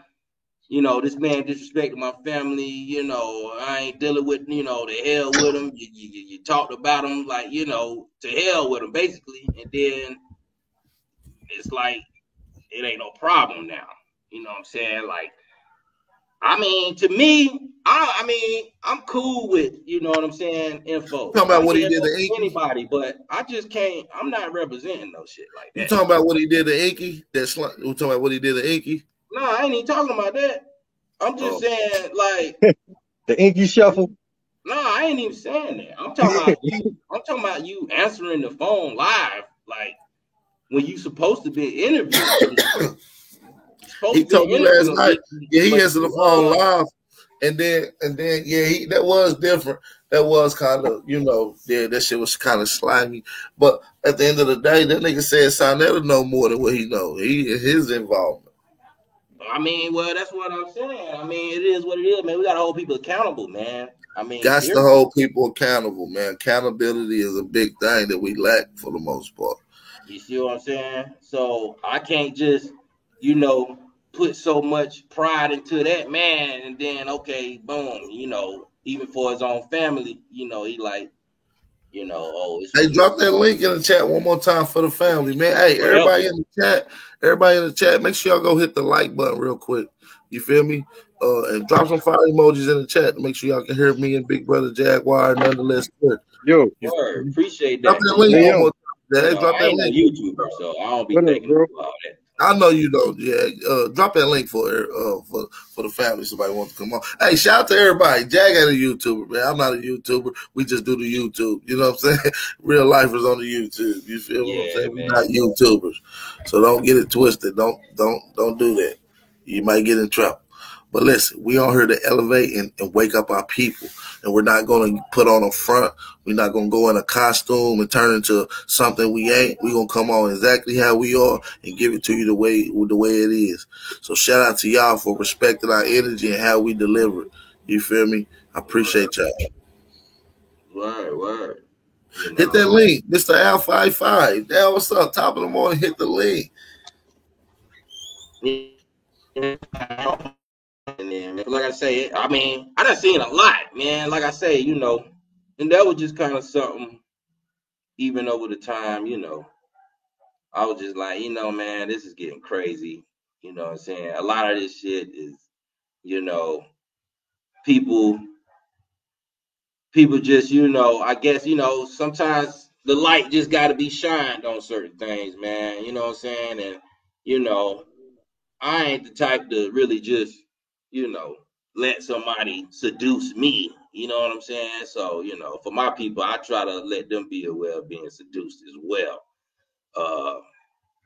you know, this man disrespected my family, you know, I ain't dealing with, you know, the hell with him. You talked about him like, you know, to hell with him, basically. And then it's like, it ain't no problem now. You know what I'm saying? Like, I mean, to me, I'm cool with, you know what I'm saying, info. Talking about what he did to Inky? Anybody, but I just can't, I'm not representing no shit like that. You talking about what he did to Inky? We talking about what he did to Inky? No, I ain't even talking about that. I'm just saying, like, the Inky shuffle. No, I ain't even saying that. I'm talking about you answering the phone live, like when you supposed to be interviewed. He told me last night, yeah, he answered the phone live, and then, yeah, that was different. That was kind of, you know, yeah, that shit was kind of slimy. But at the end of the day, that nigga said Sinetta know more than what he know. His involvement. I mean, well, that's what I'm saying. I mean, it is what it is, man. We gotta hold people accountable, man. I mean, Got to period. hold people accountable, man. Accountability is a big thing that we lack for the most part. You see what I'm saying? So I can't just, you know, put so much pride into that man, and then okay, boom, even for his own family, he like, oh, it's Hey, what it drop that is. link in the chat one more time for the family, man. Hey, Whatever. everybody in the chat, make sure y'all go hit the like button real quick. You feel me? And drop some fire emojis in the chat to make sure y'all can hear me and Big Brother Jaguar nonetheless. Good. Yo, You feel Word. me? Appreciate Drop that, that because link one Leo, more time. Jay. Drop I that ain't no link. YouTuber, so I don't be what up, thinking bro? about all that. I know you don't, yeah. Drop that link for the family. Somebody wants to come on. Hey, shout out to everybody. Jag ain't a YouTuber, man. I'm not a YouTuber. We just do the YouTube. You know what I'm saying? Real lifers on the YouTube. You feel what I'm Yeah, saying? We're man. not YouTubers, so don't get it twisted. Don't do that. You might get in trouble. But listen, we on here to elevate and wake up our people, and we're not going to put on a front. We're not going to go in a costume and turn into something we ain't. We're going to come on exactly how we are and give it to you the way it is. So shout out to y'all for respecting our energy and how we deliver it. You feel me? I appreciate y'all. Word. Hit that link, Mr. Al 55. Now, what's up? Top of the morning, hit the link. And then, like I say, I mean, I done seen a lot, man. Like I say, and that was just kind of something. Even over the time, I was just like, man, this is getting crazy. You know what I'm saying? A lot of this shit is, you know, people, people just, I guess, sometimes the light just got to be shined on certain things, man. You know what I'm saying? And you know, I ain't the type to really just, let somebody seduce me. You know what I'm saying? So, for my people, I try to let them be aware of being seduced as well. Uh,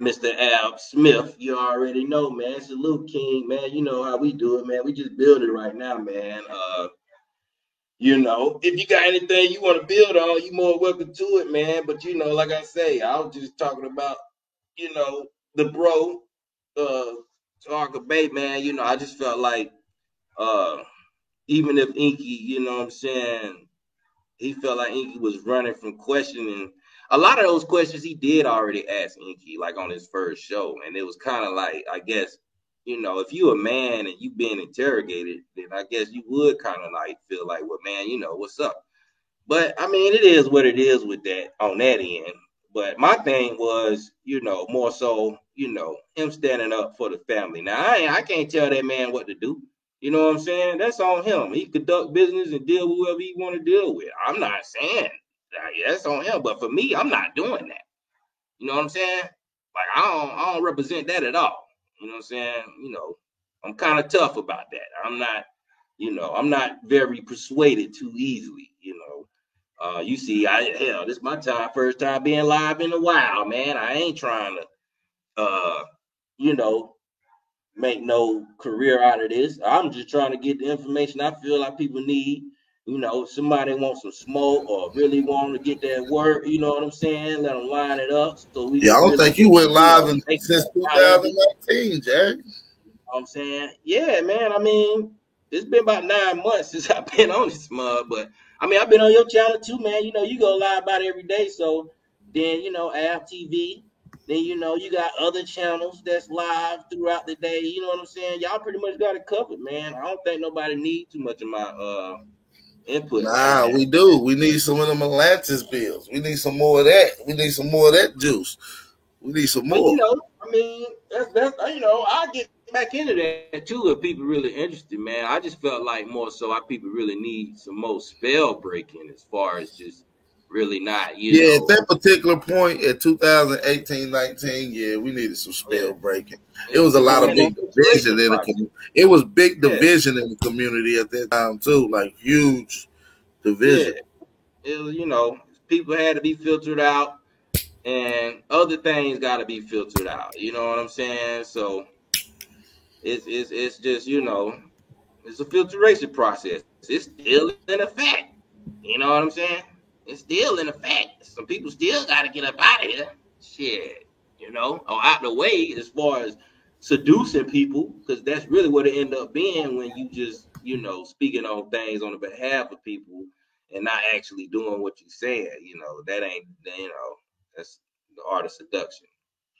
Mr. Al Smith, you already know, man. Salute, King, man. You know how we do it, man. We just build it right now, man. If you got anything you want to build on, you more welcome to it, man. But like I say, I was just talking about, the bro, Arca Bay, man. I just felt like, uh, even if Inky, what I'm saying, he felt like Inky was running from questioning. A lot of those questions he did already ask Inky, like on his first show, and it was kind of like, I guess, if you a man and you being interrogated, then I guess you would kind of like feel like, well, man, what's up? But I mean, it is what it is with that on that end. But my thing was, more so, him standing up for the family. Now I can't tell that man what to do. You know what I'm saying? That's on him. He conduct business and deal with whoever he want to deal with. I'm not saying that's on him, but for me, I'm not doing that. You know what I'm saying? Like I don't represent that at all. You know what I'm saying? I'm kind of tough about that. I'm not very persuaded too easily. You see, this is my first time being live in a while, man. I ain't trying to, you know, make no career out of this. I'm just trying to get the information I feel like people need. Somebody wants some smoke or really want to get that work, you know what I'm saying? Let them line it up so we Yeah, I can don't really, think you went live take since however. 2019, Jack. Know what I'm saying? Yeah, man. I mean, it's been about 9 months since I've been on this mug, but I mean, I've been on your channel too, man. You go live about every day. So then, Av TV. Then, you got other channels that's live throughout the day. You know what I'm saying? Y'all pretty much got it covered, man. I don't think nobody needs too much of my input on Nah, that. we do. We need some of them Atlantis bills. We need some more of that. We need some more of that juice. We need some But more. I mean, that's I get back into that too if people really interested, man. I just felt like more so our people really need some more spell breaking as far as just really not, Yeah, at that particular point at 2018-19, yeah, we needed some yeah, spell breaking. It was a it's lot just of in that big division filtration in the process. community. It was big Yeah, division in the community at that time too, like huge yeah. division. It was, people had to be filtered out and other things got to be filtered out. You know what I'm saying? So it's just it's a filtration process. It's still in effect. You know what I'm saying? It's still in effect. Some people still got to get up out of here. Shit, or out the way as far as seducing people, because that's really what it end up being when you just, you know, speaking on things on the behalf of people and not actually doing what you said. You know, that ain't, you know, that's the art of seduction.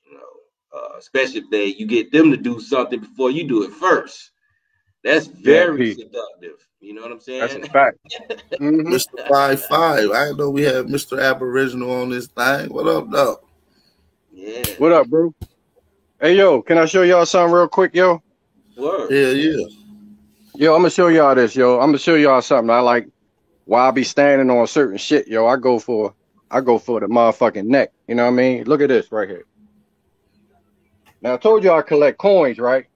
You know, especially if you get them to do something before you do it first. That's Yeah, very P. seductive. You know what I'm That's a saying? fact. Mm-hmm. Mr. 5-5. I didn't know we had Mr. Aboriginal on this thing. What up, dog? Yeah. What up, bro? Hey, yo, can I show y'all something real quick, yo? Word. Hell yeah. Yo, I'm gonna show y'all this, yo. I'm gonna show y'all something. I like why I be standing on certain shit, yo. I go for the motherfucking neck. You know what I mean? Look at this right here. Now I told you I collect coins, right?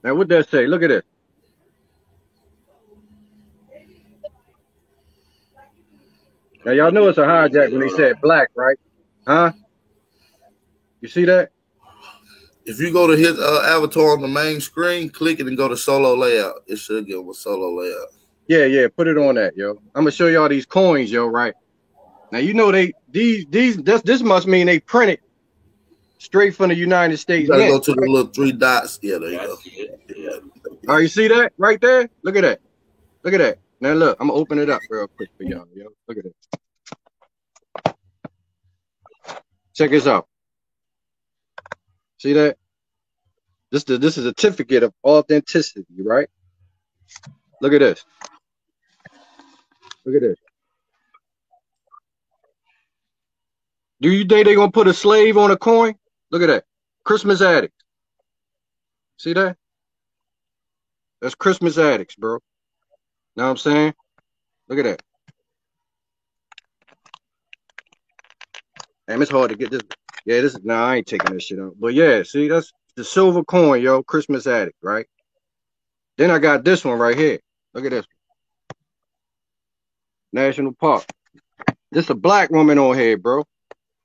Now what that say? Look at this. Now y'all know it's a hijack when they said black, right? Huh? You see that? If you go to his avatar on the main screen, click it and go to solo layout. It should give a solo layout. Yeah, put it on that, yo. I'm gonna show y'all these coins, yo, right? Now you know this must mean they printed straight from the United States. You gotta Mint, go to right? the little 3 dots. Yeah, there you go. Yeah. All right, you see that right there? Look at that. Look at that. Now look, I'm gonna open it up real quick for y'all, yo. Look at it. Check this out. See that? This is a certificate of authenticity, right? Look at this. Look at this. Do you think they're gonna put a slave on a coin? Look at that. Christmas addicts. See that? That's Christmas addicts, bro. Know what I'm saying? Look at that. Damn, it's hard to get this. Yeah, I ain't taking this shit out. But yeah, see, that's the silver coin, yo. Christmas addict, right? Then I got this one right here. Look at this. National Park. This a black woman on here, bro.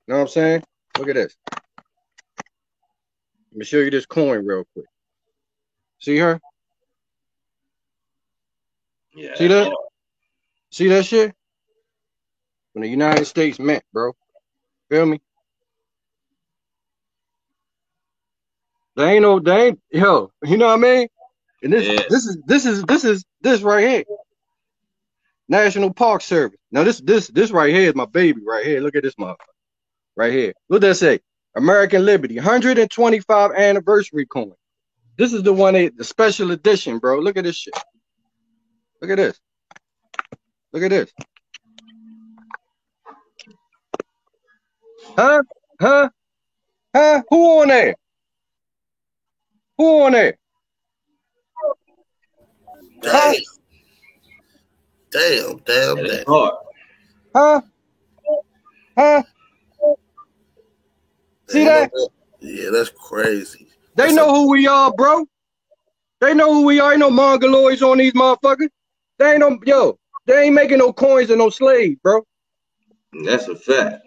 Know what I'm saying? Look at this. Let me show you this coin real quick. See her? Yeah. See that? See that shit? From the United States Mint, bro. Feel me? Yo, you know what I mean? And this right here. National Park Service. Now this right here is my baby right here. Look at this motherfucker. Right here. What does that say? American Liberty, 125 anniversary coin. This is the one, the special edition, bro. Look at this shit. Look at this. Look at this. Huh? Who on there? Who on there? Damn. Damn. Hard. Huh? See that? Yeah, that's crazy. They know who we are, bro. They know who we are. Ain't no mongoloids on these motherfuckers. They ain't making no coins and no slaves, bro. That's a fact.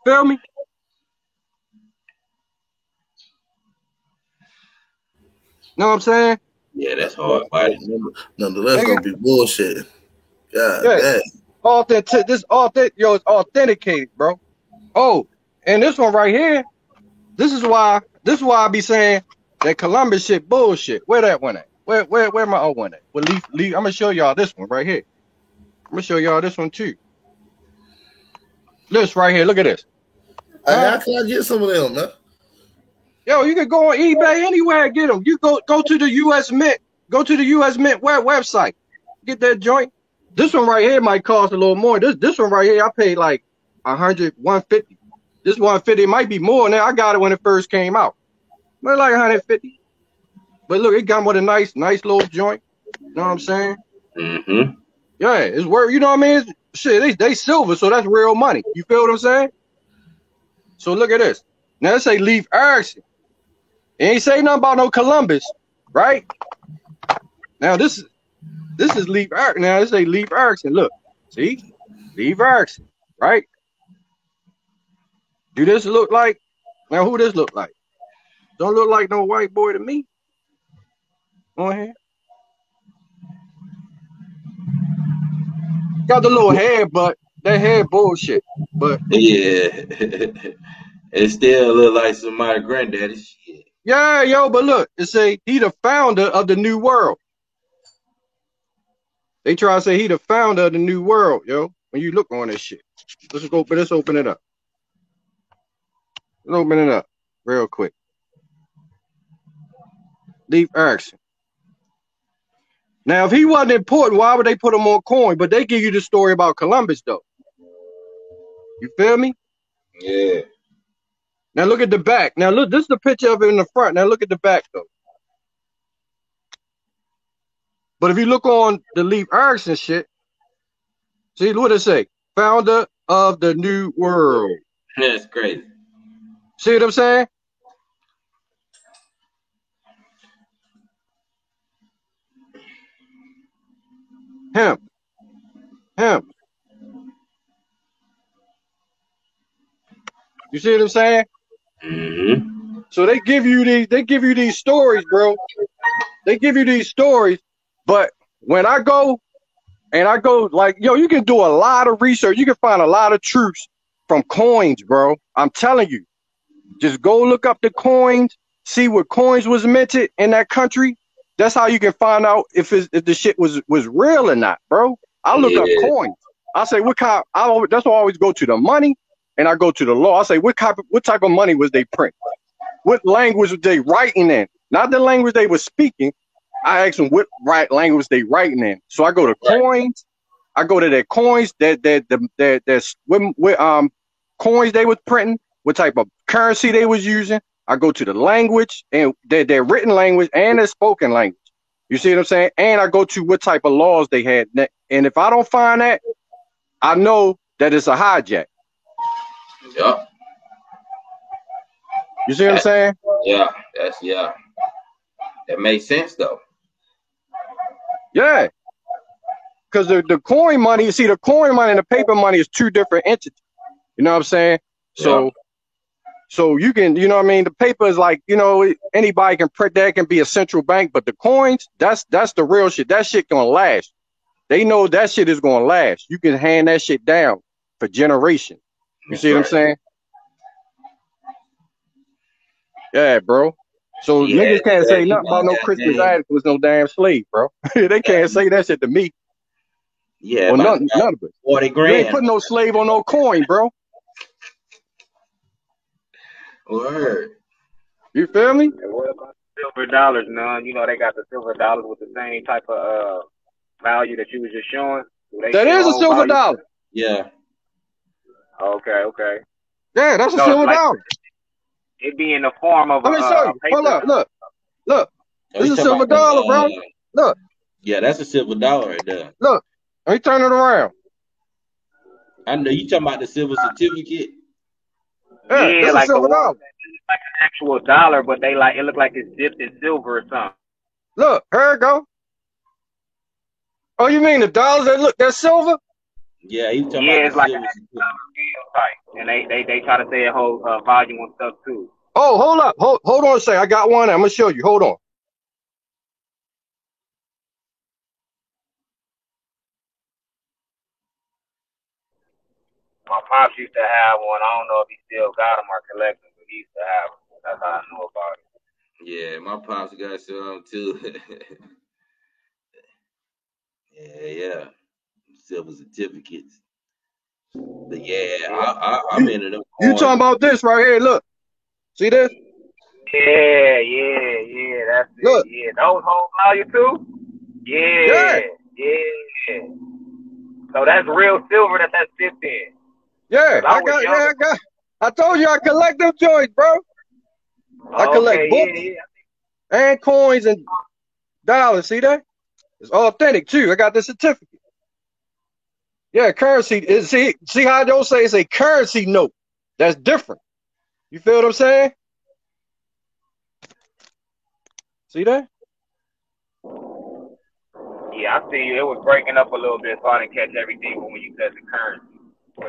Feel me? Know what I'm saying? Yeah, that's hard, buddy. Nonetheless, gonna be bullshit. God damn. It's authenticated, bro. Oh, and this one right here, this is why I be saying that Columbus shit bullshit. Where that one at? Where my old one at? Well, leave. I'm gonna show y'all this one right here. I'm gonna show y'all this one too. This right here, look at this. How can I get some of them, man? Yo, you can go on eBay anywhere and get them. You go to the U.S. Mint. Go to the U.S. Mint website. Get that joint. This one right here might cost a little more. This one right here, I paid like $100, $150. This $150 might be more now. I got it when it first came out. But like $150. But look, it got with a nice little joint. You know what I'm saying? Mm-hmm. Yeah, it's worth. You know what I mean? Shit, they silver, so that's real money. You feel what I'm saying? So look at this. Now let's say Leif Erikson. It ain't say nothing about no Columbus, right? Now this is Leif Erikson. Now let's say Leif Erikson. Look, see, Leif Erikson, right? Do this look like? Now who this look like? Don't look like no white boy to me. On here. Got the little hair, but that hair bullshit. But yeah, it still look like somebody granddaddy shit. Yeah, yo, but look, it say he the founder of the new world. They try to say he the founder of the new world, yo. When you look on this shit. Let's open it up. Let's open it up real quick. Leif Erikson. Now, if he wasn't important, why would they put him on coin? But they give you the story about Columbus, though. You feel me? Yeah. Now look at the back. Now look, this is the picture of it in the front. Now look at the back, though. But if you look on the Leif Erikson shit, see what it say? Founder of the new world. That's crazy. See what I'm saying? Him. You see what I'm saying? Mm-hmm. So they give you these stories, bro. They give you these stories, but when I go like, yo, you can do a lot of research. You can find a lot of truths from coins, bro. I'm telling you. Just go look up the coins, see what coins was minted in that country. That's how you can find out if the shit was real or not, bro. I look up coins. I say that's why I always go to the money and I go to the law. I say what type of money was they print? What language was they writing in? Not the language they were speaking. I ask them what language they writing in. So I go to coins. I go to their coins, what coins they was printing, what type of currency they was using. I go to the language and their written language and their spoken language. You see what I'm saying? And I go to what type of laws they had. And if I don't find that, I know that it's a hijack. Yep. You see what I'm saying? Yeah, that makes sense though. Yeah. Because the coin money, you see, the coin money and the paper money is two different entities. You know what I'm saying? So you can, you know what I mean? The paper is like, you know, anybody can print that, can be a central bank, but the coins, that's the real shit. That shit gonna last. They know that shit is gonna last. You can hand that shit down for generations. You see what I'm saying? Yeah, bro. So niggas can't say nothing about no Christmas addict was no damn slave, bro. They can't say that shit to me. Yeah, or none of it. 40 grand. You ain't putting no slave on no coin, bro. Word. You feel me? And what about silver dollars, man? You know they got the silver dollars with the same type of value that you was just showing. That is a silver dollar. Yeah. Okay. Yeah, that's a silver dollar. It be in the form of Let me show you. paper. Hold up, look. This is a silver dollar, bro. Look. Yeah, that's a silver dollar right there. Look. Let me turn it around. I know you talking about the silver certificate. Yeah, that's like a silver dollar. Like an actual dollar, but it look like it's dipped in silver or something. Look, here it go. Oh, you mean the dollars that's silver? Yeah, he talking about it's like a type, and they try to say a whole volume and stuff too. Oh, hold up, hold on a second. I got one. I'm gonna show you. Hold on. My pops used to have one. I don't know if he still got them or collect them, but he used to have them. That's how I know about it. Yeah, my pops got some too. yeah. Silver certificates. But yeah, I'm into them. You talking about this right here? Look, see this? Yeah. That's it. Look. Yeah, those hold value too. Yeah. So that's real silver that's dipped in. Yeah, I told you I collect them joints, bro. I collect books and coins and dollars. See that? It's authentic too. I got the certificate. Yeah, currency. See how they say it's a currency note. That's different. You feel what I'm saying? See that? Yeah, I see you. It was breaking up a little bit, so I didn't catch everything. But when you said the currency,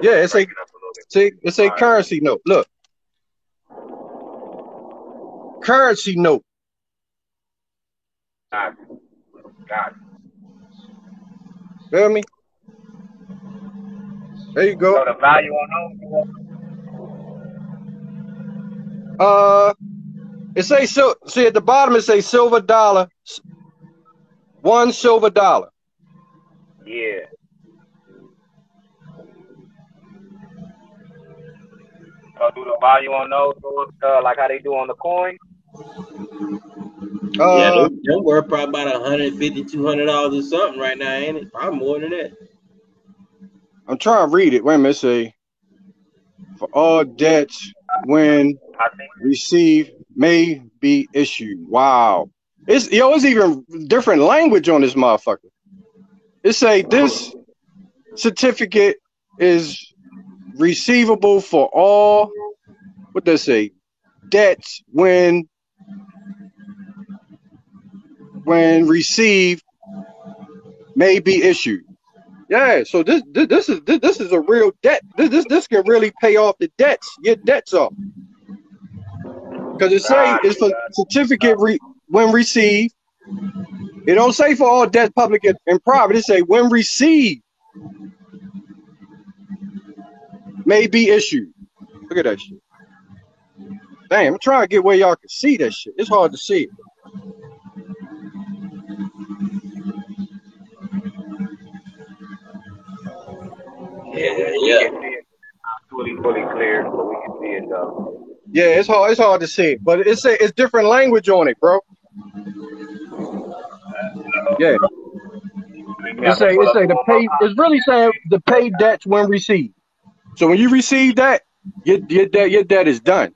yeah, it's a currency note. Look, currency note. Got it. Feel me? There you go. So the value on those? It say so. See at the bottom it say silver dollar, $1 silver. Yeah. So do the value on those like how they do on the coin? Yeah, them worth probably about $150, $200 or something right now, ain't it? Probably more than that. I'm trying to read it. Wait a minute. Say for all debts when received may be issued. Wow. It's even different language on this motherfucker. It say this certificate is receivable for all, what does it say? Debts when received may be issued. Yeah, so this is a real debt. This can really pay off the debts. Your debts off. Because it say it's for certificate when received. It don't say for all debts, public and private. It say when received may be issued. Look at that shit. Damn, I'm trying to get where y'all can see that shit. It's hard to see it. Yeah. Fully clear, but we can see it though. Yeah, it's hard to see it, but it's different language on it, bro. Yeah. It say it's really saying the pay debts when received. So when you receive that, your debt is done.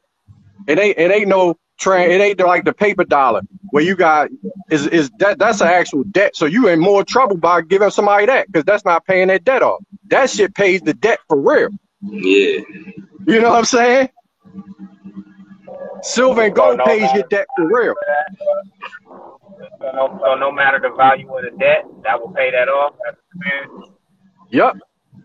It ain't like the paper dollar where you got that's an actual debt. So you in more trouble by giving somebody that because that's not paying that debt off. That shit pays the debt for real. Yeah. You know what I'm saying? Silver and gold pays your debt for real. So no matter the value of the debt, that will pay that off. Yep.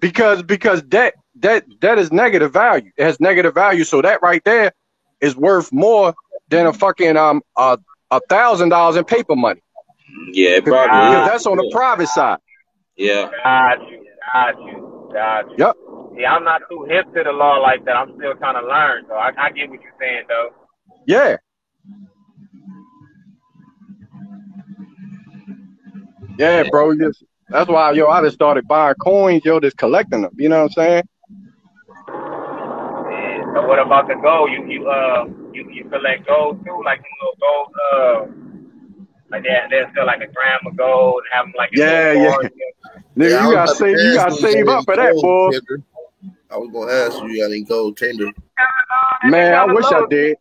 Because debt is negative value. It has negative value. So that right there is worth more than a fucking $1,000 in paper money. Yeah, probably. Because that's on the private side. Yeah. Got you. Yep. See, I'm not too hip to the law like that. I'm still trying to learn. So I get what you're saying though. Yeah. Yeah, bro. That's why, I just started buying coins, just collecting them. You know what I'm saying? Yeah. So what about the gold? You collect gold too, like little gold. Like they're still like a gram of gold and have them like yeah. Nigga, you gotta save up for that, boy. Tender. I was gonna ask you got any gold tender. Man, I wish I did.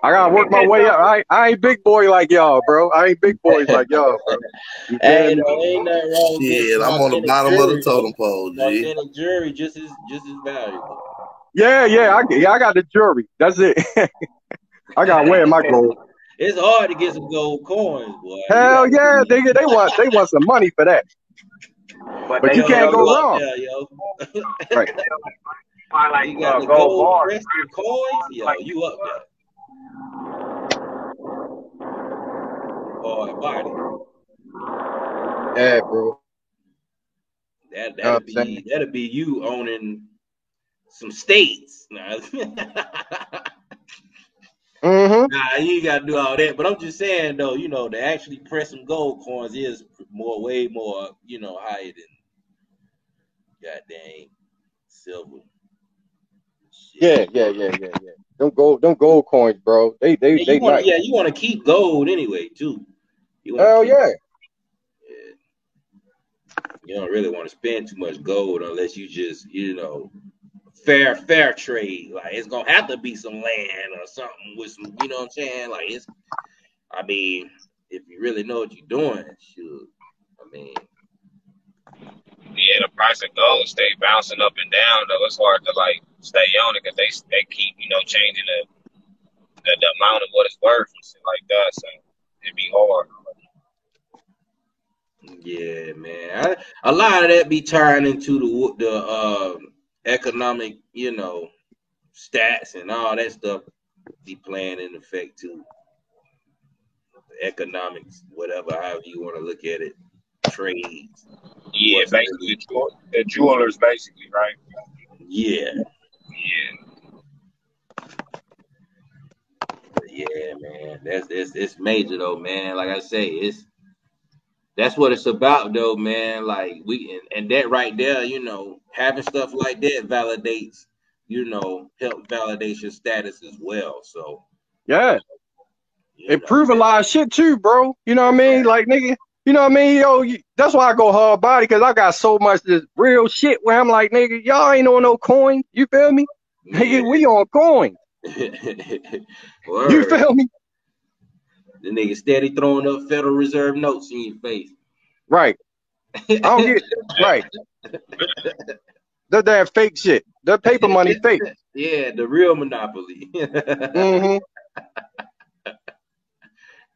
I gotta work my way up. I ain't big boy like y'all, bro. I ain't big boys like y'all, bro. Hey, ain't nothing wrong with Shit, I'm on the bottom of the totem pole, G. Authentic jewelry just as valuable. Yeah, I got the jewelry. That's it. I gotta wear my gold. It's hard to get some gold coins, boy. Hell yeah, they want some money for that. But you can't go wrong. There, yo. Right. You got the gold crested coins, yo, you up there. Boy, body. Yeah, bro. That'll be you owning some states. Mm-hmm. Nah, you ain't gotta do all that. But I'm just saying though, to actually press some gold coins is way more, higher than goddamn silver. Shit. Yeah. Them gold coins, bro. They nice. Yeah, you want to keep gold anyway too. Hell yeah. You don't really want to spend too much gold unless you just, fair trade. Like it's gonna have to be some land or something with some, you know what I'm saying? Like if you really know what you're doing, shoot. Yeah, the price of gold stay bouncing up and down though. It's hard to stay on it because they keep changing the amount of what it's worth and shit like that. So it'd be hard. Yeah, man. A lot of that be tying into the economic, stats and all that stuff be playing in effect too. The economics, whatever, however you want to look at it, trades. Yeah, basically the jewelers, basically, right? Yeah. Yeah, man. It's major though, man. Like I say, that's what it's about though, man. Like and that right there, having stuff like that validates, help validate your status as well. So, Yeah. It prove a man. lot of shit too, bro. You know what I mean? Like, nigga, you know what I mean? Yo, that's why I go hard body, because I got so much this real shit where I'm like, nigga, y'all ain't on no coin. You feel me? Yeah. Nigga, we on coin. You feel me? The nigga steady throwing up Federal Reserve notes in your face. Right. I don't get right. That fake shit. That paper money fake. Yeah, the real monopoly. Mm-hmm.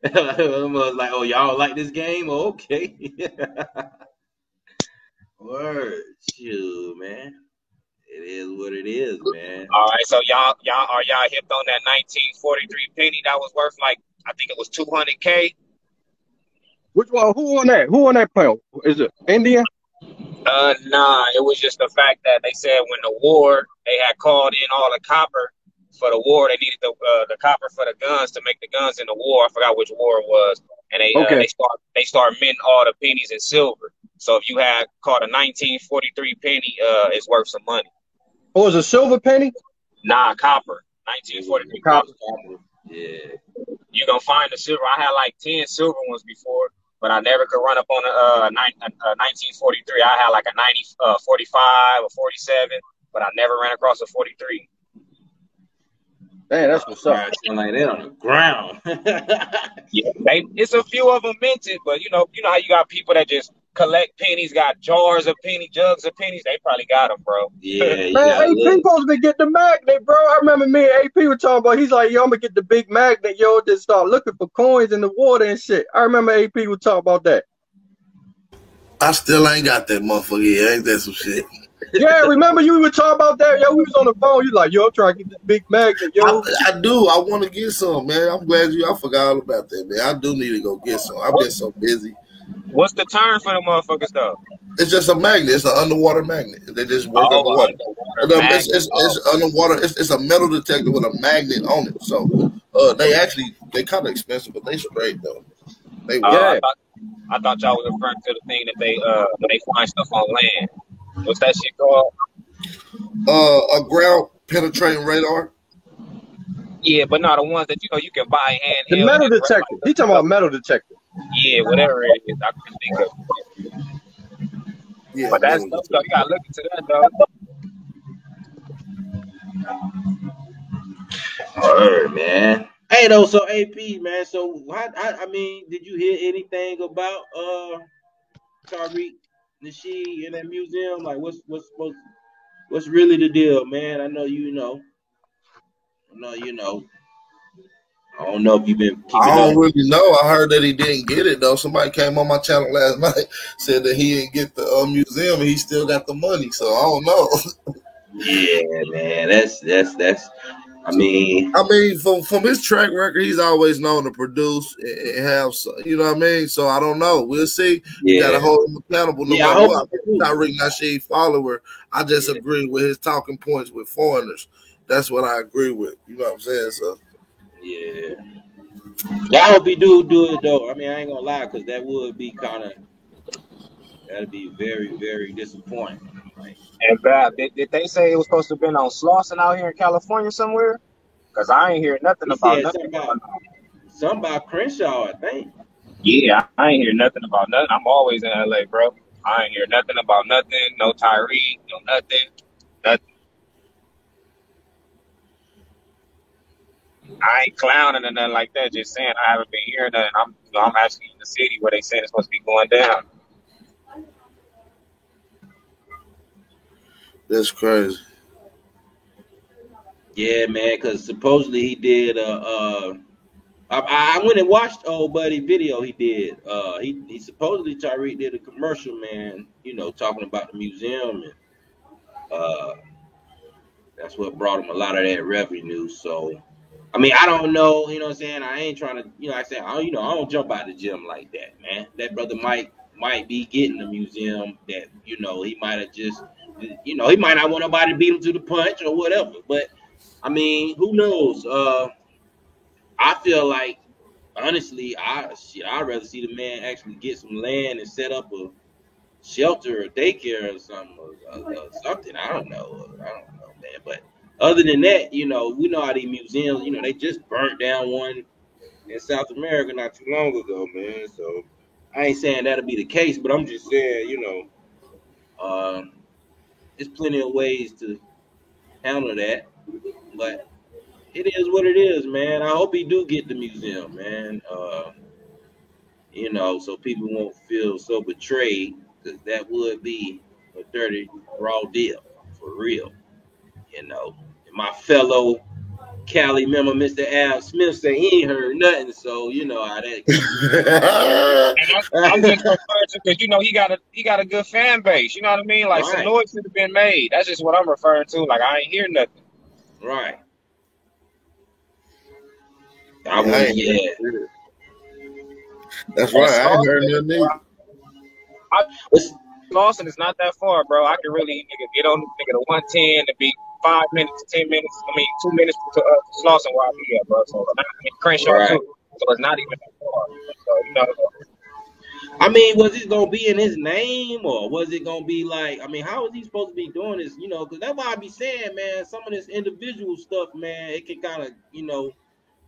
Almost like, oh, y'all like this game? Okay. Word, shoot, man. It is what it is, man. All right, so y'all hipped on that 1943 penny that was worth like, I think it was $200K. Which one? Who on that? Who on that panel? Is it Indian? Nah, it was just the fact that they said when the war, they had called in all the copper for the war. They needed the copper for the guns to make the guns in the war. I forgot which war it was, and they start minting all the pennies in silver. So if you had caught a 1943 penny, it's worth some money. Oh, is it silver penny? Nah, copper. 1943 copper. Yeah. You gonna find the silver. I had like 10 silver ones before, but I never could run up on a 1943. I had like a 45 or 47, but I never ran across a 43. Man, that's what's up. Like that on the ground. Yeah, it's a few of them minted, but you know how you got people that just collect pennies, got jars of pennies, jugs of pennies. They probably got them, bro. Yeah, man, AP supposed to get the magnet, bro. I remember me and AP were talking about. He's like, yo, I'm gonna get the big magnet, yo. Just start looking for coins in the water and shit. I remember AP was talking about that. I still ain't got that motherfucker yet. Ain't that some shit? Yeah, remember you were talking about that? Yo, we was on the phone. You like, yo, I'm trying to get this big magnet, yo. I do. I want to get some, man. I'm glad I forgot all about that, man. I do need to go get some. I've been so busy. What's the term for the motherfuckers though? It's just a magnet. It's an underwater magnet. They just work underwater. It's underwater. It's a metal detector with a magnet on it. So they kind of expensive, but they straight though. They I thought y'all was referring to the thing that when they find stuff on land. What's that shit called? A ground penetrating radar. Yeah, but not the ones that you can buy handheld. The metal detector. He talking about metal detector. Yeah, whatever it is, I can think of. Yeah, but that's stuff. You gotta look into that, though. All right, man. Hey, though, so AP, man. So, I mean, did you hear anything about Tariq Nasheed in that museum? Like, what's really the deal, man? I know you know. I don't know if you've been keeping I don't really know. I heard that he didn't get it though. Somebody came on my channel last night, said that he didn't get the museum and he still got the money. So I don't know. Yeah, man. That's. I mean, from his track record, he's always known to produce and have, you know what I mean? So I don't know. We'll see. You got to hold him accountable no matter what. I'm not Tariq Nasheed follower. I just agree with his talking points with foreigners. That's what I agree with. You know what I'm saying? So. Yeah. I hope he do it though. I mean, I ain't gonna lie, because that would be that'd be very, very disappointing. Like, and did they say it was supposed to have been on Slauson out here in California somewhere? Because I ain't hear nothing about nothing. Something about Crenshaw, I think. Yeah, I ain't hear nothing about nothing. I'm always in LA, bro. I ain't hear nothing about nothing. No Tyree, no nothing. I ain't clowning or nothing like that. Just saying I haven't been hearing nothing. I'm actually in the city where they said it's supposed to be going down. That's crazy. Yeah, man, because supposedly he did. I went and watched old buddy video. He did. He supposedly Tariq did a commercial, man. Talking about the museum, and that's what brought him a lot of that revenue. So, I mean, I don't know. You know what I'm saying? I ain't trying to. I say, I don't jump out the gym like that, man. That brother might be getting a museum that he might have just. He might not want nobody to beat him to the punch or whatever. But I mean, who knows? I feel like honestly, I'd rather see the man actually get some land and set up a shelter or daycare or something, or something. I don't know, man. But other than that, we know how these museums, they just burnt down one in South America not too long ago, man. So I ain't saying that'll be the case, but I'm just saying, there's plenty of ways to handle that. But it is what it is, man. I hope he do get the museum, man. So people won't feel so betrayed, because that would be a dirty, raw deal, for real. And my fellow Cali member, Mr. Al Smith, said he ain't heard nothing, so you know how that goes. And I'm just referring to because he got a good fan base. You know what I mean? Like some Right, noise should have been made. That's just what I'm referring to. Like I ain't hear nothing. right. I ain't Yeah. That's And right. I ain't heard Slauson, nothing either. Slauson is not that far, bro. I can really get on the 110 and be 5 minutes, 10 minutes. I mean, 2 minutes to Slauson where I be at, bro. So I mean, Crenshaw Right. too. So it's not even that far. So I mean, was it gonna be in his name, or was it gonna be like? I mean, how is he supposed to be doing this? Because that's why I be saying, man, some of this individual stuff, man, it can kind of,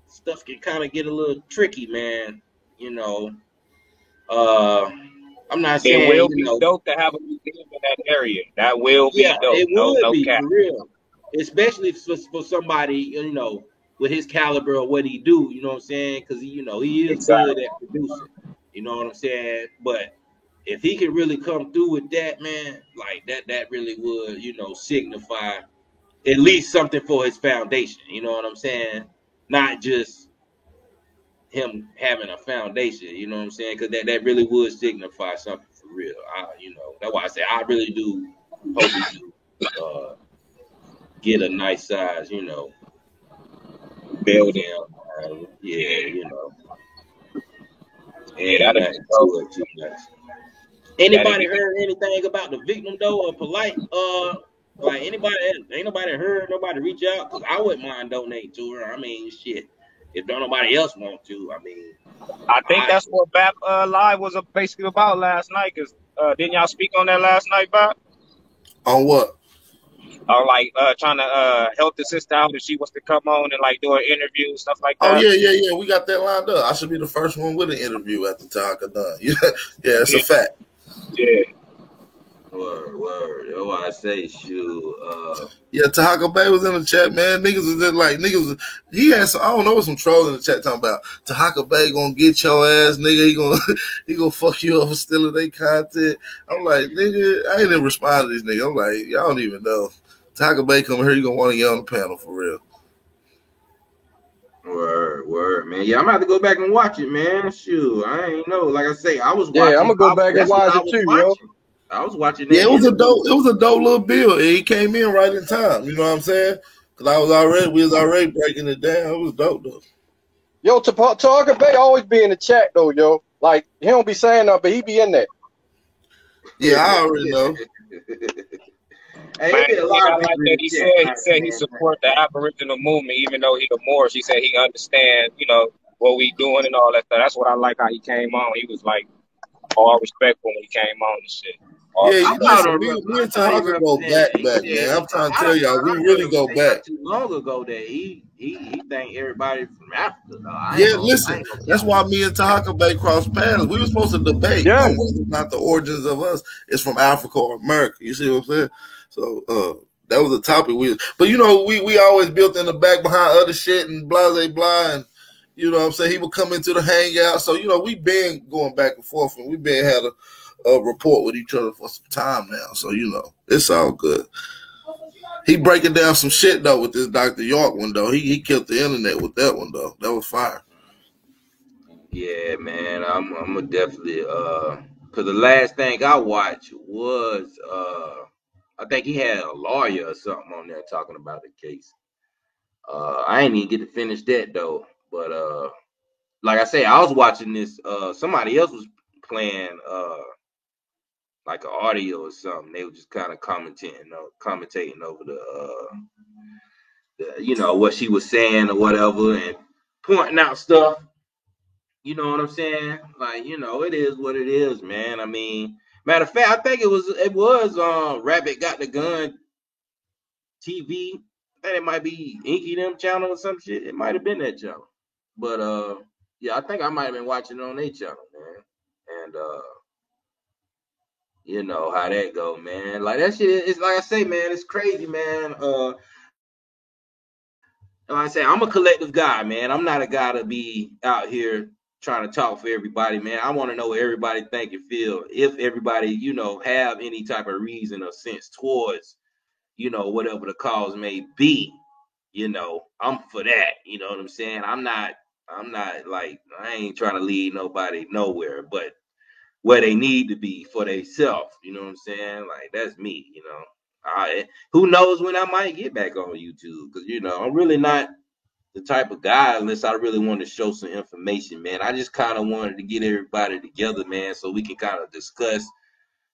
stuff can kind of get a little tricky, man. I'm not it saying, will be dope to have a museum in that area. That will be yeah, dope. it No would be cap. for real, especially for somebody, with his caliber of what he do. You know what I'm saying? Because he is Exactly. good at producing. You know what I'm saying? But if he could really come through with that, man, like that really would, signify at least something for his foundation. You know what I'm saying? Not just him having a foundation. You know what I'm saying? Because that really would signify something for real. That's why I say I really do hope he do get a nice size, Building. Yeah. Yeah, And that'd be dope. too much. Anybody heard anything about the victim though, or polite? Like ain't nobody heard nobody reach out? Cause I wouldn't mind donating to her. I mean, shit. If don't nobody else want to, I mean, I think that's what BAP Live was basically about last night. Cause didn't y'all speak on that last night, BAP? On what? Like trying to help the sister out if she wants to come on and like do an interview and stuff like Oh that. yeah. We got that lined up. I should be the first one with an interview at the Tahaka done. Yeah, it's a fact. Yeah. Word. Oh, I say, shoot. Yeah, Tahaka Bay was in the chat, man. Niggas was just like he had some, I don't know, some trolls in the chat talking about Tahaka Bay gonna get your ass, nigga. He gonna fuck you up for stealing their content. I'm like, nigga, I ain't even respond to these niggas. I'm like, y'all don't even know. Tahaka Bay come here, you gonna want to get on the panel for real. Word, man. Yeah, I'm gonna have to go back and watch it, man. Shoot, I ain't know. Like I say, I was watching. Yeah, I'm gonna go back and watch it too, yo. I was watching that. Yeah, it was a dope little bill. He came in right in time. You know what I'm saying? Because we was already breaking it down. It was dope though. Yo, Tahaka Bay always be in the chat though, yo. Like he don't be saying nothing, but he be in there. Yeah, I already know. Man, I like that he said he support the Aboriginal movement, even though he the Moorish. He said he understand, what we doing and all that stuff. That's what I like how he came on. He was like all respectful when he came on and shit. Me and Tahaka go back, man. I'm trying to tell y'all, we really go back. Too long ago that he think everybody from Africa. Listen, that's why me and Tahaka Bay crossed paths. We were supposed to debate on whether or not the origins of us is from Africa or America. You see what I'm saying? So that was a topic but we always built in the back behind other shit and blah and you know what I'm saying, he would come into the hangout. So we've been going back and forth, and we've been had a rapport with each other for some time now. So it's all good. He breaking down some shit though with this Dr. York one though. He killed the internet with that one though. That was fire. Yeah, man. I'm gonna definitely because the last thing I watched was I think he had a lawyer or something on there talking about the case. I ain't even get to finish that though. But like I say, I was watching this. Somebody else was playing like an audio or something. They were just kind of commentating over the what she was saying or whatever, and pointing out stuff. You know what I'm saying? Like, you know, it is what it is, man. I mean, matter of fact, I think it was Rabbit Got the Gun TV. I think it might be Inky them channel or some shit. It might have been that channel. But yeah, I think I might have been watching it on their channel, man. And you know how that go, man. Like that shit is like I say, man, it's crazy, man. Like I say, I'm a collective guy, man. I'm not a guy to be out here trying to talk for everybody, man. I want to know what everybody think and feel. If everybody, you know, have any type of reason or sense towards, you know, whatever the cause may be, you know, I'm for that. You know what I'm saying? I'm not like, I ain't trying to lead nobody nowhere, but where they need to be for themselves. You know what I'm saying? Like, that's me, you know. Who knows when I might get back on YouTube? Because, you know, I'm really not the type of guy unless I really want to show some information, man. I just kind of wanted to get everybody together, man, so we can kind of discuss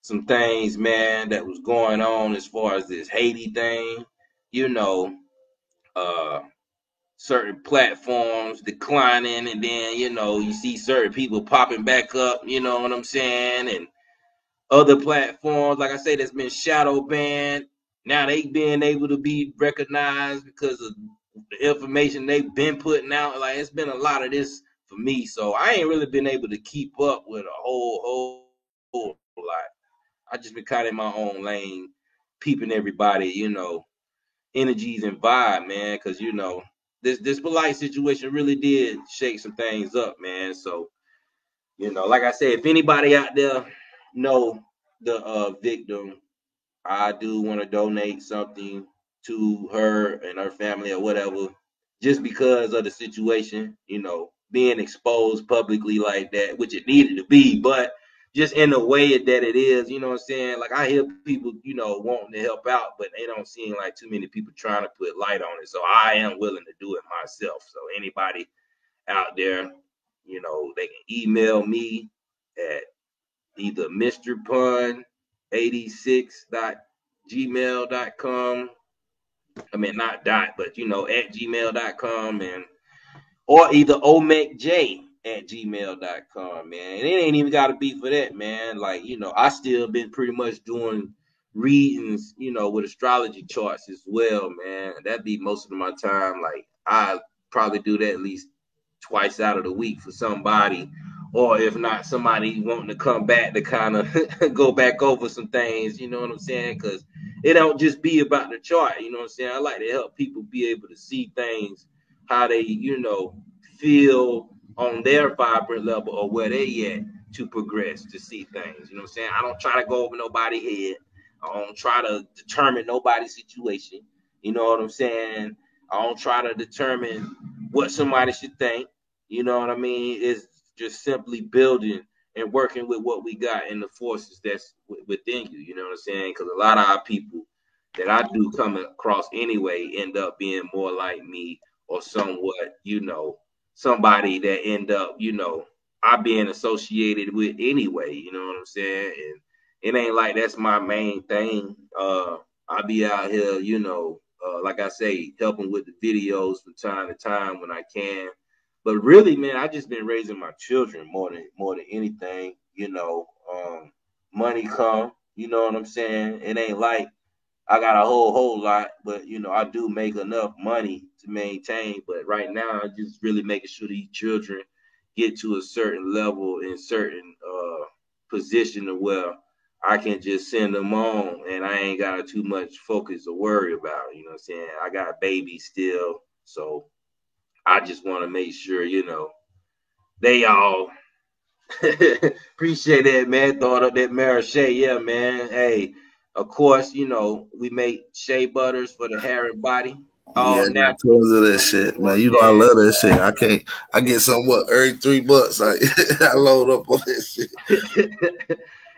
some things, man, that was going on as far as this Haiti thing. You know, certain platforms declining, and then, you know, you see certain people popping back up, you know what I'm saying? And other platforms, like I say, that's been shadow banned. Now they being able to be recognized because of the information they've been putting out. Like, it's been a lot of this for me. So I ain't really been able to keep up with a whole lot. I just been kind of in my own lane, peeping everybody, you know, energies and vibe, man. Cause you know, this polite situation really did shake some things up, man. So, you know, like I said, if anybody out there know the victim, I do want to donate something to her and her family or whatever, just because of the situation, you know, being exposed publicly like that, which it needed to be, but just in the way that it is, you know what I'm saying? Like, I hear people, you know, wanting to help out, but they don't seem like too many people trying to put light on it. So I am willing to do it myself. So anybody out there, you know, they can email me at either mrpun86.gmail.com. I mean, not dot, but, you know, at gmail.com, and or either omecj@gmail.com, man. And it ain't even got to be for that, man. Like, you know, I still been pretty much doing readings, you know, with astrology charts as well, man. That'd be most of my time. Like, I probably do that at least twice out of the week for somebody, or if not, somebody wanting to come back to kind of go back over some things, you know what I'm saying? Because it don't just be about the chart, you know what I'm saying? I like to help people be able to see things, how they, you know, feel on their vibrant level or where they at to progress, to see things, you know what I'm saying? I don't try to go over nobody's head. I don't try to determine nobody's situation, you know what I'm saying? I don't try to determine what somebody should think, you know what I mean? It's just simply building and working with what we got and the forces that's within you, you know what I'm saying? Because a lot of our people that I do come across anyway end up being more like me, or somewhat, you know, somebody that end up, you know, I being associated with anyway, you know what I'm saying? And it ain't like that's my main thing. I be out here, you know, like I say, helping with the videos from time to time when I can. But really, man, I just been raising my children more than anything, you know. Money come, you know what I'm saying? It ain't like I got a whole lot, but, you know, I do make enough money to maintain. But right now, I'm just really making sure these children get to a certain level in certain position to where I can just send them on, and I ain't got too much focus or worry about. You know what I'm saying? I got babies still, so I just want to make sure, you know, they all appreciate that, man. Thought of that Marichet, yeah, man. Hey, of course, you know, we make shea butters for the hair and body. All Yeah, natural. tons of that shit, man. You know I love that shit. I get somewhat every $3. I load up on that shit.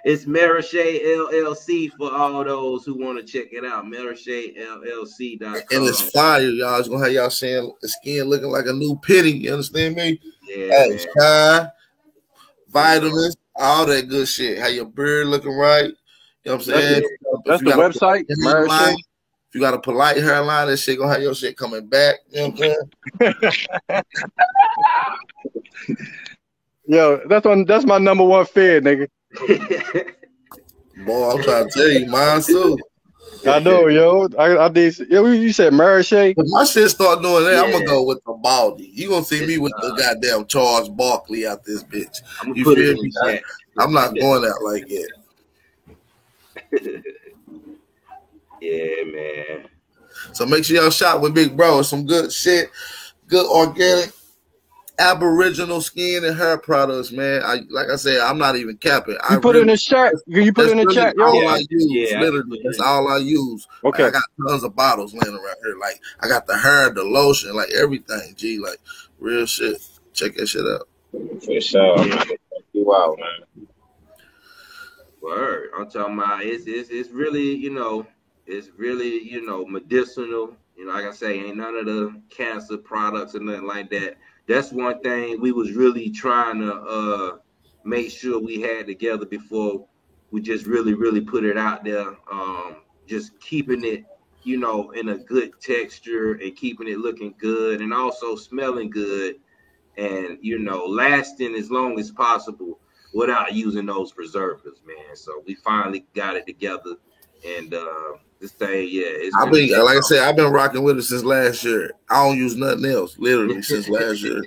It's Marichet LLC for all those who want to check it out. MarichetLLC.com. And it's fire, y'all. It's gonna have y'all seeing the skin looking like a new pity. You understand me? Yeah, hey, shine, vitamins, all that good shit. How your beard looking right. You know what I'm saying? That's the website, Marichet. If you got a polite hairline, that shit gonna have your shit coming back. You know what I'm saying? Yo, that's my number one fear, nigga. Boy, I'm trying to tell you, mine too. I know, yo. I did. Yo, you said Mary Shay? If my shit start doing that, I'm gonna go with the Baldy. You gonna see me with the goddamn Charles Barkley out this bitch. I'm gonna You put it feel in me? the chat. I'm not going out like that. Yeah, man. So make sure y'all shop with Big Bro. It's some good shit, good organic Aboriginal skin and hair products, man. Like I said, I'm not even capping. You put it in the chat. You put it in the really chat, yo. all I use. Yeah, Literally, that's all I use. Okay. Like, I got tons of bottles laying around here. Like I got the hair, the lotion, like everything. G, like real shit. Check that shit out. For sure. I'm not gonna check you out, man. Word. I'm talking about it's really, you know, it's really, you know, medicinal. You know, like I say, ain't none of the cancer products or nothing like that. That's one thing we was really trying to make sure we had together before we just really put it out there. Just keeping it, you know, in a good texture and keeping it looking good and also smelling good and, you know, lasting as long as possible without using those preservatives, man. So we finally got it together, and this thing, yeah, it's I've been, like I said, I've been rocking with it since last year. I don't use nothing else, literally since last year.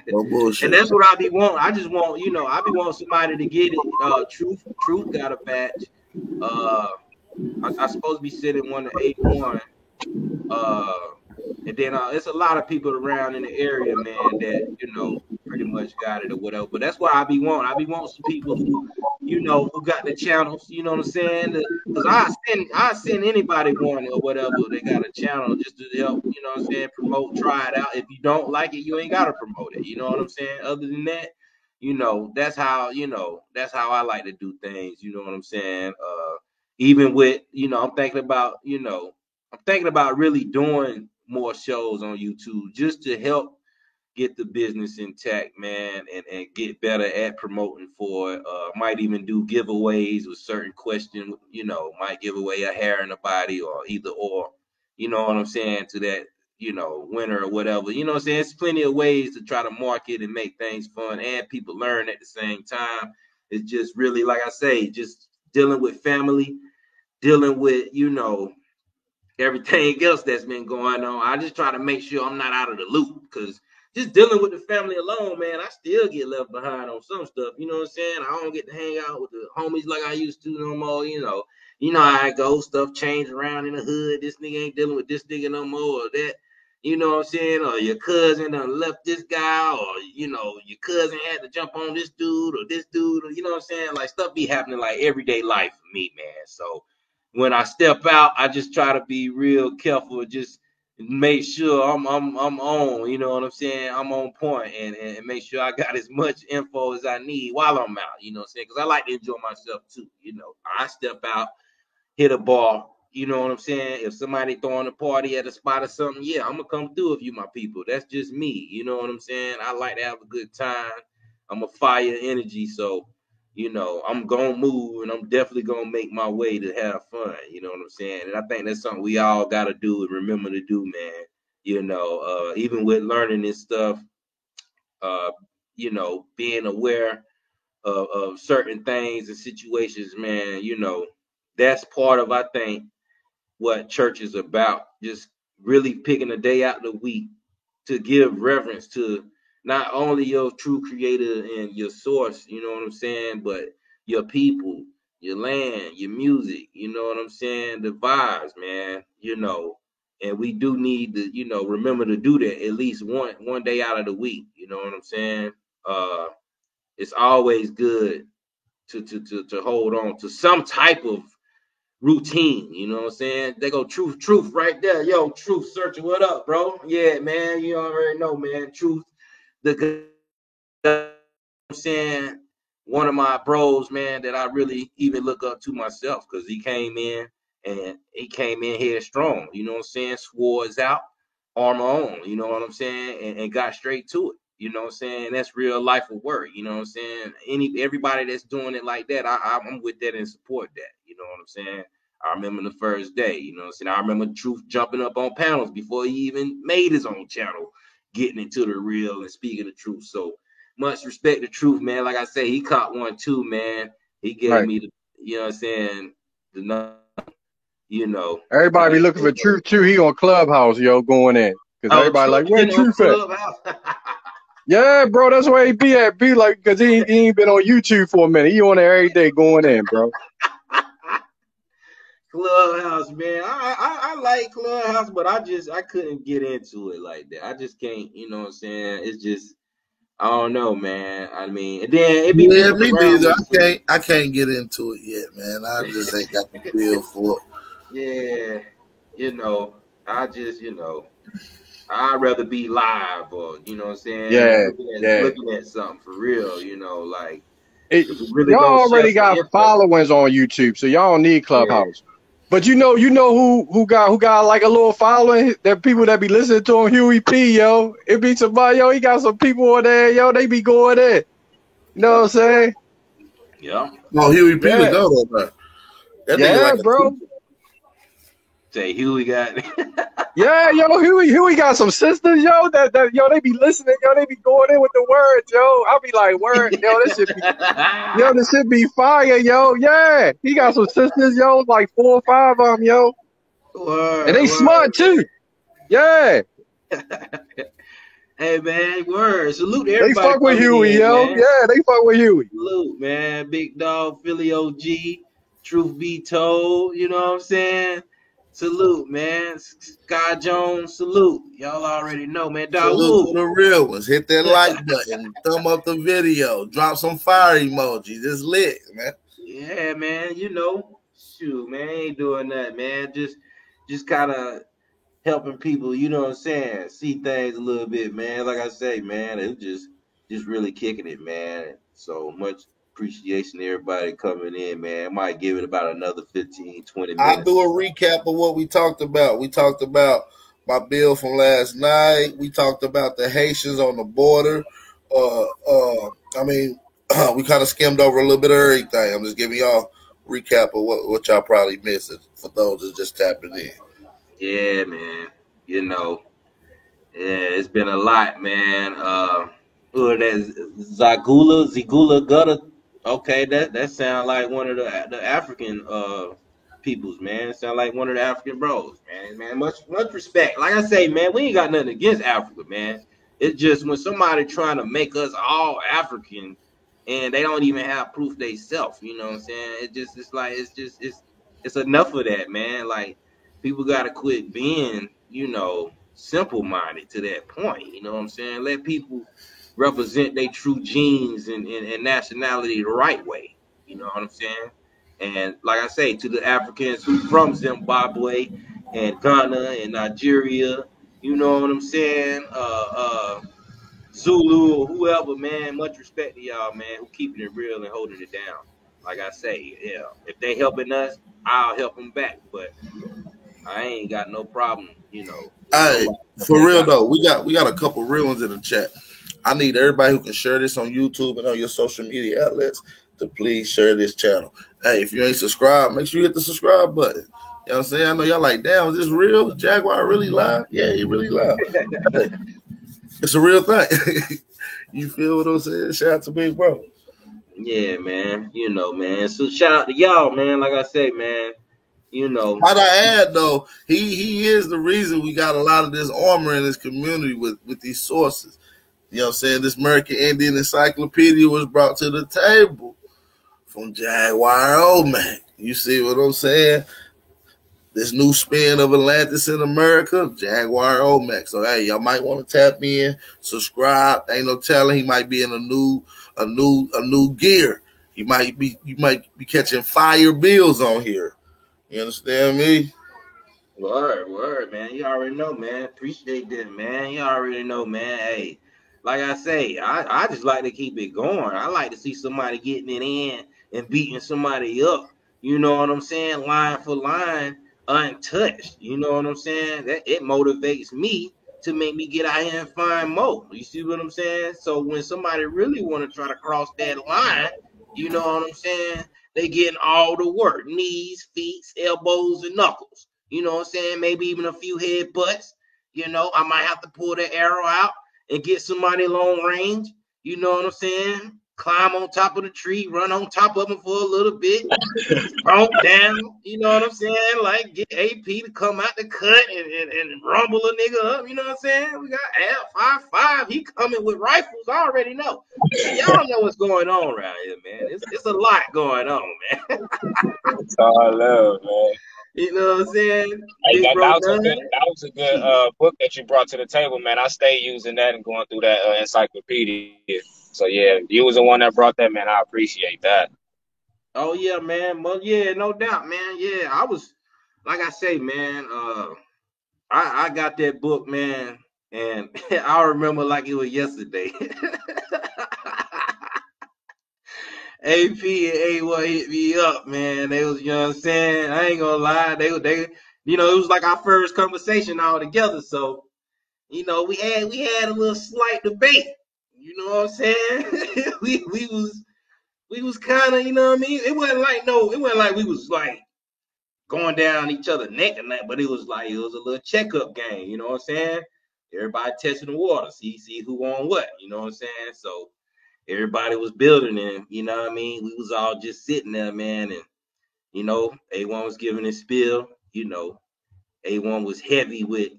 No bullshit. And that's what I be wanting. I just want, you know, I be wanting somebody to get it. Truth got a batch. I supposed to be sitting one to 8-1. And then it's a lot of people around in the area, man, that, you know, pretty much got it or whatever. But that's what I be wanting. I be wanting some people who, you know, who got the channels, you know what I'm saying? Because I send anybody one or whatever. They got a channel just to help, you know what I'm saying, promote, try it out. If you don't like it, you ain't got to promote it. You know what I'm saying? Other than that, you know, that's how I like to do things. You know what I'm saying? Even with, you know, I'm thinking about really doing more shows on YouTube just to help get the business intact, man, and get better at promoting for it. Might even do giveaways with certain questions, you know, might give away a hair in the body or either or, you know what I'm saying, to that, you know, winner or whatever. You know what I'm saying? It's plenty of ways to try to market and make things fun and people learn at the same time. It's just really, like I say, just dealing with family, dealing with, you know, everything else that's been going on. I just try to make sure I'm not out of the loop because just dealing with the family alone, man, I still get left behind on some stuff. You know what I'm saying? I don't get to hang out with the homies like I used to no more. You know how I go. Stuff change around in the hood. This nigga ain't dealing with this nigga no more or that. You know what I'm saying? Or your cousin done left this guy, or, you know, your cousin had to jump on this dude or this dude, or, you know what I'm saying? Like, stuff be happening like everyday life for me, man. So when I step out, I just try to be real careful, just make sure I'm on, you know what I'm saying? I'm on point and make sure I got as much info as I need while I'm out, you know what I'm saying? Because I like to enjoy myself too, you know. I step out, hit a bar, you know what I'm saying? If somebody throwing a party at a spot or something, yeah, I'm gonna come through if you my people. That's just me, you know what I'm saying? I like to have a good time. I'm a fire energy, so you know, I'm gonna move and I'm definitely gonna make my way to have fun. You know what I'm saying? And I think that's something we all gotta do and remember to do, man. You know, even with learning this stuff, you know, being aware of certain things and situations, man, you know, that's part of, I think, what church is about. Just really picking a day out of the week to give reverence to not only your true creator and your source, you know what I'm saying, but your people, your land, your music, you know what I'm saying, the vibes, man, you know, and we do need to, you know, remember to do that at least one day out of the week, you know what I'm saying? It's always good to hold on to some type of routine, you know what I'm saying? They go truth right there. Yo, Truth Searcher, what up, bro? Yeah, man, you already know, man. Truth, the I'm saying, one of my bros, man, that I really even look up to myself because he came in here strong, you know what I'm saying? Swore us out, armor on, you know what I'm saying? And got straight to it. You know what I'm saying? That's real life of work. You know what I'm saying? Everybody that's doing it like that, I'm with that and support that. You know what I'm saying? I remember the first day, you know what I'm saying? I remember Truth jumping up on panels before he even made his own channel, getting into the real and speaking the truth. So much respect to Truth, man. Like I say, he caught one too, man. He gave Right. me the, you know what I'm saying, the, you know. Everybody be looking for Truth too. He on Clubhouse, yo, going in. Because everybody like, where Truth at? Yeah, bro, that's where he be at. Be like, because he ain't been on YouTube for a minute. He on there every day going in, bro. Clubhouse, man. I like Clubhouse, but I couldn't get into it like that. I just can't, you know what I'm saying? It's just, I don't know, man. I mean, and then it be Yeah, people me around neither. me. I can't get into it yet, man. I just ain't got the feel for it. Yeah, you know, I just, you know, I'd rather be live or, you know what I'm saying? Yeah, Looking at something for real, you know, like, y'all already got followers on YouTube, so y'all don't need Clubhouse. But you know who got like a little following? That people that be listening to him, Huey P, yo. It be somebody, yo, he got some people on there, yo, they be going in. You know what I'm saying? Yeah. No, Huey P the go on there. That nigga like bro. Say Huey got Yeah, yo, Huey got some sisters, yo, that yo, they be listening, yo, they be going in with the words, yo. I be like, word, yo, this shit be fire, yo. Yeah, he got some sisters, yo, like 4 or 5 of them, yo. And they smart too. Yeah. Hey man, word. Salute to everybody. They fuck with Huey, yo. Man. Yeah, they fuck with Huey. Salute, man. Big Dog, Philly OG, Truth Be Told, you know what I'm saying? Salute, man. Sky Jones, salute. Y'all already know, man. Salute to the real ones. Hit that like button. Thumb up the video. Drop some fire emojis. It's lit, man. Yeah, man. You know, shoot, man. Ain't doing that, man. Just kind of helping people, you know what I'm saying, see things a little bit, man. Like I say, man, it's just really kicking it, man. So much appreciation to everybody coming in, man. I might give it about another 15, 20 minutes. I'll do a recap of what we talked about. We talked about my bill from last night. We talked about the Haitians on the border. I mean, we kind of skimmed over a little bit of everything. I'm just giving y'all a recap of what y'all probably missed for those that just tapping in. Yeah, man. You know, yeah, it's been a lot, man. Zagula Gutter. Okay, that sound like one of the African peoples, man. It sound like one of the African bros, man. Man, much respect. Like I say, man, we ain't got nothing against Africa, man. It's just when somebody trying to make us all African and they don't even have proof they self, you know what I'm saying? It's enough of that, man. Like, people gotta quit being, you know, simple-minded to that point. You know what I'm saying? Let people represent their true genes and nationality the right way. You know what I'm saying? And like I say, to the Africans who from Zimbabwe and Ghana and Nigeria, you know what I'm saying? Zulu or whoever, man, much respect to y'all, man, who keeping it real and holding it down. Like I say, yeah, if they helping us, I'll help them back. But I ain't got no problem, you know. Hey, for real though, we got a couple real ones in the chat. I need everybody who can share this on YouTube and on your social media outlets to please share this channel. Hey, if you ain't subscribed, make sure you hit the subscribe button. You know what I'm saying? I know y'all like, damn, is this real? Jaguar really live? Yeah, he really live. Hey, it's a real thing. You feel what I'm saying? Shout out to Big Bro. Yeah, man. You know, man. So shout out to y'all, man. Like I say, man. You know. Might I add though, he is the reason we got a lot of this armor in this community with these sources. You know what I'm saying? This American Indian Encyclopedia was brought to the table from Jaguar Omac. You see what I'm saying? This new spin of Atlantis in America, Jaguar Omac. So hey, y'all might want to tap in, subscribe. Ain't no telling, he might be in a new gear. You might be catching fire bills on here. You understand me? Word, man. You already know, man. Appreciate that, man. You already know, man. Hey, like I say, I just like to keep it going. I like to see somebody getting it in and beating somebody up. You know what I'm saying? Line for line, untouched. You know what I'm saying? That it motivates me to make me get out here and find more. You see what I'm saying? So when somebody really want to try to cross that line, you know what I'm saying? They getting all the work, knees, feet, elbows, and knuckles. You know what I'm saying? Maybe even a few headbutts. You know, I might have to pull the arrow out and get somebody long range. You know what I'm saying? Climb on top of the tree, run on top of them for a little bit, stomp down. You know what I'm saying? Like get AP to come out the cut and rumble a nigga up. You know what I'm saying? We got Al 5'5". He coming with rifles. I already know. Y'all know what's going on around here, man. It's a lot going on, man. That's all I love, man. You know what I'm saying? Hey, Big that bro was a good book that you brought to the table, man. I stay using that and going through that encyclopedia. So yeah, you was the one that brought that, man. I appreciate that. Oh yeah, man. Well, yeah, no doubt, man. Yeah, I was, like I say, man. I got that book, man, and I remember like it was yesterday. AP and A1 hit me up, man. They was, you know what I'm saying? I ain't gonna lie. They, you know, it was like our first conversation all together. So, you know, we had a little slight debate. You know what I'm saying? we was kind of, you know what I mean? It wasn't like we was like going down each other's neck and that, but it was a little checkup game. You know what I'm saying? Everybody testing the water, see who on what. You know what I'm saying? So everybody was building, and you know what I mean. We was all just sitting there, man, and you know, A1 was giving his spiel. You know, A1 was heavy with,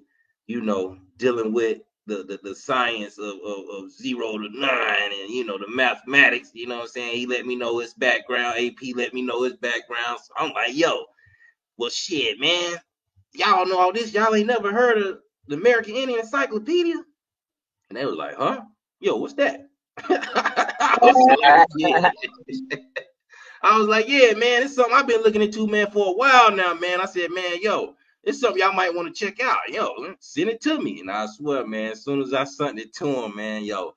you know, dealing with the science of 0 to 9 and, you know, the mathematics. You know what I'm saying? He let me know his background. AP let me know his background. So I'm like, yo, well, shit, man. Y'all know all this. Y'all ain't never heard of the American Indian Encyclopedia? And they was like, huh? Yo, what's that? I was like, yeah, man, it's something I've been looking into, man, for a while now, man. I said, man, yo, it's something y'all might want to check out. Yo, send it to me. And I swear, man, as soon as I sent it to him, man, yo,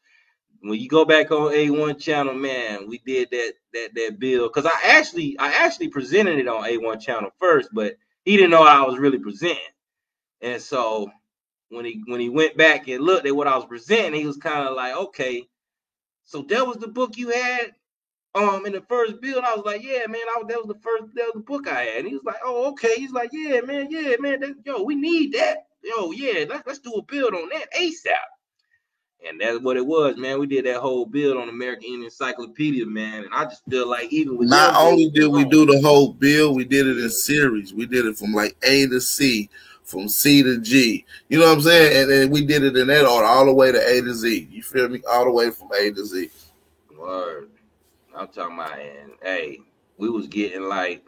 when you go back on A1 channel, man, we did that bill. Cause I actually presented it on A1 channel first, but he didn't know how I was really presenting. And so when he went back and looked at what I was presenting, he was kind of like, okay, so that was the book you had in the first build. I was like, yeah, man, that was the book I had. And he was like, oh, okay. He's like, yeah, man, yo, we need that. Yo, yeah, let's do a build on that ASAP. And that's what it was, man. We did that whole build on American Indian Encyclopedia, man. And I just feel like even with not only did we do the whole build, we did it in series. We did it from like A to C, from C to G. You know what I'm saying? And then we did it in that order, all the way to A to Z. You feel me? All the way from A to Z. Word. I'm talking about, and hey, we was getting like,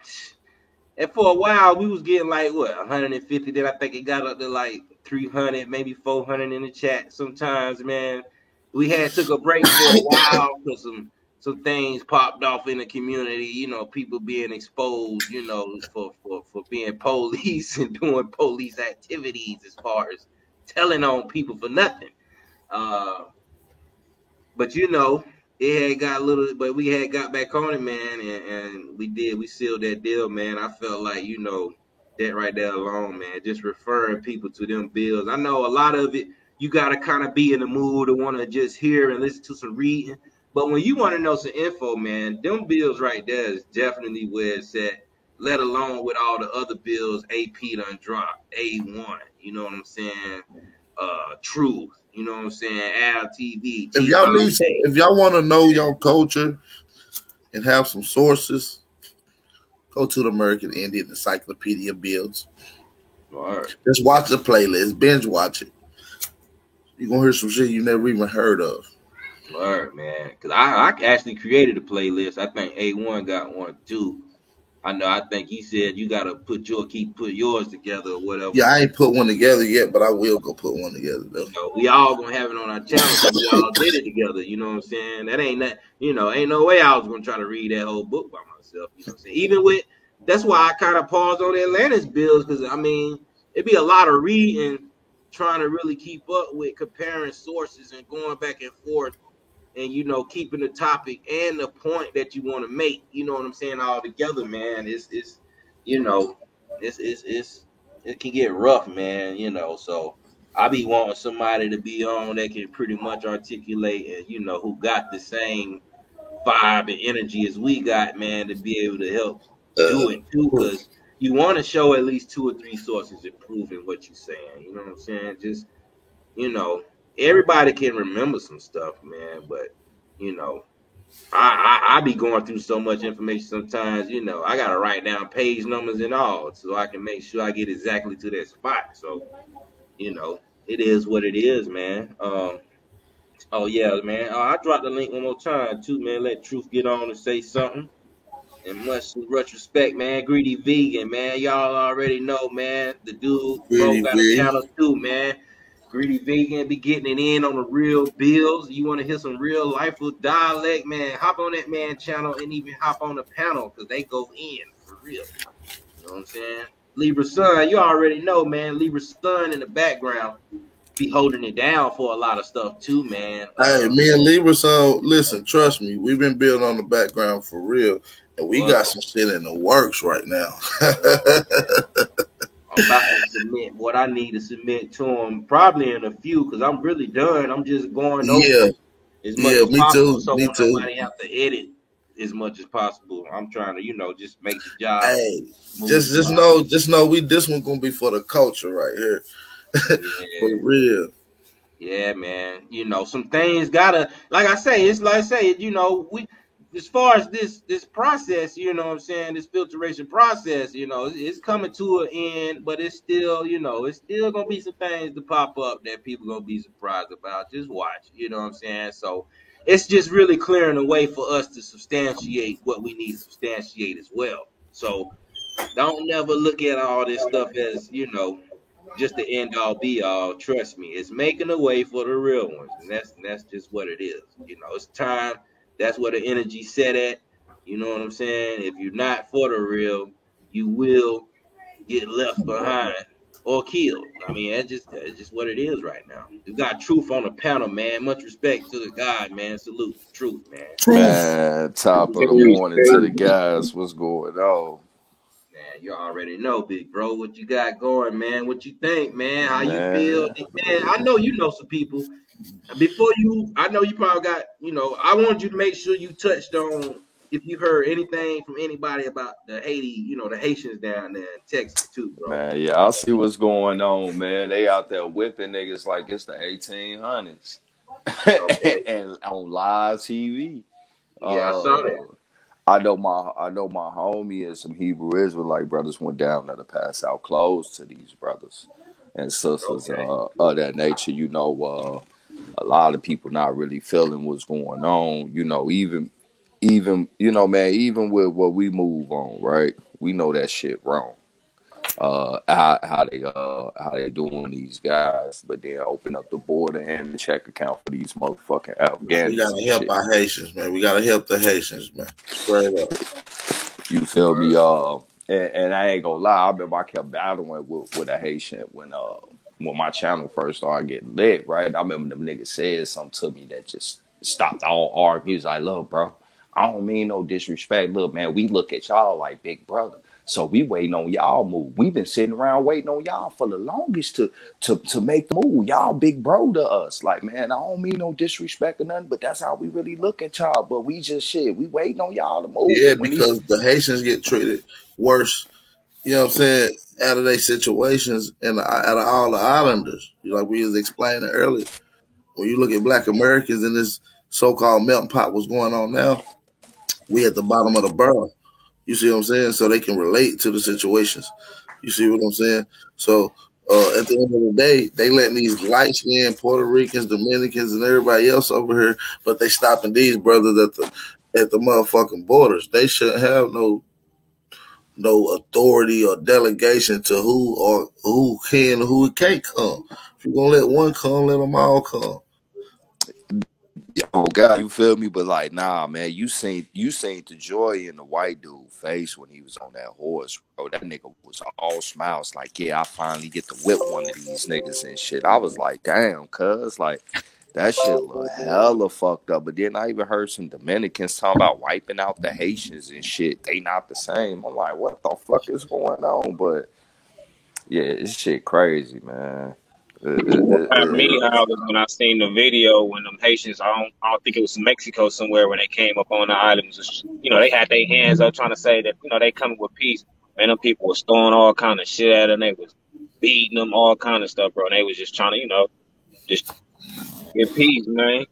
and for a while we was getting like what 150. Then I think it got up to like 300, maybe 400 in the chat. Sometimes, man, we had took a break for a while because some things popped off in the community. You know, people being exposed. You know, for being police and doing police activities as far as telling on people for nothing. But you know, it had got a little, but we had got back on it, man, and we sealed that deal, man. I felt like, you know, that right there alone, man, just referring people to them bills. I know a lot of it, you got to kind of be in the mood to want to just hear and listen to some reading. But when you want to know some info, man, them bills right there is definitely where it's at, let alone with all the other bills AP done dropped, A1, you know what I'm saying? Truth. You know what I'm saying? Al TV. If y'all want to know your culture and have some sources, go to the American Indian Encyclopedia builds. Right. Just watch the playlist, binge watch it. You're gonna hear some shit you never even heard of. Word, man. Because I actually created a playlist. I think A1 got one too. I know. I think he said you gotta put yours together or whatever. Yeah, I ain't put one together yet, but I will go put one together though. You know, we all gonna have it on our channel because we all did it together. You know what I'm saying? That ain't that. You know, ain't no way I was gonna try to read that whole book by myself. You know what I'm saying? Even with that's why I kind of paused on the Atlantis bills because I mean it'd be a lot of reading, trying to really keep up with comparing sources and going back and forth. And you know, keeping the topic and the point that you want to make, you know what I'm saying, all together, man. It's you know, it can get rough, man. You know, so I be wanting somebody to be on that can pretty much articulate and you know who got the same vibe and energy as we got, man, to be able to help do Uh, it too. Because you want to show at least 2 or 3 sources improving what you're saying. You know what I'm saying? Just everybody can remember some stuff, man, but you know. I be going through so much information sometimes, I gotta write down page numbers and all so I can make sure I get exactly to that spot. So, it is what it is, man. Oh yeah, man. I dropped the link one more time too, man. Let Truth get on and say something. And much respect, man. Greedy Vegan, man. Y'all already know, man. The dude, bro, Pretty got a big. channel too, man. Greedy Vegan be getting it in on the real bills. You want to hear some real life with dialect, man? Hop on that man channel and even hop on the panel because they go in for real. You know what I'm saying? Libra Sun, you already know, man. Libra Sun in the background be holding it down for a lot of stuff too, man. Hey, me and Libra, so listen, trust me, we've been building on the background for real, and we got some shit in the works right now. I'm about to submit what I need to submit to him probably in a few because I'm really done. I'm just going over as much as me possible too, so me won't too. nobody have to edit as much as possible. I'm trying to, just make the job. Hey, just know we this one gonna be for the culture right here. For real. Yeah, man. Some things gotta, like I say, it's like I say, we, as far as this process, you know what I'm saying, this filtration process, it's coming to an end, but it's still, it's still gonna be some things to pop up that people gonna be surprised about. Just watch, you know what I'm saying? So it's just really clearing the way for us to substantiate what we need to substantiate as well. So don't never look at all this stuff as, just the end all be all. Trust me, it's making a way for the real ones, and that's just what it is. It's time. That's where the energy set at. You know what I'm saying? If you're not for the real, you will get left behind or killed. I mean, that's just what it is right now. You got Truth on the panel, man. Much respect to the guy, man. Salute Truth, man. Man, top of the morning to the guys. What's going on? Man, you already know, big bro, what you got going, man. What you think, man? How you feel? Man, I know you know some people. Before I know you probably got, I wanted you to make sure you touched on if you heard anything from anybody about the Haiti, the Haitians down there in Texas too, bro. Man, yeah, I see what's going on, man. They out there whipping niggas like it's the 1800s. Okay. And on live TV. Yeah, I saw that. I know my homie and some Hebrew Israelite brothers went down there to pass out clothes to these brothers and sisters of that nature. A lot of people not really feeling what's going on. Man, even with what we move on, right? We know that shit wrong. How they doing these guys, but then open up the border and the check account for these motherfucking Afghans. We gotta help our Haitians, man. We gotta help the Haitians, man. Straight up. You feel me? And I ain't gonna lie, I remember I kept battling with a Haitian when my channel first started getting lit, right? I remember them niggas said something to me that just stopped all arguments. Like, look, bro, I don't mean no disrespect. Look, man, we look at y'all like big brother. So we waiting on y'all move. We've been sitting around waiting on y'all for the longest to make the move. Y'all big bro to us. Like, man, I don't mean no disrespect or nothing, but that's how we really look at y'all. But we just shit. We waiting on y'all to move. Yeah, because the Haitians get treated worse, you know what I'm saying, out of their situations and out of all the islanders. Like we was explaining earlier. When you look at Black Americans in this so-called melting pot, what's going on now, we at the bottom of the barrel. You see what I'm saying? So they can relate to the situations. You see what I'm saying? So at the end of the day, they letting these light-skinned Puerto Ricans, Dominicans, and everybody else over here, but they stopping these brothers at the motherfucking borders. They shouldn't have no authority or delegation to who can and who can't come. If you're gonna let one come, let them all come. Oh God, you feel me? But like, nah, man, you seen the joy in the white dude face when he was on that horse, bro. That nigga was all smiles, like, yeah, I finally get to whip one of these niggas and shit. I was like, damn, cuz like that shit look hella fucked up. But then I even heard some Dominicans talking about wiping out the Haitians and shit. They not the same. I'm like, what the fuck is going on? But yeah, this shit crazy, man. What happened to me, how was when I seen the video when them Haitians, I don't think it was Mexico somewhere, when they came up on the island, just, they had their hands up trying to say that, they coming with peace. Man, them people was throwing all kind of shit at them. They was beating them, all kind of stuff, bro. And they was just trying to, just get peace, man.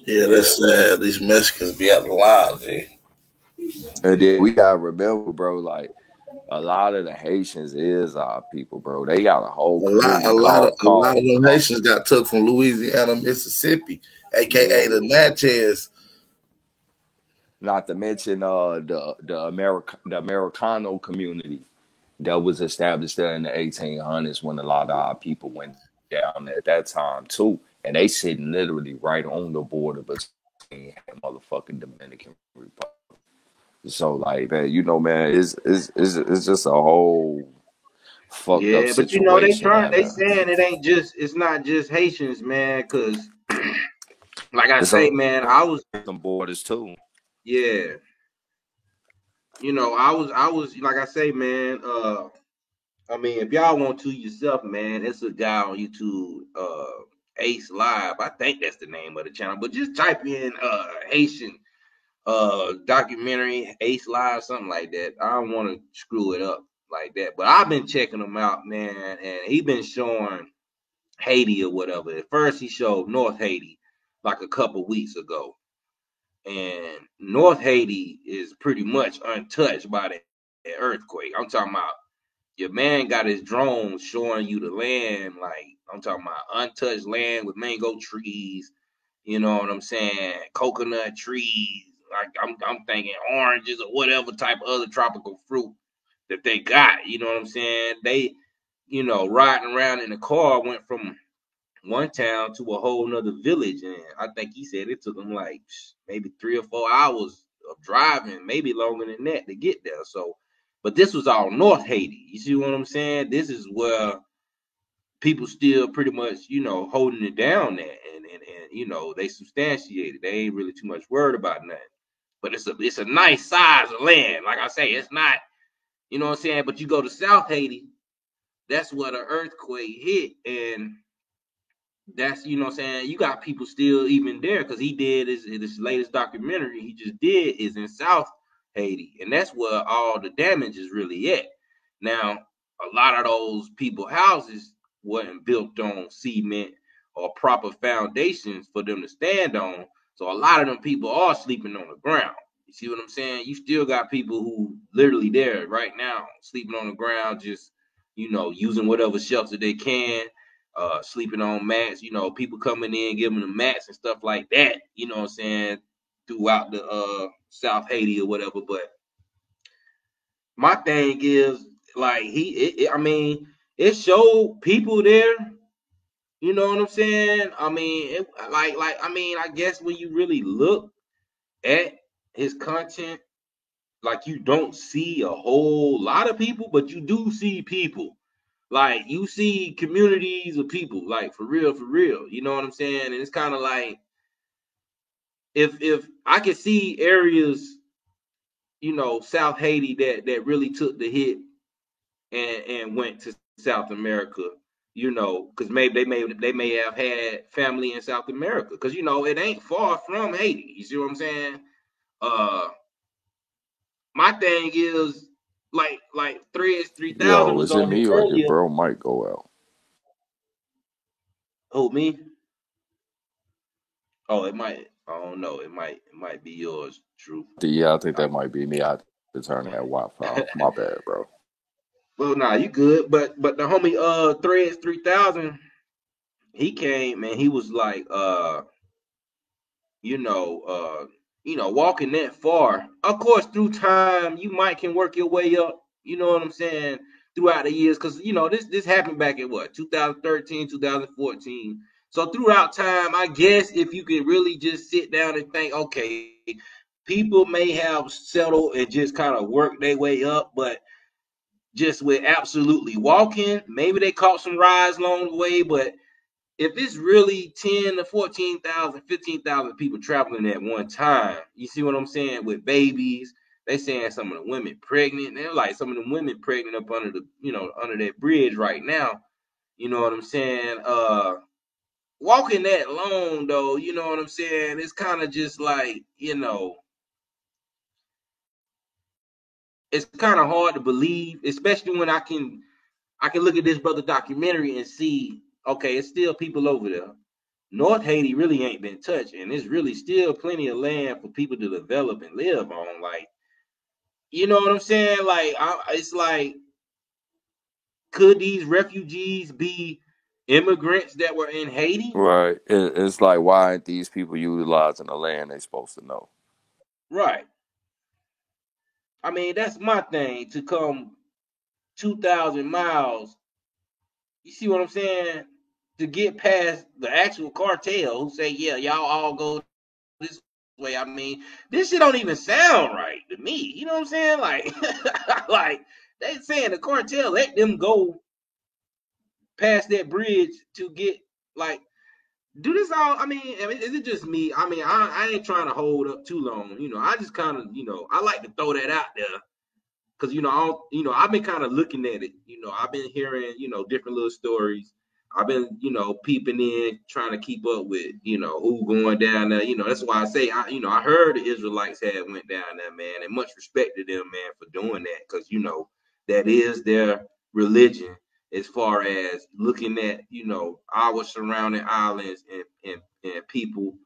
Yeah, that's sad. These Mexicans be out of line, G. And then we gotta remember, bro, like a lot of the Haitians is our people, bro. They got a whole community A lot of called them Haitians got took from Louisiana, Mississippi, aka the Natchez. Not to mention the Americano community that was established there in the 1800s when a lot of our people went down at that time too, and they sitting literally right on the border between the motherfucking Dominican Republic. So like that, man, it's just a whole fucked up situation. Yeah, but they saying it's not just Haitians, man, because like I say, man, I was some borders too. Yeah. I was like I say, man, I mean, if y'all want to yourself, man, it's a guy on YouTube, Ace Live. I think that's the name of the channel, but just type in Haitian documentary, Ace Live, something like that. I don't want to screw it up like that, but I've been checking him out, man, and he been showing Haiti or whatever. At first he showed North Haiti like a couple weeks ago, and North Haiti is pretty much untouched by the earthquake. I'm talking about your man got his drone showing you the land, like I'm talking about untouched land with mango trees, you know what I'm saying, coconut trees, like I'm thinking oranges or whatever type of other tropical fruit that they got, you know what I'm saying? They, riding around in the car went from one town to a whole nother village, and I think he said it took them like maybe 3 or 4 hours of driving, maybe longer than that to get there. So, but this was all North Haiti. You see what I'm saying? This is where people still pretty much, holding it down there, and they substantiated. They ain't really too much worried about nothing. But it's a nice size of land. Like I say, it's not, you know what I'm saying? But you go to South Haiti, that's where the earthquake hit, and that's, you know what I'm saying, you got people still even there, because he did his latest documentary he just did is in South Haiti, and that's where all the damage is really at. Now, a lot of those people houses wasn't built on cement or proper foundations for them to stand on, so a lot of them people are sleeping on the ground. You see what I'm saying? You still got people who literally there right now sleeping on the ground, just using whatever shelter they can, sleeping on mats, people coming in, giving them mats and stuff like that, you know what I'm saying, throughout the South Haiti or whatever. But my thing is, like, it showed people there, you know what I'm saying? I mean, I guess when you really look at his content, like, you don't see a whole lot of people, but you do see people. Like, you see communities of people, like, for real, you know what I'm saying? And it's kind of like, if I could see areas, South Haiti that really took the hit and went to South America, because maybe they may have had family in South America, because it ain't far from Haiti. You see what I'm saying? My thing is, like Threads 3000 Yo, was is it on me here or earlier. your bro might go out? Oh, me? Oh, it might. I don't know. It might be yours, True. Yeah, I think that might be me. I had to turn that Wi-Fi off. My bad, bro. Well, nah, you good. But the homie Threads 3000, he came and he was like, walking that far. Of course, through time, you might can work your way up. You know what I'm saying? Throughout the years, because this happened back in 2013, 2014. So throughout time, I guess if you could really just sit down and think, okay, people may have settled and just kind of worked their way up, but just with absolutely walking, maybe they caught some rides along the way. But if it's really 10 to 14,000, 15,000 people traveling at one time, you see what I'm saying, with babies, They saying some of the women pregnant. They're like some of the women pregnant up under the, under that bridge right now. You know what I'm saying? Walking that long though, you know what I'm saying? It's kind of just like, it's kind of hard to believe, especially when I can look at this brother documentary and see, okay, it's still people over there. North Haiti really ain't been touched, and there's really still plenty of land for people to develop and live on. Like, you know what I'm saying? Like, it's like, could these refugees be immigrants that were in Haiti? Right. It's like, why aren't these people utilizing the land they supposed to know? Right. I mean, that's my thing, to come 2,000 miles. You see what I'm saying? To get past the actual cartel who say, yeah, y'all all go this way. I mean, this shit don't even sound right to me. You know what I'm saying? Like, like they saying the cartel let them go past that bridge to get, like, do this all. I mean, is it just me? I mean, I ain't trying to hold up too long. I just kind of, I like to throw that out there. Cause I've been kind of looking at it. I've been hearing, different little stories. I've been, peeping in, trying to keep up with, who going down there. That's why I say, I heard the Israelites had went down there, man, and much respect to them, man, for doing that. Cause that is their religion, as far as looking at, our surrounding islands and people,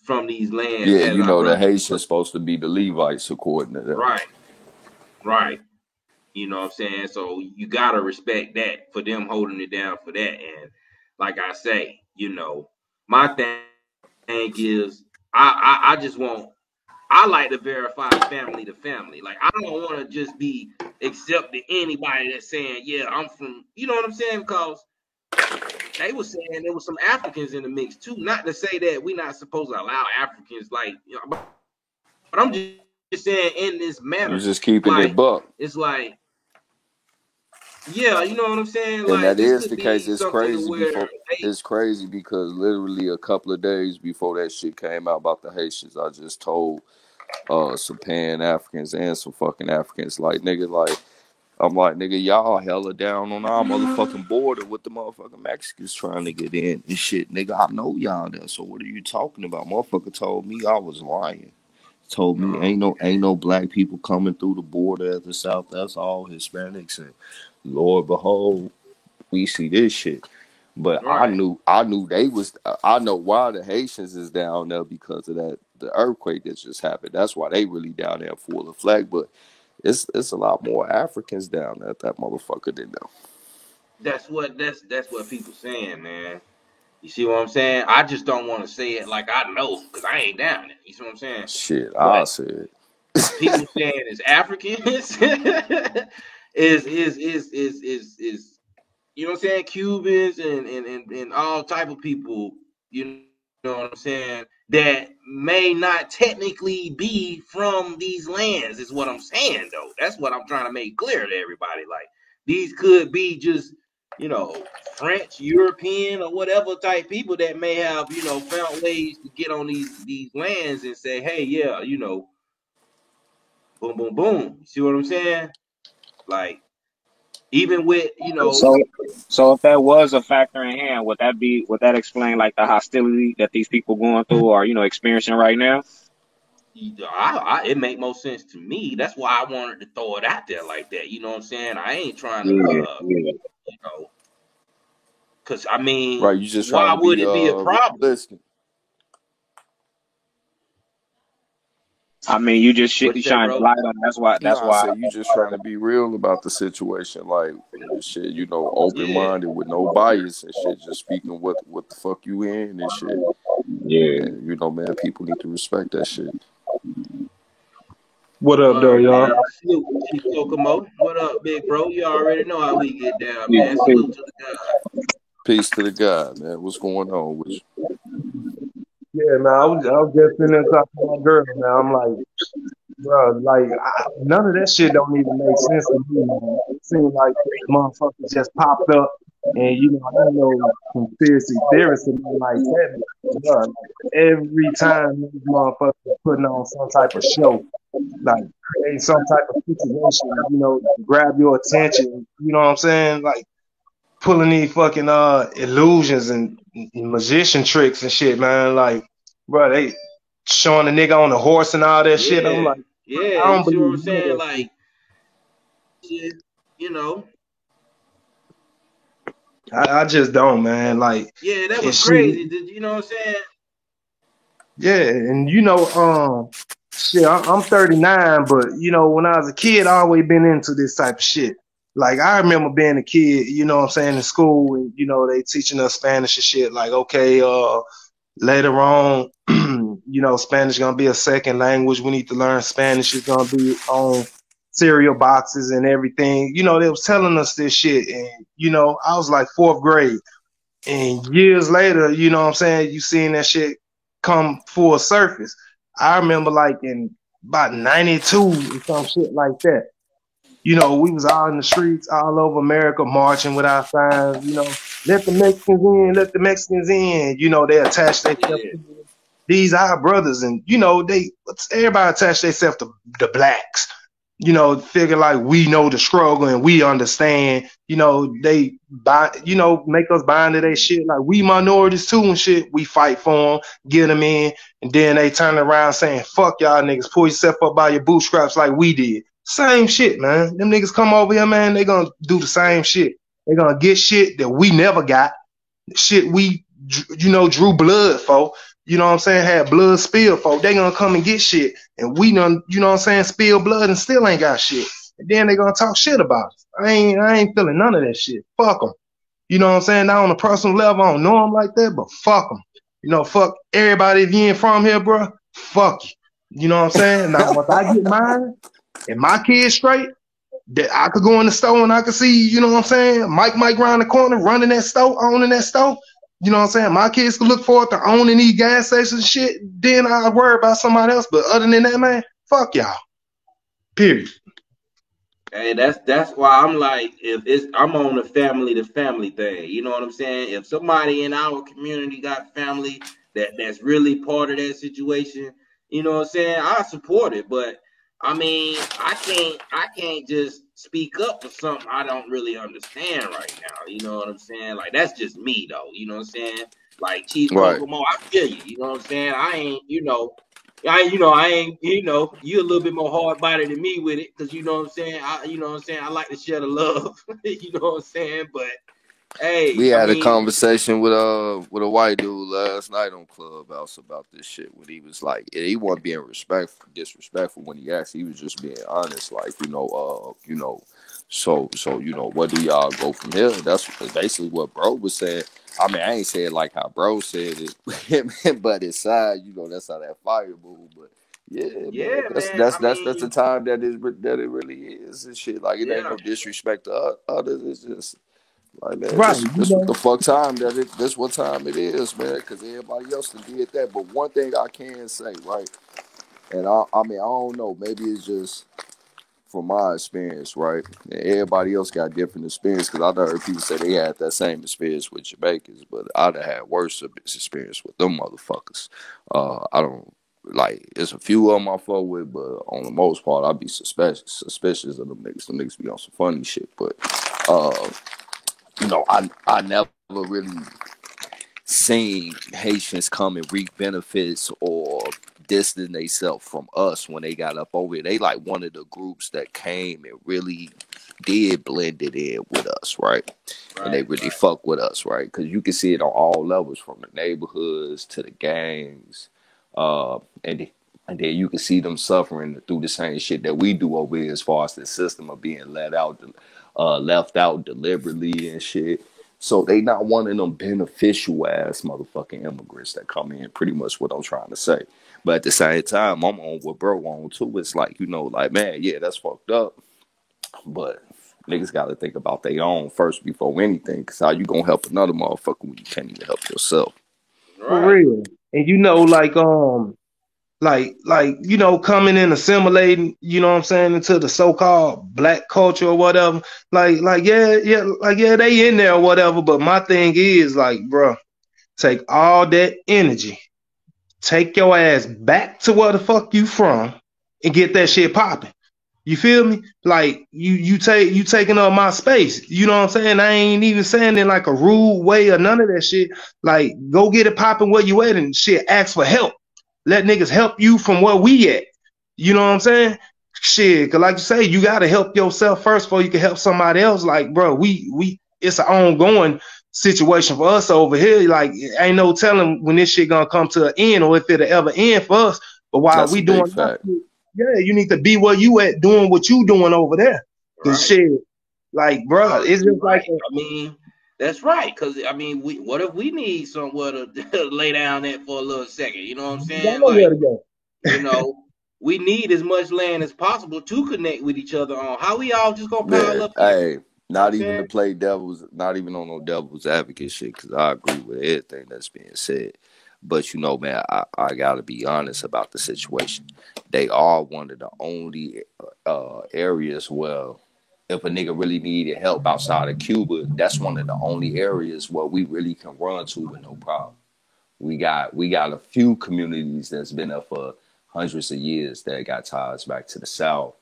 from these lands. Yeah, As our the brother, Haitians supposed to be the Levites according to them. Right. You know what I'm saying? So you gotta respect that for them holding it down for that. And like I say, my thing is I just I like to verify family to family. Like, I don't want to just be accepting anybody that's saying, yeah, I'm from, you know what I'm saying? Because they were saying there was some Africans in the mix too. Not to say that we're not supposed to allow Africans, like, but I'm just saying in this manner. You just keeping like, it buck. It's like, yeah, you know what I'm saying? And Like, that this is could the be case. It's something to crazy where it's crazy because literally a couple of days before that shit came out about the Haitians, I just told some Pan Africans and some fucking Africans, like, nigga, like, I'm like, nigga, y'all hella down on our motherfucking border with the motherfucking Mexicans trying to get in and shit. Nigga, I know y'all there, so what are you talking about? Motherfucker told me I was lying. Told me ain't no black people coming through the border at the South. That's all Hispanics. And Lord behold, we see this shit. But I right. knew they was. I know why the Haitians is down there because of the earthquake that just happened. That's why they really down there full of flag. But it's a lot more Africans down there that motherfucker didn't know. That's what people saying, man. You see what I'm saying? I just don't want to say it like I know, because I ain't down there. You see what I'm saying? Shit, But I said. people saying it's Africans is you know what I'm saying, Cubans and all type of people, you know what I'm saying, that may not technically be from these lands, is what I'm saying, though. That's what I'm trying to make clear to everybody. Like, these could be just, French, European, or whatever type people that may have, found ways to get on these lands and say, hey, yeah, boom, boom, boom. You see what I'm saying? Like, even with, So if that was a factor in hand, would that explain like the hostility that these people going through or experiencing right now? it make more sense to me. That's why I wanted to throw it out there like that. You know what I'm saying? I ain't trying to, because I mean, Right, you just why trying to would be it be a problem? listening. I mean, you just What you say, shine bro? light on. That's why. No, I say you just trying to be real about the situation, like shit, open minded with no bias and shit, just speaking what the fuck you in and shit. Yeah. And man, people need to respect that shit. What up, though, y'all? Man, salute to Chief Kokomo. What up, big bro? You already know how we get down, man. Salute to the guy. Peace to the God, man. What's going on with you? Yeah, man, I was just sitting there talking to my girl, man. I'm like, bro, like, none of that shit don't even make sense to me, man. It seems like motherfuckers just popped up, and I don't know conspiracy theorists and nothing like that, but bro, every time these motherfuckers putting on some type of show, like create some type of situation, to grab your attention. You know what I'm saying? Like pulling these fucking illusions and magician tricks and shit, man. Like, bro, they showing the nigga on the horse and all that shit. I'm Yeah, like, yeah, I you don't see what I'm believe none of saying? that shit. Like, shit, you know, I just don't, man. Like, yeah, that and was shit. crazy. You know what I'm saying? Yeah, and shit, I'm 39, but when I was a kid, I always been into this type of shit. Like I remember being a kid, you know what I'm saying, in school, and they teaching us Spanish and shit. Like, okay, later on, Spanish gonna be a second language. We need to learn Spanish. It's gonna be on cereal boxes and everything. They was telling us this shit, and I was like fourth grade. And years later, you know what I'm saying, you seeing that shit come full surface. I remember like in about 92 or some shit like that. We was out in the streets all over America marching with our signs, let the Mexicans in, let the Mexicans in. They attach themselves Yeah, to these our brothers, and everybody attach themselves to the blacks. Figure like we know the struggle and we understand. They make us bind to their shit. Like we minorities too and shit. We fight for them, get them in, and then they turn around saying, "Fuck y'all niggas, pull yourself up by your bootstraps like we did." Same shit, man. Them niggas come over here, man. They gonna do the same shit. They gonna get shit that we never got. Shit we, drew blood for. You know what I'm saying? Had blood spilled for. They gonna come and get shit. And we done, spill blood and still ain't got shit. And then they gonna talk shit about us. I ain't feeling none of that shit. Fuck them. You know what I'm saying? Now on a personal level, I don't know them like that, but fuck them. Fuck everybody. If you ain't from here, bro, fuck you. You know what I'm saying? Now, once I get mine and my kids straight, that I could go in the store and I could see, you know what I'm saying, Mike round the corner running that store, owning that store. You know what I'm saying? My kids could look forward to owning these gas stations and shit. Then I'd worry about somebody else. But other than that, man, fuck y'all. Period. hey, that's why I'm like, I'm on the family to family thing. You know what I'm saying? If somebody in our community got family that's really part of that situation, you know what I'm saying, I support it. But I mean, I can't just speak up for something I don't really understand right now. You know what I'm saying? Like that's just me though. You know what I'm saying? Like Chief Right. Kokomo, I feel you. You know what I'm saying? I ain't, I ain't, you a little bit more hard bodied than me with it, because you know what I'm saying. I like to share the love. You know what I'm saying. But We hey, I had a mean, conversation with a white dude last night on Clubhouse about this shit. When he was like, he wasn't being disrespectful when he asked. He was just being honest, like So where do y'all go from here? That's basically what bro was saying. I mean, I ain't saying like how bro said it, but inside, that's how that fire move. But yeah, man, yeah, that's man. that's I that's that's the mean, time that it really is and shit. Like it ain't yeah, no disrespect to others. It's just like, man, Right. this what the fuck time that it. This what time it is, man. Because everybody else done did that. But one thing I can say, right, and I mean, I don't know. Maybe it's just from my experience, right? And everybody else got different experience because I heard people say they had that same experience with Jamaicans, but I'd have had worse experience with them motherfuckers. I don't like. There's a few of them I fuck with, but on the most part, I'd be suspicious of them niggas. Them niggas be on some funny shit, but I never really seen Haitians come and reap benefits or distance themselves from us when they got up over here. They like one of the groups that came and really did blend it in with us, right? And they right. really fuck with us, right? Because you can see it on all levels, from the neighborhoods to the gangs, and then you can see them suffering through the same shit that we do over here, as far as the system of being left out deliberately and shit. So they not one of them beneficial ass motherfucking immigrants that come in. Pretty much what I'm trying to say. But at the same time, I'm on what bro on too. It's like, like, man, yeah, that's fucked up. But niggas got to think about their own first before anything. Because how you gonna help another motherfucker when you can't even help yourself? For Right. real. And coming in, assimilating, you know what I'm saying, into the so-called black culture or whatever. Yeah, they in there or whatever. But my thing is, like, bro, take all that energy, take your ass back to where the fuck you from, and get that shit popping. You feel me? Like you taking up my space. You know what I'm saying? I ain't even saying in like a rude way or none of that shit. Like, go get it popping where you at and shit. Ask for help. Let niggas help you from where we at. You know what I'm saying? Shit, cause like you say, you gotta help yourself first before you can help somebody else. Like, bro, we it's an ongoing situation for us over here. Like, ain't no telling when this shit gonna come to an end or if it'll ever end for us. But while That's we a big doing that fact. shit, yeah, you need to be where you at doing what you doing over there. Cause Right. shit, like, bro, it's just like Right. I mean, that's right. Cause I mean, what if we need somewhere to lay down at for a little second? You know what I'm you saying? got Like, nowhere to go. you know, we need as much land as possible to connect with each other on. How we all just gonna pile Yeah, up here? hey, You know what not I'm even to saying? play devil's, not even on no devil's advocate shit, because I agree with everything that's being said. But you know, man, I gotta be honest about the situation. They are one of the only areas where if a nigga really needed help outside of Cuba, that's one of the only areas where we really can run to with no problem. We got a few communities that's been there for hundreds of years that got ties back to the South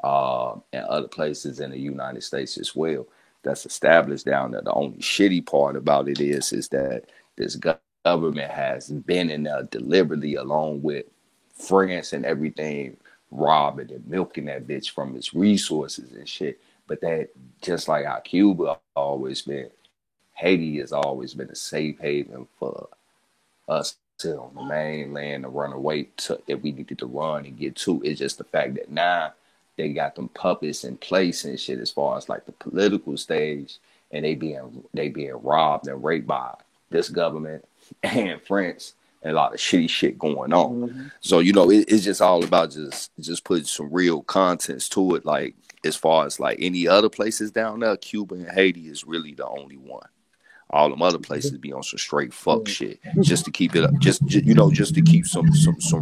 and other places in the United States as well that's established down there. The only shitty part about it is that this government has been in there deliberately along with France and everything, robbing and milking that bitch from its resources and shit. But that, just like how Cuba always been, Haiti has always been a safe haven for us to on the mainland to run away to if we needed to run and get to. It's just the fact that now they got them puppets in place and shit as far as like the political stage, and they being robbed and raped by this government and France and a lot of shitty shit going on. Mm-hmm. So you know it's just all about just putting some real contents to it. Like as far as like any other places down there, Cuba and Haiti is really the only one. All them other places be on some straight fuck shit, just to keep it up, just to keep some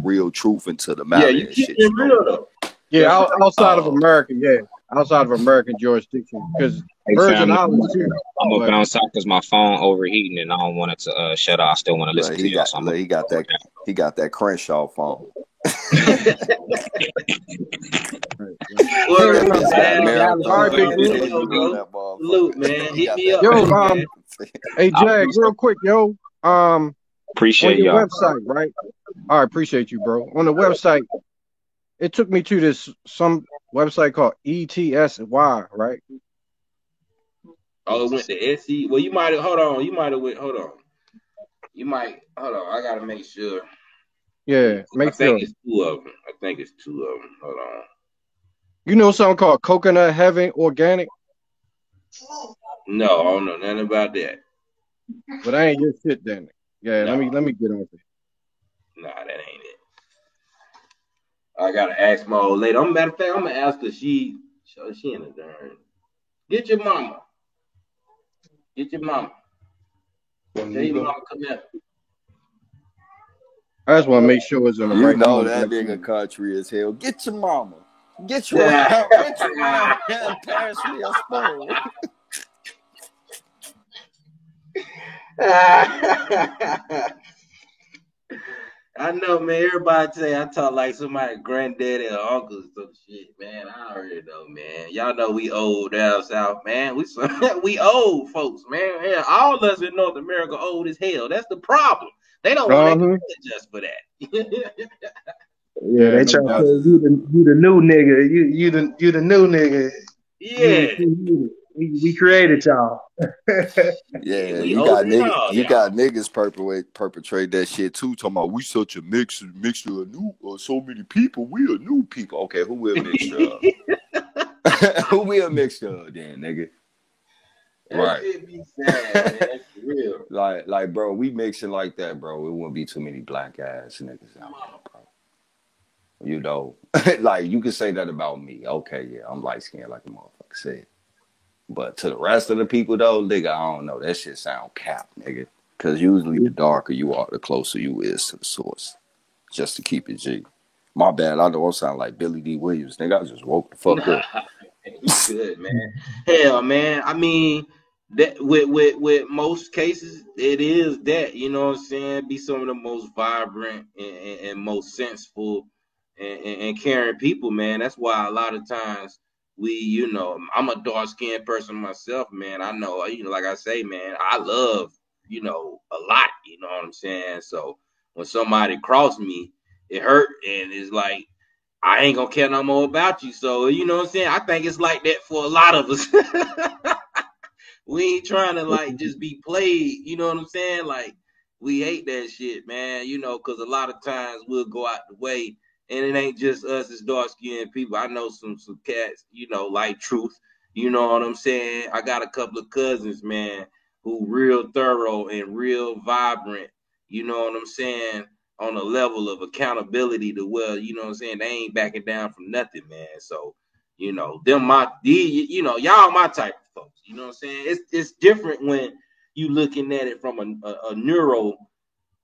real truth into the Yeah, matter you and keep shit. it You know, real though. Yeah, That's right. outside of America, yeah, outside of American jurisdiction, because Hey, Virgin family, Islands too. I'm gonna But bounce out because my phone overheating and I don't want it to shut off. I still want to listen look, to y'all, so I'm gonna. he got that Crenshaw phone. Word, yeah, man. Dallas. All right, big Salute, dude. bro. Salute, man. Hit me up, Yo, man. hey I Jag, real quick, yo, on appreciate your y'all. website, right? All right, appreciate you, bro. On the website, it took me to some website called ETSY, right? Oh, it went to SC. Well, you might have. Hold on. You might have went. Hold on. You might. Hold on. I gotta make sure. Yeah, I make think sure. it's two of them. Hold on. You know something called Coconut Heaven Organic? No, I don't know nothing about that. But I ain't your shit then. Yeah, No. let me get on it. Nah, that ain't it. I gotta ask my old lady. Matter of fact, I'm gonna ask her. She in the darn. Get your mama. Tell your mama come here. I just want to make sure it's on the You right. know that nigga country as hell. Get your mama. Get your Yeah. get your mama and pass me a spoon. I know, man. Everybody say I talk like somebody granddaddy or uncle or some shit, man. I already know, man. Y'all know we old down south, man. We old folks, man. Yeah, all of us in North America old as hell. That's the problem. They don't want to just for that. Yeah, they try to say you the new nigga. You the new nigga. Yeah. We created y'all. Yeah, we you old got as hell, niggas. You y'all. got niggas perpetrate that shit too. Talking about we such a mixture of new so many people. We are new people. Okay, who we a mixture of? Who we a mixture of then, nigga? That Right. shit be sad, man. That's real. Like, bro, we mixing like that, bro. It wouldn't be too many black ass niggas out there, bro. You know, like you can say that about me. Okay, yeah, I'm light skinned like the motherfucker said. But to the rest of the people though, nigga, I don't know. That shit sound cap, nigga. Cause usually the darker you are, the closer you is to the source. Just to keep it G. My bad, I know I sound like Billy D. Williams. Nigga, I just woke the fuck up. You good, man. Hell, man. I mean, that with most cases, it is that, you know what I'm saying, be some of the most vibrant and most sensible and caring people, man. That's why a lot of times we, I'm a dark skinned person myself, man. I know, like I say, man, I love, a lot, you know what I'm saying? So when somebody crossed me, it hurt, and it's like, I ain't gonna care no more about you. So, you know what I'm saying? I think it's like that for a lot of us. We ain't trying to like just be played, you know what I'm saying? Like, we hate that shit, man, because a lot of times we'll go out the way, and it ain't just us as dark-skinned people. I know some cats, like Truth, you know what I'm saying? I got a couple of cousins, man, who real thorough and real vibrant, you know what I'm saying, on a level of accountability to where, you know what I'm saying, they ain't backing down from nothing, man. So, y'all my type of folks, you know what I'm saying? It's different when you looking at it from a neuro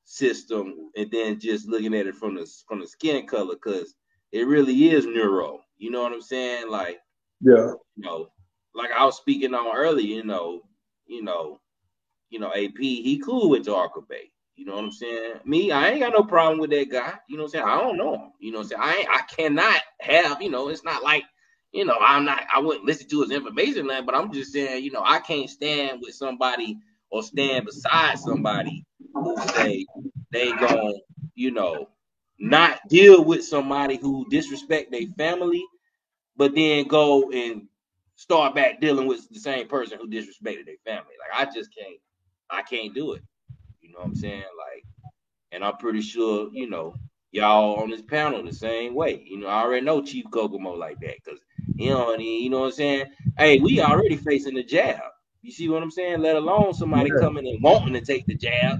system and then just looking at it from the skin color, because it really is neuro, you know what I'm saying? Like, yeah, like I was speaking on earlier, AP, he cool with Darker Bay. You know what I'm saying? Me, I ain't got no problem with that guy. You know what I'm saying? I don't know him. You know what I'm saying? I cannot have, it's not like, I wouldn't listen to his information, but I'm just saying, I can't stand with somebody or stand beside somebody who say they gonna, not deal with somebody who disrespect their family, but then go and start back dealing with the same person who disrespected their family. Like, I can't do it. You know what I'm saying? Like, and I'm pretty sure, y'all on this panel the same way. I already know Chief Kokomo like that, because you know what I'm saying? Hey, we already facing the jab. You see what I'm saying? Let alone somebody coming and wanting to take the jab,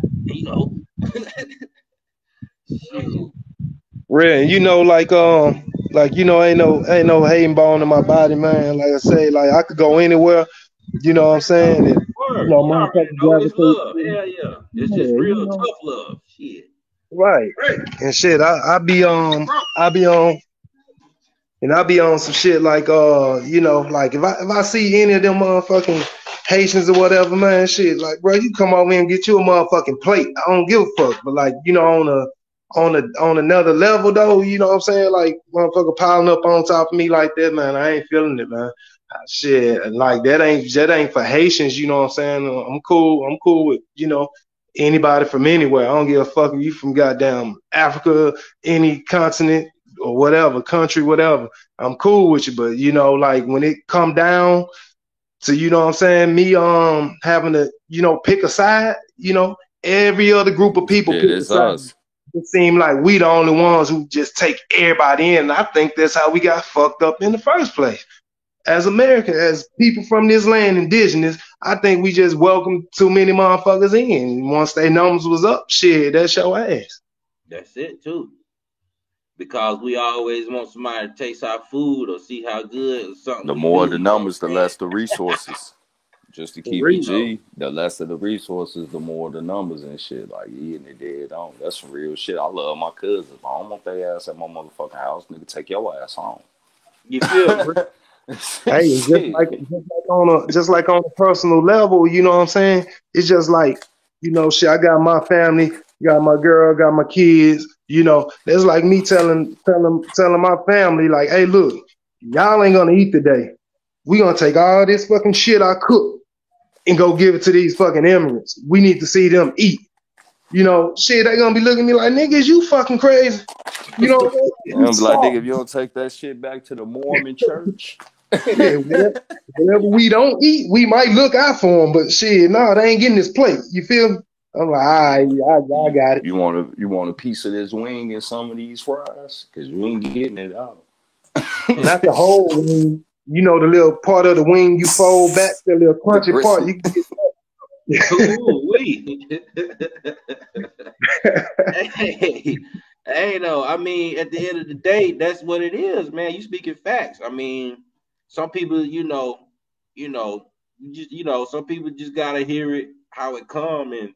Shit. Real, ain't no hating bone in my body, man. Like I say, like I could go anywhere, you know what I'm saying? And, Word, you already know it's love. Hell yeah. It's just real tough love. Shit. Right. And shit, I be on some shit like like if I see any of them motherfucking Haitians or whatever, man, shit, like, bro, you come over here and get you a motherfucking plate. I don't give a fuck. But like, on another level though, you know what I'm saying? Like, motherfucker piling up on top of me like that, man, I ain't feeling it, man. Shit, like that ain't for Haitians, you know what I'm saying? I'm cool with, anybody from anywhere. I don't give a fuck if you from goddamn Africa, any continent or whatever, country, whatever. I'm cool with you. But, like when it come down to, you know what I'm saying, me having to, pick a side, every other group of people pick a side. Us. It seemed like we the only ones who just take everybody in. And I think that's how we got fucked up in the first place. As Americans, as people from this land, indigenous, I think we just welcomed too many motherfuckers in. Once their numbers was up, shit, that's your ass. That's it too. Because we always want somebody to taste our food or see how good or something. The more the numbers, the less the resources. Just to keep it G, the less of the resources, the more the numbers and shit. Like, eating it dead on. That's some real shit. I love my cousins. I don't want their ass at my motherfucking house. Nigga, take your ass home. You feel? Hey, just like on a personal level, you know what I'm saying? It's just like, shit, I got my family, got my girl, got my kids, that's like me telling my family, like, hey, look, y'all ain't gonna eat today. We gonna take all this fucking shit I cook and go give it to these fucking immigrants. We need to see them eat. Shit, they gonna be looking at me like, niggas, you fucking crazy. I'm be like, nigga, if you don't take that shit back to the Mormon church. Yeah, whatever we don't eat, we might look out for them, but shit, no, they ain't getting this plate. You feel me? I'm like, all right, I got it. You want a piece of this wing and some of these fries? Because you ain't getting it out. Not the whole wing. The little part of the wing you fold back, the little crunchy part. You can get hey, no, I mean, at the end of the day, that's what it is, man. You speaking facts. I mean, some people, some people just gotta hear it how it come, and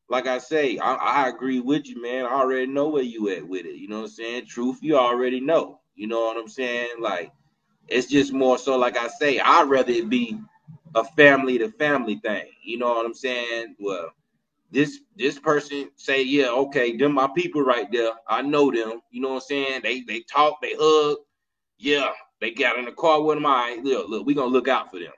like I say, I agree with you, man. I already know where you at with it. You know what I'm saying? Truth, you already know. You know what I'm saying? Like, it's just more so, like I say, I'd rather it be a family to family thing. You know what I'm saying? Well, this person say, yeah, okay, them my people right there. I know them. You know what I'm saying? They talk, they hug. Yeah, they got in the car with them. All right, look, we gonna look out for them. You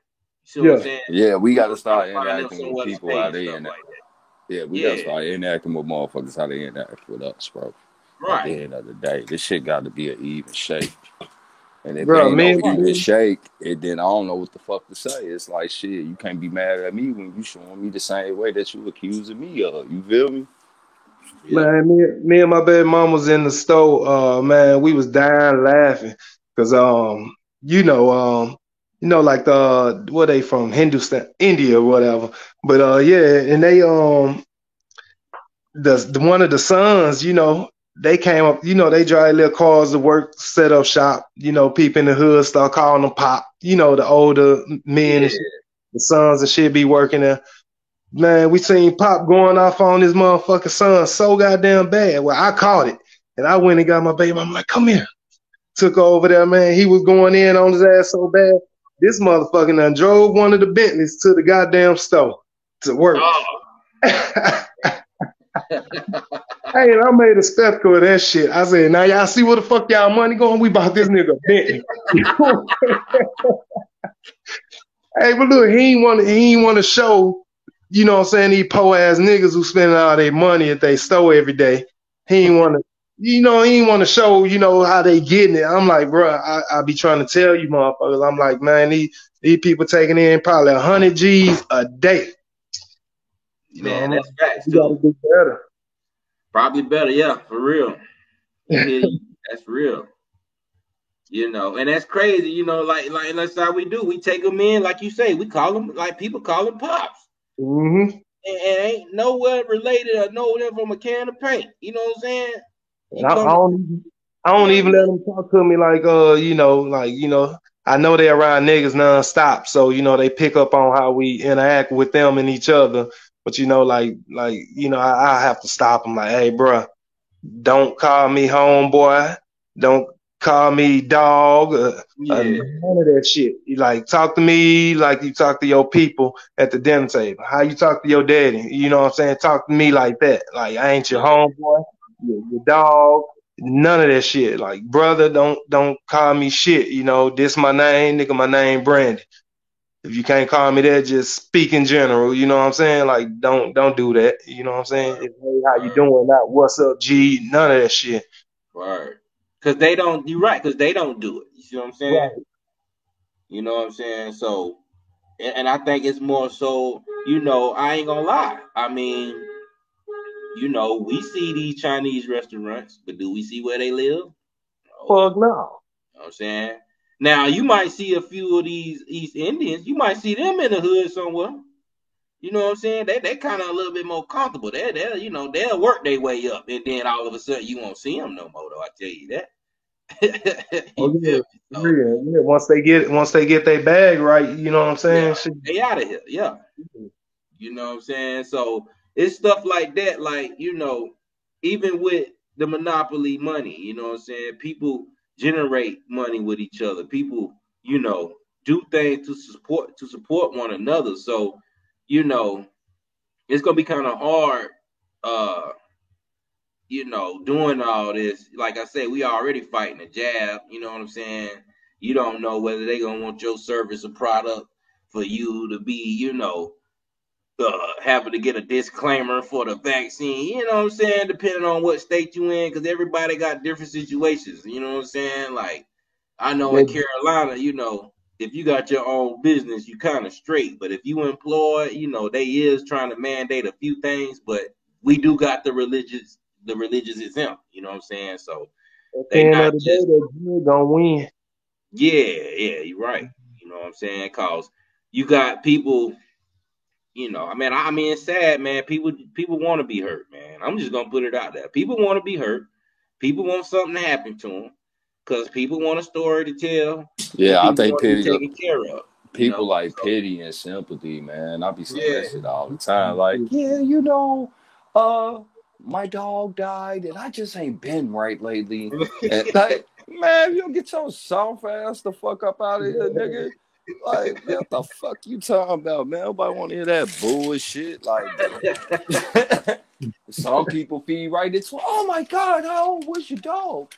see what I'm Yeah. saying? Yeah, we We got to gonna try start to find them interacting with somewhere to people stay how and they stuff interact. like that. Yeah, we got to Yeah, start interacting with motherfuckers how they interact with us, bro. At the right. end of the day, this shit got to be an even shake. And if it Bro, ain't no Right. even shake, then I don't know what the fuck to say. It's like, shit, you can't be mad at me when you showing me the same way that you accusing me of. You feel me? Yeah. man, me and my baby mom was in the store. Man, we was dying laughing because like where they from, Hindustan, India or whatever. But yeah, and they the one of the sons, they came up, they drive their cars to work, set up shop, peep in the hood, start calling them pop, the older men Yeah. and shit, the sons and shit be working there. Man, we seen Pop going off on his motherfucking son so goddamn bad. Well, I caught it. And I went and got my baby. I'm like, come here. Took her over there, man. He was going in on his ass so bad. This motherfucker done drove one of the Bentleys to the goddamn store to work. Oh. Hey, and I made a spectacle of that shit. I said, now y'all see where the fuck y'all money going? We bought this nigga Bentley. Hey, but look, he ain't want to show, you know what I'm saying, these po ass niggas who spending all their money at they store every day. He ain't want to, he ain't want to show, how they getting it. I'm like, bro, I be trying to tell you motherfuckers. I'm like, man, these people taking in probably 100 G's a day. Man, that's facts we gotta too. do better. Probably better, yeah, for real. I hear you. That's real. And that's crazy, like that's how we do. We take them in, like you say, we call them, like people call them pops. Mm-hmm. And ain't nowhere related or know them from a can of paint. You know what I'm saying? And I don't even let them talk to me like, I know they're around niggas nonstop. So, they pick up on how we interact with them and each other. But, I have to stop them like, hey, bro, don't call me homeboy. Don't call me dog. None of that shit. You talk to me like you talk to your people at the dinner table. How you talk to your daddy. You know what I'm saying? Talk to me like that. Like, I ain't your homeboy, your dog. None of that shit. Like, brother, don't call me shit. This my name, nigga. My name Brandon. If you can't call me that, just speak in general. You know what I'm saying? Like, don't do that. You know what I'm saying? It's, hey, how you doing? Not what's up, G? None of that shit. Right. Because they don't. You're right. Because they don't do it. You see what I'm saying? Right. You know what I'm saying? So, and I think it's more so. I ain't gonna lie. I mean, we see these Chinese restaurants, but do we see where they live? No. Fuck no. You know what I'm saying? Now, you might see a few of these East Indians. You might see them in the hood somewhere. You know what I'm saying? They kind of a little bit more comfortable. They'll work their way up, and then all of a sudden you won't see them no more. Though I tell you that. Oh yeah, So, yeah. Once they get their bag right, you know what I'm saying? yeah, they out of here. Yeah. You know what I'm saying? So it's stuff like that, like, even with the monopoly money, you know what I'm saying? People generate money with each other. People, do things to support one another. So, it's gonna be kind of hard, doing all this. Like I said, we already fighting a jab, you know what I'm saying? You don't know whether they gonna want your service or product for you to be, having to get a disclaimer for the vaccine, you know what I'm saying? Depending on what state you in, because everybody got different situations, you know what I'm saying? Like, I know in Carolina, if you got your own business, you kind of straight. But if you employed, they is trying to mandate a few things, but we do got the religious exempt, you know what I'm saying? So at the they end not of the day, just, that good gonna win. yeah, you're right. You know what I'm saying? Cause you got people. I mean, it's sad, man. People want to be hurt, man. I'm just gonna put it out there. People want to be hurt. People want something to happen to them because people want a story to tell, and Yeah, I people think want to be taken care of. people like So, pity and sympathy, man. I be saying yeah, that shit all the time. Like, yeah, my dog died and I just ain't been right lately. And like, man, you get your soft ass the fuck up out of here, nigga. Like, man, what the fuck you talking about, man? Nobody want to hear that bullshit. Like, some people feed right into, oh my God, how old was your dog?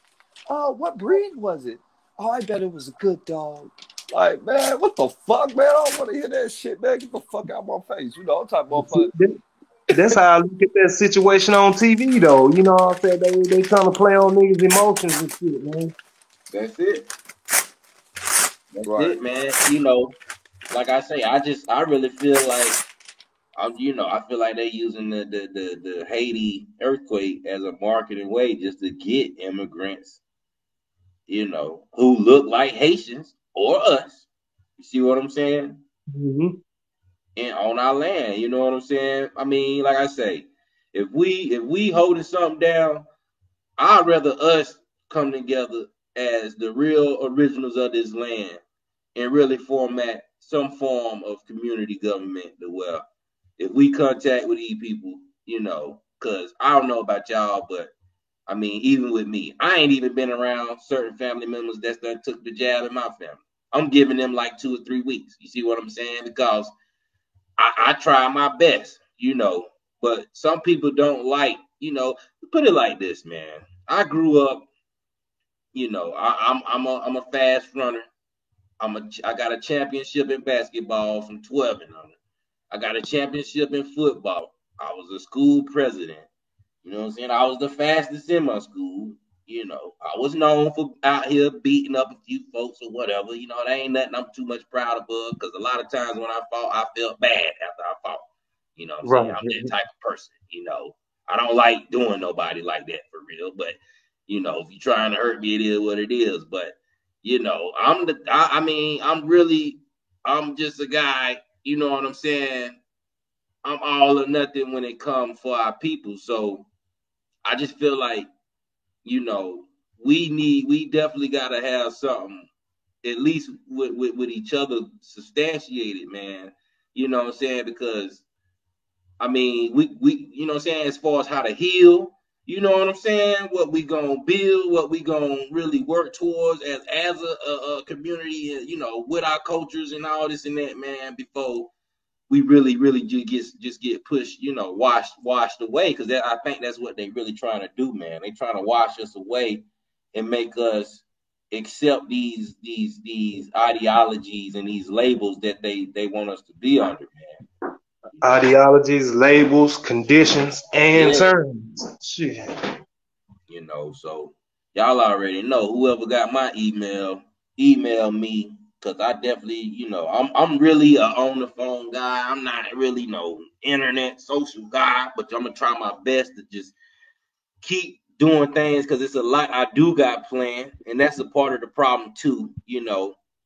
What breed was it? Oh, I bet it was a good dog. Like, man, what the fuck, man? I don't want to hear that shit, man. Get the fuck out of my face. You know, I'm talking about That's how I look at that situation on TV, though. You know what I'm saying? They trying to play on niggas' emotions and shit, man. That's it. That's right. it, man. You know, like I say, I really feel like I feel like they using the Haiti earthquake as a marketing way just to get immigrants, who look like Haitians or us. You see what I'm saying? Mm-hmm. And on our land, you know what I'm saying? I mean, like I say, if we holding something down, I'd rather us come together as the real originals of this land and really format some form of community government to where if we contact with these people, because I don't know about y'all, but I mean, even with me, I ain't even been around certain family members that done took the jab in my family. I'm giving them like 2 or 3 weeks. You see what I'm saying? Because I try my best, but some people don't like, put it like this, man. I grew up, I'm a fast runner. I got a championship in basketball from 12 and under. I got a championship in football. I was a school president. You know what I'm saying? I was the fastest in my school. I was known for out here beating up a few folks or whatever. That ain't nothing I'm too much proud of, because a lot of times when I fought, I felt bad after I fought. You know what I'm saying? I'm that type of person. I don't like doing nobody like that for real. But, if you're trying to hurt me, it is what it is. But, I'm just a guy, you know what I'm saying? I'm all or nothing when it comes for our people. So I just feel like, we definitely got to have something, at least with each other, substantiated, man. You know what I'm saying? Because, I mean, we you know what I'm saying, as far as how to heal, you know what I'm saying? What we gonna build, what we gonna really work towards as a community, with our cultures and all this and that, man, before we really just get pushed, washed away. Because I think that's what they really trying to do, man. They trying to wash us away and make us accept these ideologies and these labels that they want us to be under, man. Ideologies, labels, conditions, and terms. Shit. So y'all already know. Whoever got my email me. Cause I definitely, I'm really a on the phone guy. I'm not really no internet social guy, but I'm gonna try my best to just keep doing things, because it's a lot I do got planned, and that's a part of the problem too.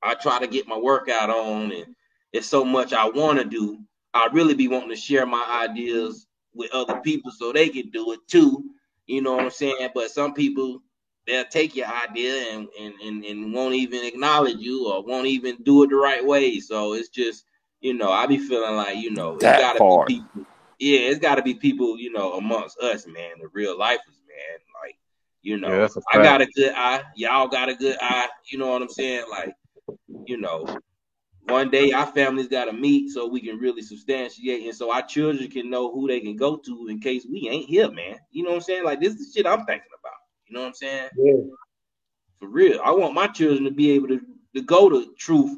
I try to get my workout on, and it's so much I want to do. I really be wanting to share my ideas with other people so they can do it too. You know what I'm saying? But some people, they'll take your idea and won't even acknowledge you or won't even do it the right way. So it's just, I be feeling like, it's that gotta be people. Yeah, it's gotta be people, amongst us, man, the real lifers, man. Like, I got a good eye, y'all got a good eye, you know what I'm saying? Like, one day our families gotta meet so we can really substantiate, and so our children can know who they can go to in case we ain't here, man. You know what I'm saying? Like, this is the shit I'm thinking about. You know what I'm saying? Yeah. For real. I want my children to be able to go to Truth,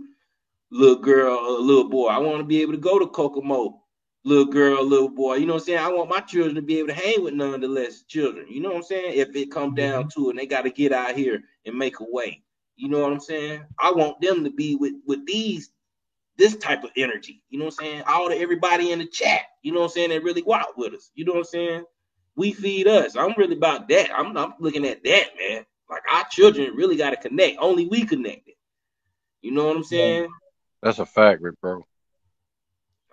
little girl or little boy. I want to be able to go to Kokomo, little girl, little boy. You know what I'm saying? I want my children to be able to hang with nonetheless children. You know what I'm saying? If it comes down to it, and they got to get out here and make a way. You know what I'm saying? I want them to be with this type of energy. You know what I'm saying? Everybody in the chat, you know what I'm saying, they really walk with us. You know what I'm saying? We feed us. I'm really about that. I'm looking at that, man. Like, our children really got to connect. Only we connected. You know what I'm saying? That's a fact, bro.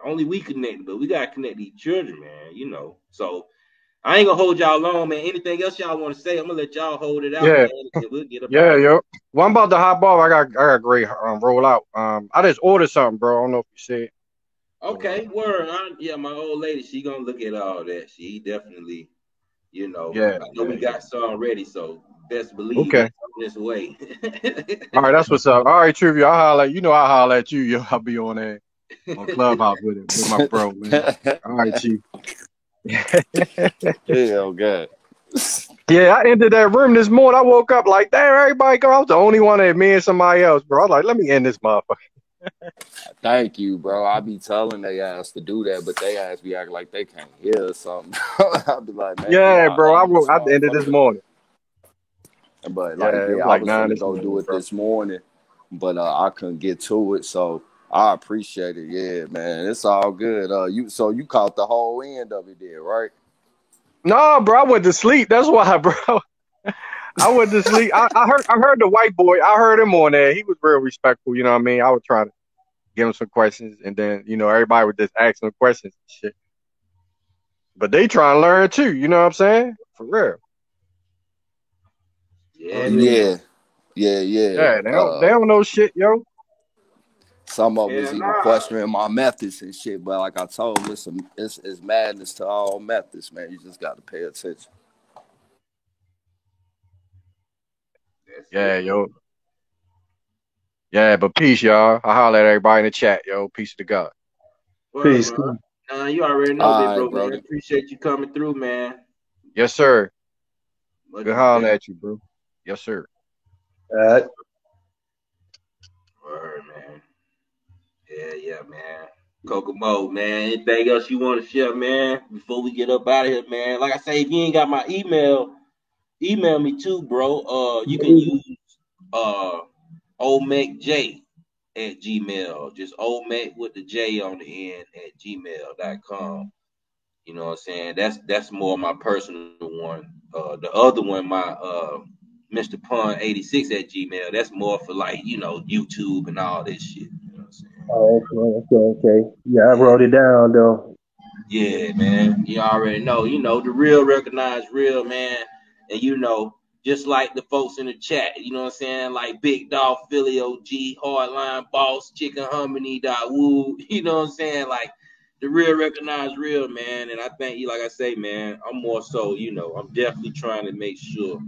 Only we connected, but we got to connect these children, man, So I ain't going to hold y'all long, man. Anything else y'all want to say, I'm going to let y'all hold it out, man. And we'll get up out. Yo. Well, I'm about to hop off. I got great roll out. I just ordered something, bro. I don't know if you see it. Okay, word. My old lady, she going to look at all that. She definitely You know, Yeah, I know yeah, we yeah. got some ready, so best believe Okay. it's on this way. All right, that's what's up. All right, Trivia, I'll holler at you. Know I'll holler at you. Yo, I'll be on there on Clubhouse with my bro, man. All right, Chief. Hell God. Yeah, I entered that room this morning. I woke up like, damn, everybody go. I was the only one that me and somebody else, bro. I was like, let me end this motherfucker. Thank you, bro. I be telling they ass to do that, but they ass be acting like they can't hear or something. I be like, man, can Yeah, y'all bro. end this I ended this motherfucker? morning. But Yeah, like, it yeah, was I like was 9 finna this go do morning, it bro. this morning, but I couldn't get to it. So I appreciate it. Yeah, man, it's all good. You caught the whole end of it there, right? No, bro, I went to sleep. That's why, bro. I went to sleep. I heard the white boy. I heard him on there. He was real respectful. You know what I mean? I was trying to give him some questions, and then everybody would just ask him questions and shit. But they trying to learn too. You know what I'm saying? For real. Yeah, Oh yeah. man. Yeah. Yeah, they don't know shit, yo. Some of them is Hell even nah. questioning my methods and shit. But like I told them, it's madness to all methods, man. You just got to pay attention. That's Yeah, it, man. yo. Yeah, but peace, y'all. I holler at everybody in the chat, yo. Peace to God. Word, Peace. man. You already know, big All bro, right, man. Brody. Appreciate you coming through, man. Yes, sir. Much Good holler respect. at you, bro. Yes, sir. All right. Word, man. Yeah, man. Kokomo, man. Anything else you want to share, man? Before we get up out of here, man. Like I say, if you ain't got my email me too, bro. You can use omecj at Gmail. Just omec with the J on the end at gmail.com. You know what I'm saying? That's more my personal one. The other one, my Mr. Pun 86 at Gmail. That's more for like, YouTube and all this shit. You know what I'm saying? Oh, okay. Yeah, I wrote it down though. Yeah, man. You already know. The real recognize real, man. And just like the folks in the chat, you know what I'm saying? Like Big Dog, Philly OG, Hardline Boss, Chicken Harmony, Woo. You know what I'm saying? Like the real recognize real, man. And I think you, like I say, man, I'm more so, I'm definitely trying to make sure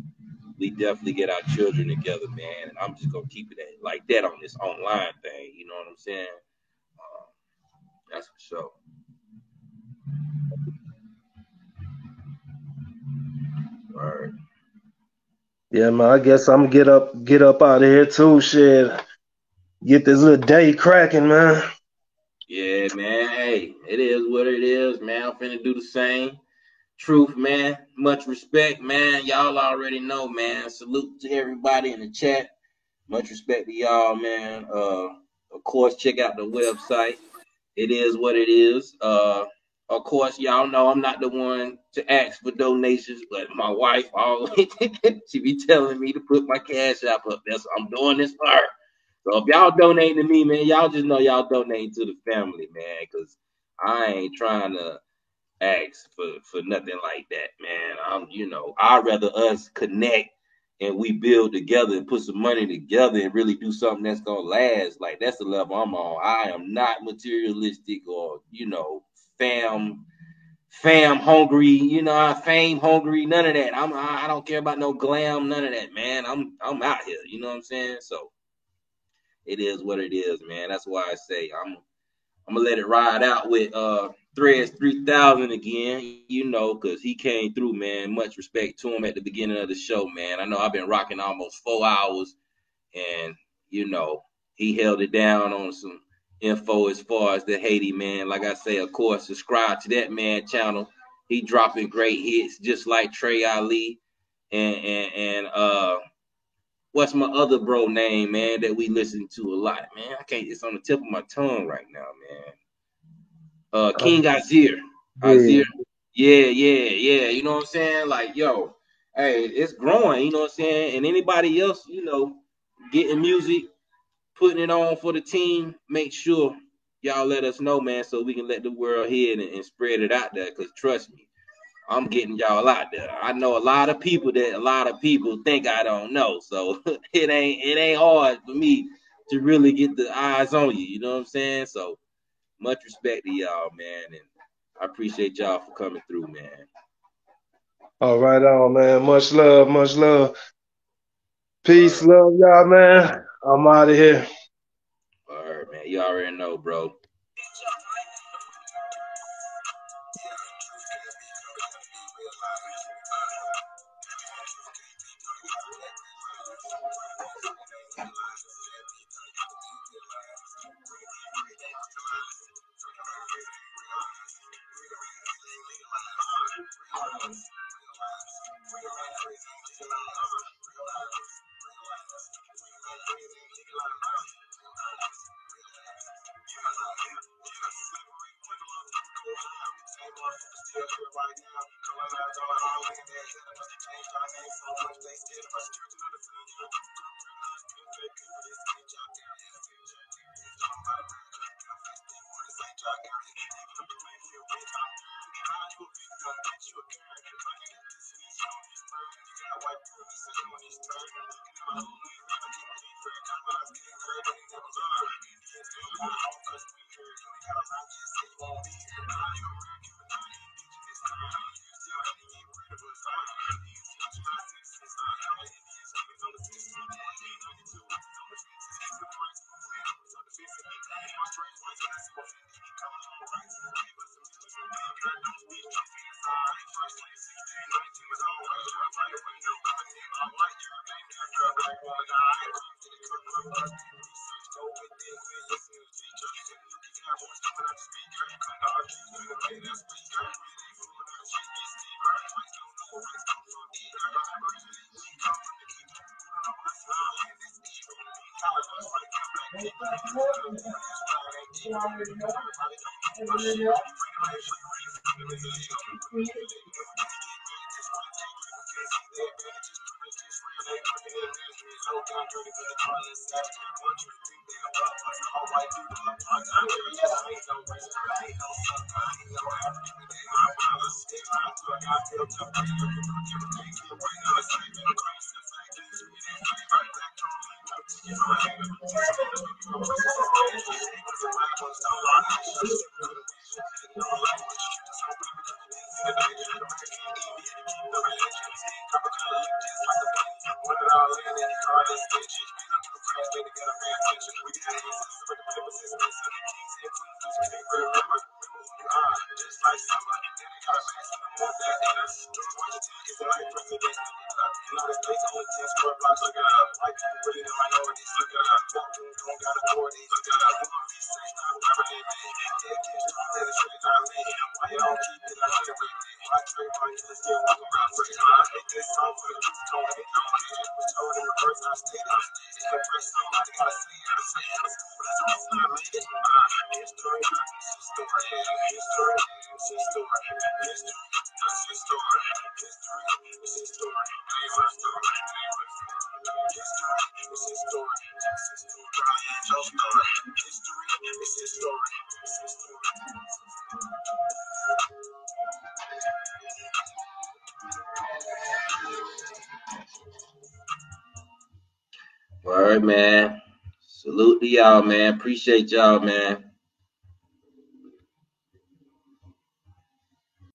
we definitely get our children together, man. And I'm just gonna keep it like that on this online thing. You know what I'm saying? That's for sure. All right. Yeah, man. I guess I'm gonna get up out of here too. Shit. Get this little day cracking, man. Yeah, man. Hey, it is what it is, man. I'm finna do the same. Truth, man. Much respect, man. Y'all already know, man. Salute to everybody in the chat. Much respect to y'all, man. Of course, check out the website. It is what it is. Of course, y'all know I'm not the one to ask for donations, but my wife always she be telling me to put my cash app up there. So I'm doing this for her. So if y'all donate to me, man, y'all just know y'all donate to the family, man, because I ain't trying to ask for nothing like that, man. I'd rather us connect and we build together and put some money together and really do something that's gonna last. Like that's the level I'm on. I am not materialistic or fam hungry, fame hungry, none of that. I don't care about no glam, none of that, man. I'm out here, you know what I'm saying? So it is what it is, man. That's why I say I'm gonna let it ride out with Threads 3000 again, because he came through, man. Much respect to him at the beginning of the show, man. I know I've been rocking almost 4 hours, and he held it down on some info as far as the Haiti, man. Like I say, of course, subscribe to that man channel. He dropping great hits just like Trey Ali and what's my other bro name, man, that we listen to a lot, man. It's on the tip of my tongue right now, man. King Azir. Yeah. Yeah. You know what I'm saying? Like, yo, hey, it's growing, you know what I'm saying? And anybody else, getting music, putting it on for the team, make sure y'all let us know, man, so we can let the world hear it and spread it out there. Because trust me, I'm getting y'all out there. I know a lot of people think I don't know. So it ain't hard for me to really get the eyes on you. You know what I'm saying? So much respect to y'all, man. And I appreciate y'all for coming through, man. All right on, man. Much love, much love. Peace, Word, love y'all, man. I'm out of here. word, man. You already know, bro. Word, man. Salute to y'all, man. Appreciate y'all, man.